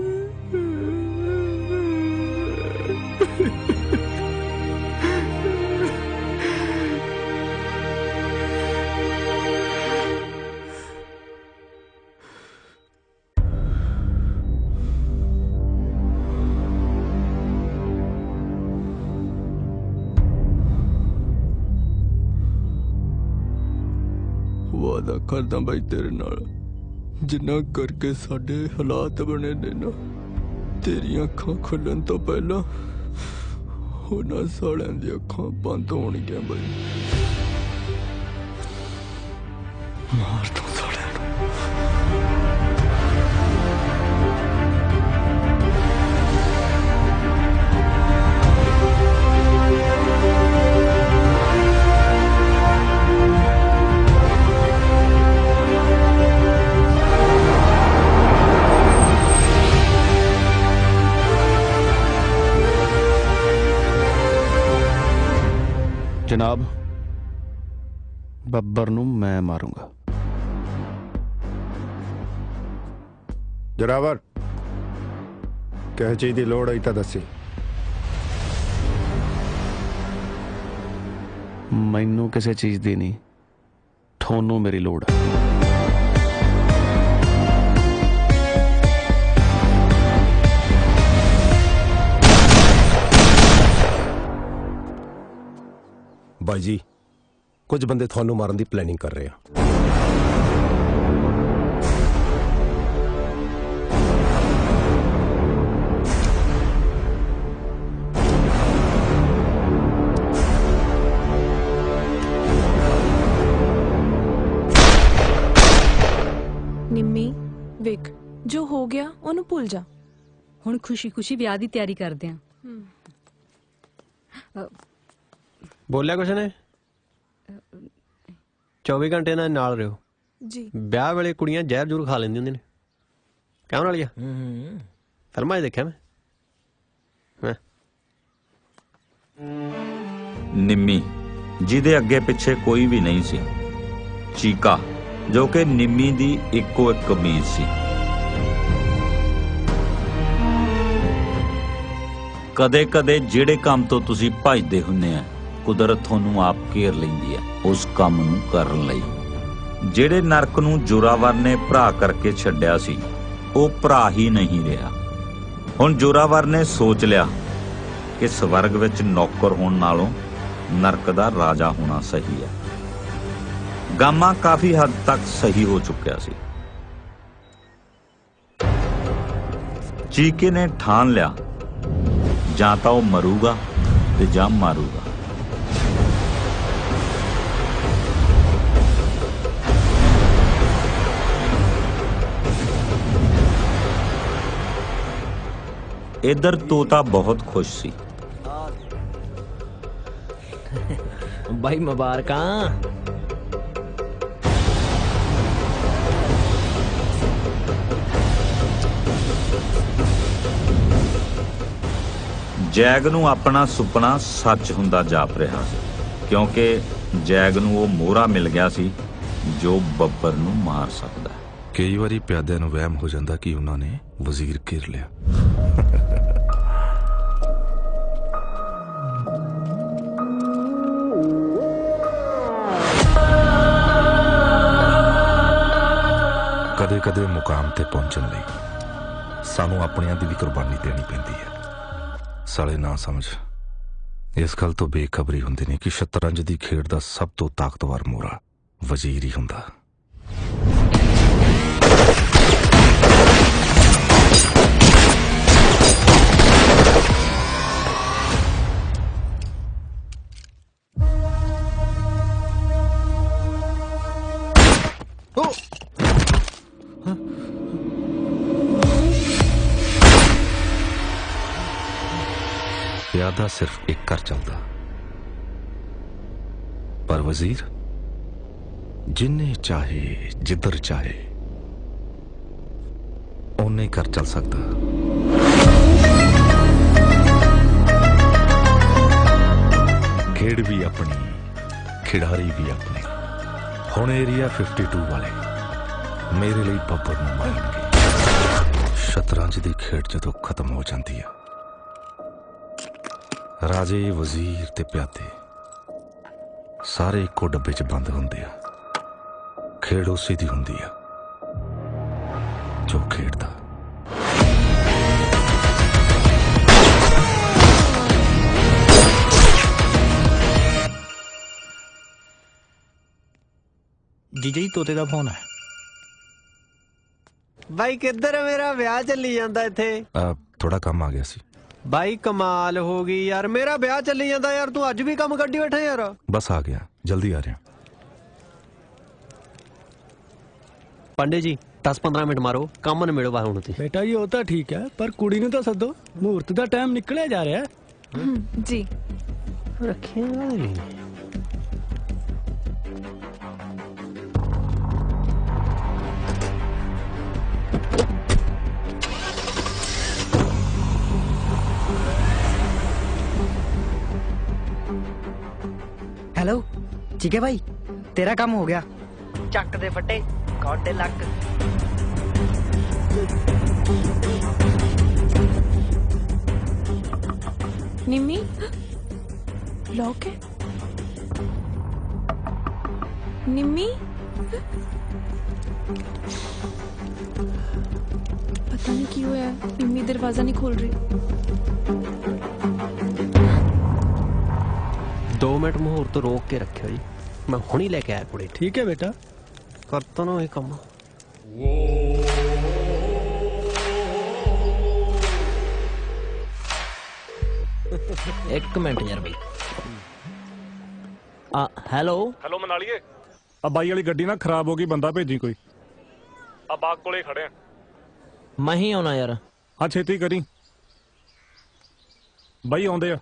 वादा करदा भाई तेरे नाल, जिन्ना करके साडे हालात बने ने ना, तेरियां अखां खुलण तो पहला उन्हां सालियां दी अखां बंद होणगियां भाई। मार दो सालियां नूं। जनाब ਬੱਬਰ ਨੂੰ ਮੈਂ ਮਾਰੂੰਗਾ। ਜੋਰਾਵਰ ਕਿਸੇ ਚੀਜ਼ ਦੀ ਲੋੜ ਹੋਈ ਤਾਂ ਦੱਸੀ। ਮੈਨੂੰ ਕਿਸੇ ਚੀਜ਼ ਦੀ ਨਹੀਂ, ਤੁਹਾਨੂੰ ਮੇਰੀ ਲੋੜ ਹੈ। ਬਾਈ ਜੀ ਕੁਝ ਬੰਦੇ ਤੁਹਾਨੂੰ ਮਾਰਨ ਦੀ ਪਲੈਨਿੰਗ ਕਰ ਰਹੇ ਆ। ਨਿੰਮੀ ਵੇਖ ਜੋ ਹੋ ਗਿਆ ਉਹਨੂੰ ਭੁੱਲ ਜਾ। ਹੁਣ ਖੁਸ਼ੀ-ਖੁਸ਼ੀ ਵਿਆਹ ਦੀ ਤਿਆਰੀ ਕਰਦੇ ਆਂ। ਬੋਲਿਆ ਕੁਛ ਨੇ? 24 ਘੰਟੇ ਨਾਲ ਰਿਓ ਜੀ। ਵਿਆਹ ਵੇਲੇ ਕੁੜੀਆਂ ਜ਼ਹਿਰ ਜ਼ਰੂਰ ਖਾ ਲੈਂਦੀਆਂ ਹੁੰਦੀਆਂ ਨੇ। कैमरा लिया फिल्म देखा मैं ਨਿੰਮੀ ਜਿਹਦੇ ਅੱਗੇ ਪਿੱਛੇ ਕੋਈ ਵੀ ਨਹੀਂ ਸੀ, ਚੀਕਾ ਜੋ ਕਿ ਨਿੰਮੀ ਦੀ ਇੱਕੋ ਇੱਕ ਕਮੀਜ਼ ਸੀ। ਕਦੇ ਕਦੇ ਜਿਹੜੇ ਕੰਮ ਤੋਂ ਤੁਸੀਂ ਭੱਜਦੇ ਹੁੰਦੇ ਆ, ਕੁਦਰਤ ਤੁਹਾਨੂੰ ਆਪ ਘੇਰ ਲੈਂਦੀ ਹੈ ਉਸ ਕੰਮ ਨੂੰ ਕਰਨ ਲਈ। ਜਿਹੜੇ ਨਰਕ ਨੂੰ ਜ਼ੋਰਾਵਰ ਨੇ ਭਰਾ ਕਰਕੇ ਛੱਡਿਆ ਸੀ, ਉਹ ਭਰਾ ਹੀ ਨਹੀਂ ਰਿਹਾ। ਹੁਣ ਜ਼ੋਰਾਵਰ ਨੇ ਸੋਚ ਲਿਆ ਕਿ ਸਵਰਗ ਵਿੱਚ ਨੌਕਰ ਹੋਣ ਨਾਲੋਂ ਨਰਕ ਦਾ ਰਾਜਾ ਹੋਣਾ ਸਹੀ ਹੈ। ਗਾਮਾ ਕਾਫੀ ਹੱਦ ਤੱਕ ਸਹੀ ਹੋ ਚੁੱਕਿਆ ਸੀ। ਚੀਕੇ ਨੇ ਠਾਣ ਲਿਆ, ਜਾਂ ਤਾਂ ਉਹ ਮਰੂਗਾ ਤੇ ਜਾਂ ਮਾਰੂਗਾ। इधर तोता बहुत खुश सी। भाई मुबारक। जैग नूं अपना सुपना सच हुंदा जाप रहा सी, क्योंकि जैग नूं वो मोहरा मिल गया सी जो बब्बर नूं मार सकदा। कई बारी प्यादिਆਂ ਨੂੰ ਵਹਿਮ ਹੋ ਜਾਂਦਾ ਕਿ ਉਹਨਾਂ ਨੇ ਵਜ਼ੀਰ ਘੇਰ ਲਿਆ। ਕਦੇ ਕਦੇ ਮੁਕਾਮ ਤੇ ਪਹੁੰਚਣ ਲਈ ਸਾਨੂੰ ਆਪਣਿਆਂ ਦੀ ਵੀ ਕੁਰਬਾਨੀ ਦੇਣੀ ਪੈਂਦੀ ਹੈ। ਸਾਲੇ ਨਾ ਸਮਝ, ਇਸ ਗੱਲ ਤੋਂ ਬੇਖਬਰੀ ਹੁੰਦੀ ਨੇ ਕਿ ਸ਼ਤਰੰਜ ਦੀ ਖੇਡ ਦਾ ਸਭ ਤੋਂ ਤਾਕਤਵਰ ਮੋਹਰਾ ਵਜ਼ੀਰ ਹੀ ਹੁੰਦਾ। प्यादा सिर्फ एक कर चलता, पर वजीर जिन्ने चाहे जिधर चाहे उन्ने कर चल सकता। खेड भी अपनी, खिडारी भी अपने। हुण एरिया 52 वाले मेरे लिए बब्बर नूं मारनगे। शतरंज दी खेड जदों खत्म हो जाती है, राजे वजीर ते प्यादे सारे इको डब्बे च बंद होंदे आ। खेड उसी दी हुंदी आ जो खेडदा। जीजा जी तोते दा फोन है। भाई किधर है? मेरा ब्याह चली जांदा इत्थे। थोड़ा काम आ गया सी। भाई कमाल हो गई यार, मेरा ब्याह चली जाता यार, तू अज भी काम कड्डी बैठा यार। बस आ गया, जल्दी आ रहा। पांडे जी 10-15 मिनट मारो, काम निबेड़ो वा हुण ते। बेटा जी वो तो ठीक है, पर कुड़ी नूं तो सदो, मुहूर्त दा टाइम निकलिया जा रहा है। जी रखे हेलो ठीक है भाई, तेरा काम हो गया। चक दे फटे गॉड लक। निम्मी लॉक है। निम्मी पता नहीं क्यों है, निम्मी दरवाजा नहीं खोल रही। 2 मिनट मुहूर्त रोक के रखियो जी, मैं हुणी लेके आया कुड़ी। ठीक है बेटा, करता ना ये काम। एक मिनट यार भाई। Hello hello मनालिए। बाई वाली गड्डी ना खराब होगी, बंदा भेजी कोई। बाग कोले खड़े हैं। मैं ही आना यार। हाँ छेती करी बाई, आउंदे आ।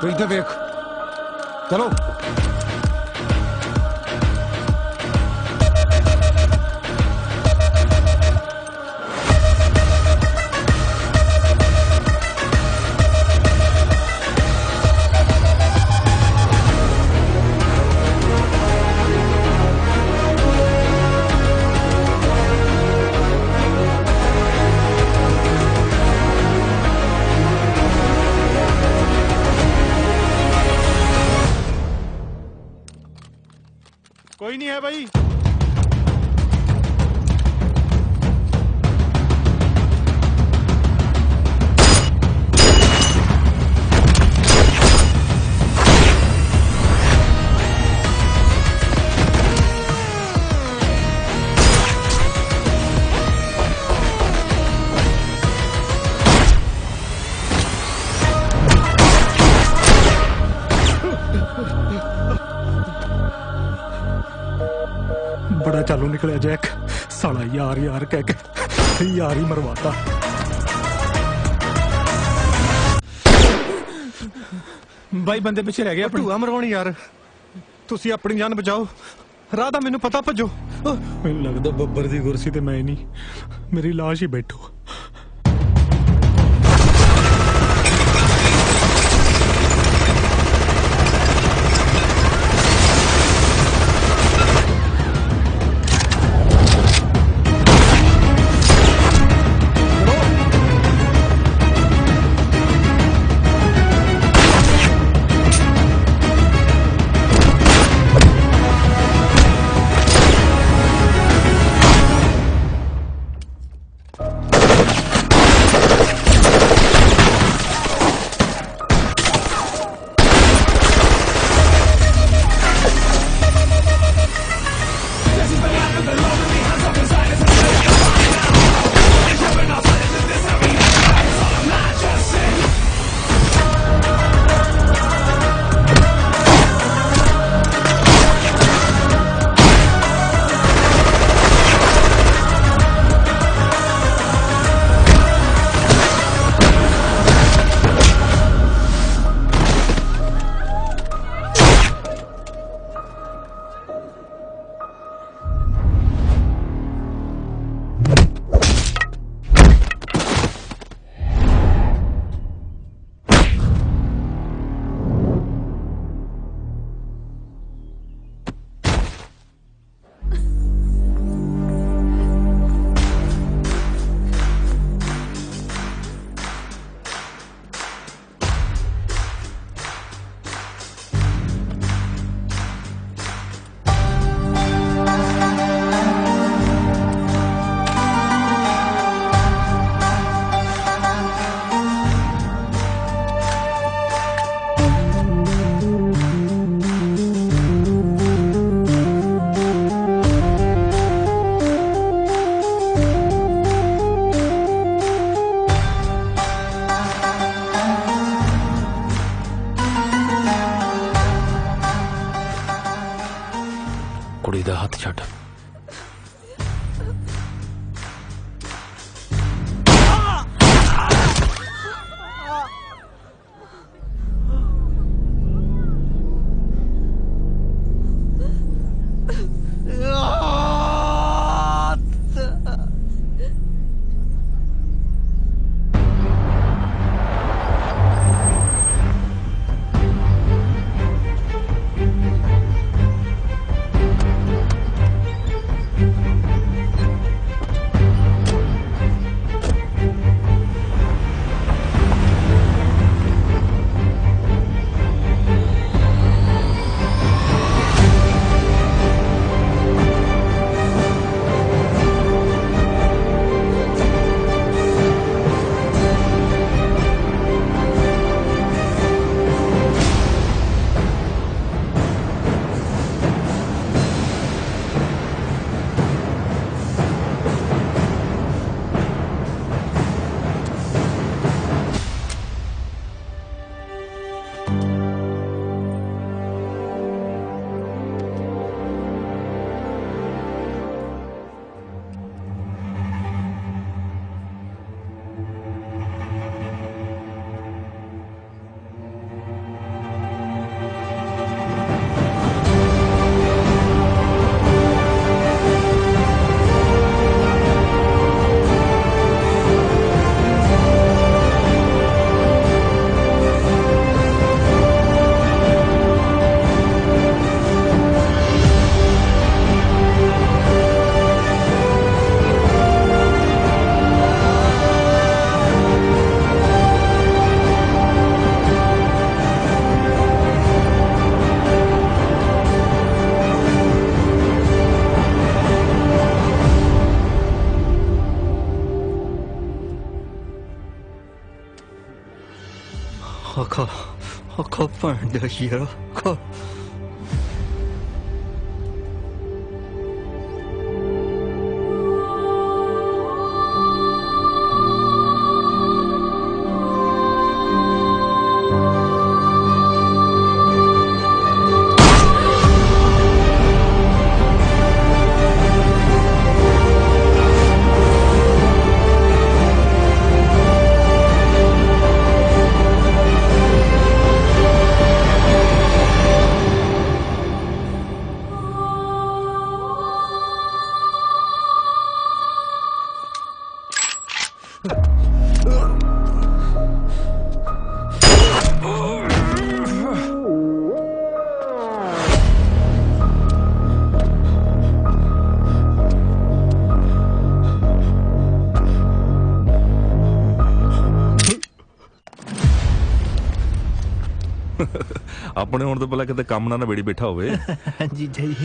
तो इधर देख, चलो। कोई नहीं है भाई। बड़ा चालू निकलिया जैक, साला यार यार कह के यार ही मरवाता। भाई बंदे पिछे रह गए, ਢੂਆ ਮਰਵਾਉਣੀ ਯਾਰ। ਤੁਸੀਂ ਆਪਣੀ ਜਾਨ ਬਚਾਓ, ਰਾਹ ਦਾ ਮੈਨੂੰ ਪਤਾ, ਭੱਜੋ। ਮੈਨੂੰ ਲੱਗਦਾ ਬੱਬਰ ਦੀ ਕੁਰਸੀ ਤੇ ਮੈਂ ਨਹੀਂ, ਮੇਰੀ ਲਾਸ਼ ਹੀ ਬੈਠੋ। खा भैन दा यार खा ਆਪਣੇ ਹੁਣ ਤੋਂ ਪਹਿਲਾਂ ਕਿਤੇ ਕੰਮ ਨਾ ਨਵੇੜੀ ਬੈਠਾ ਹੋਵੇ। ਹਾਂਜੀ ਜੀ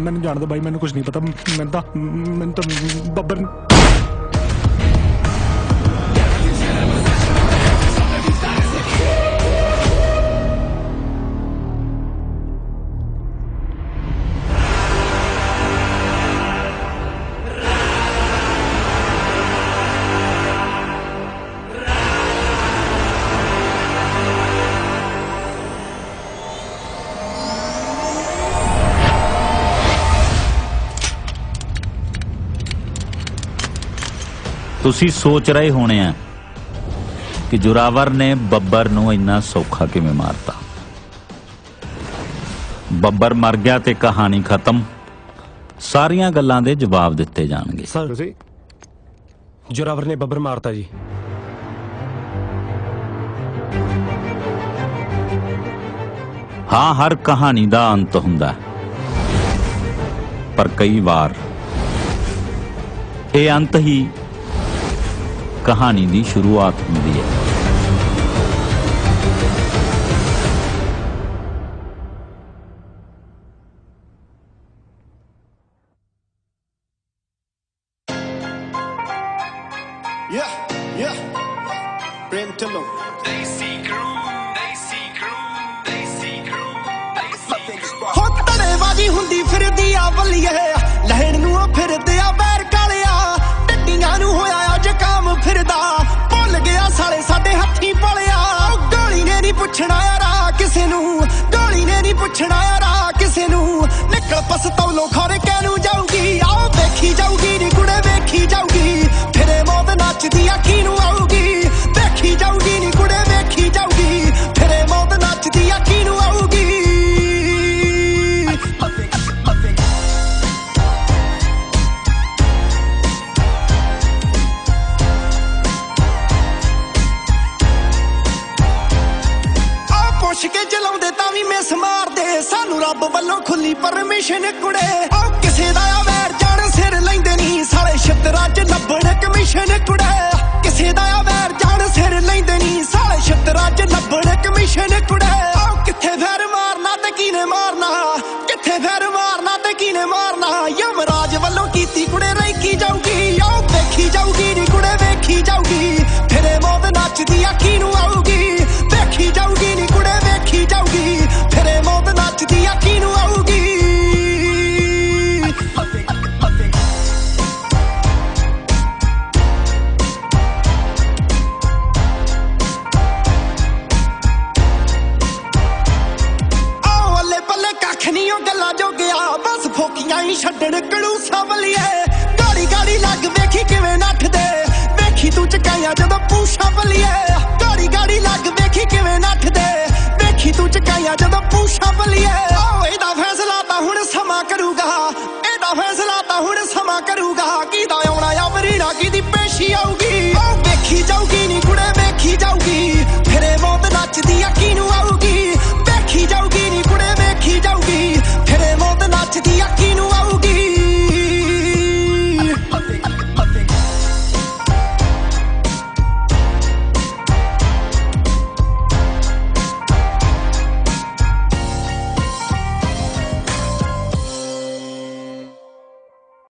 मैंने जान दो भाई, मैंने कुछ नहीं पता। मैंने तो बब्बर ਤੁਸੀਂ ਸੋਚ ਰਹੇ ਹੋਣੇ ਆ ਕਿ ਜੋਰਾਵਰ ਨੇ ਬੱਬਰ ਨੂੰ ਇੰਨਾ ਸੌਖਾ ਕਿਵੇਂ ਮਾਰਤਾ। ਬੱਬਰ ਮਰ ਗਿਆ ਤੇ ਕਹਾਣੀ ਖਤਮ। ਸਾਰੀਆਂ ਗੱਲਾਂ ਦੇ ਜਵਾਬ ਦਿੱਤੇ ਜਾਣਗੇ। ਸਰ ਜੋਰਾਵਰ ਨੇ ਬੱਬਰ ਮਾਰਤਾ ਜੀ। ਹਾਂ, ਹਰ ਕਹਾਣੀ ਦਾ ਅੰਤ ਹੁੰਦਾ, ਪਰ ਕਈ ਵਾਰ ਇਹ ਅੰਤ ਹੀ कहानी की शुरुआत होती है। प्रेम चलो बाजी हुंदी फिरदी आ बल्लिए लहण नूं फिरदे आ बैर कालिया टड्डियां नूं होया अज काम फिरदा भुल गया साले साडे हत्थी पलिया गोली ने नहीं पुछना यारा किसे नूं गोली ने नहीं पुछना यारा किसे नूं निकल पसतौलो खारे कहनू जाऊगी आओ देखी जाऊगी नी कुड़े वेखी जाऊगी फिरे मौत नचदी अखी नूं आऊगी देखी जाऊगी नी कुड़े वेखी जाऊगी ਰੱਬ ਵੱਲੋਂ ਖੁੱਲੀ ਪਰਮਿਸ਼ਨ ਕੁੜੇ ਉਹ ਕਿਸੇ ਦਾ ਆ ਵੈਰ ਜਾਣ ਸਿਰ ਲੈਂਦੇ ਨਹੀਂ ਸਾਲੇ ਛਿੱਤਰਾਂ 'ਚ ਲੱਭਣ ਕਮਿਸ਼ਨ ਕੁੜੇ ਕਿਸੇ ਦਾ ਆ ਵੈਰ ਜਾਣ ਸਿਰ ਲੈਂਦੇ ਨਹੀਂ ਸਾਲੇ ਛਿੱਤਰਾਂ 'ਚ ਲੱਭਣ ਕਮਿਸ਼ਨ ਕੁੜੇ ਉਹ ਕਿੱਥੇ ਫੈਰ ਮਾਰਨਾ ਤੇ ਕਿਨੇ ਮਾਰਨਾ ਕਿੱਥੇ ਫੈਰ ਮਾਰਨਾ ਤੇ ਕਿਨੇ ਮਾਰਨਾ ਯਮਰਾਜ ਵੱਲੋਂ ਕੀਤੀ ਕੁੜੇ ਰੈਕੀ ਜਾਊਗੀ ਉਹ ਵੇਖੀ ਜਾਊਗੀ ਨੀ ਕੁੜੇ ਵੇਖੀ ਜਾਊਗੀ ਫਿਰੇ ਮੌਤ ਨੱਚਦੀ ਅੱਖੀ ਨੂੰ ਆਊਗੀ ਵੇਖੀ ਜਾਊਗੀ ਨੀ ਕੁੜੇ ਵੇਖੀ ਜਾਊਗੀ ਫਿਰੇ ਮੌਤ ਨੱਚਦੀ ਅੱਖੀ ਨੂੰ ਆਊਗੀ ਆਹ ਅੱਲੇ ਪੱਲੇ ਕੱਖ ਨਹੀਂ ਉਹ ਗੱਲਾਂ ਜੋ ਗਿਆ ਬਸ ਫੋਕੀਆਂ ਹੀ ਛੱਡਣ ਕੜੂਸਾ ਵਲੀਏ ਗਾੜੀ ਗਾੜੀ ਲੱਗ ਵੇਖੀ ਕਿਵੇਂ ਨੱਠਦੇ ਵੇਖੀ ਤੂੰ ਚਕਾਇਆ ਜਦੋਂ ਪੂਛਾਂ ਵਲੀਏ ਗਾੜੀ ਗਾੜੀ ਲੱਗ ਵੇਖੀ ਕਿਵੇਂ ਨੱਠਦੇ ਵੇਖੀ ਤੂੰ ਚਕਾਇਆ ਜਦੋਂ ਪੂਛਾਂ ਵਲੀਏ ਓ ਇਹਦਾ ਫੈਸਲਾ ਤਾਂ ਹੁਣ ਸਮਾਂ ਕਰੂਗਾ ਇਹਦਾ ਫੈਸਲਾ ਤਾਂ ਹੁਣ ਸਮਾਂ ਕਰੂਗਾ ਕਿਹਦਾ ਆਉਣਾ ਆ ਵਰੀੜਾ ਕਿਹਦੀ ਪੇਸ਼ੀ ਆਊਗੀ ਓ ਵੇਖੀ ਜਾਊਗੀ ਨੀ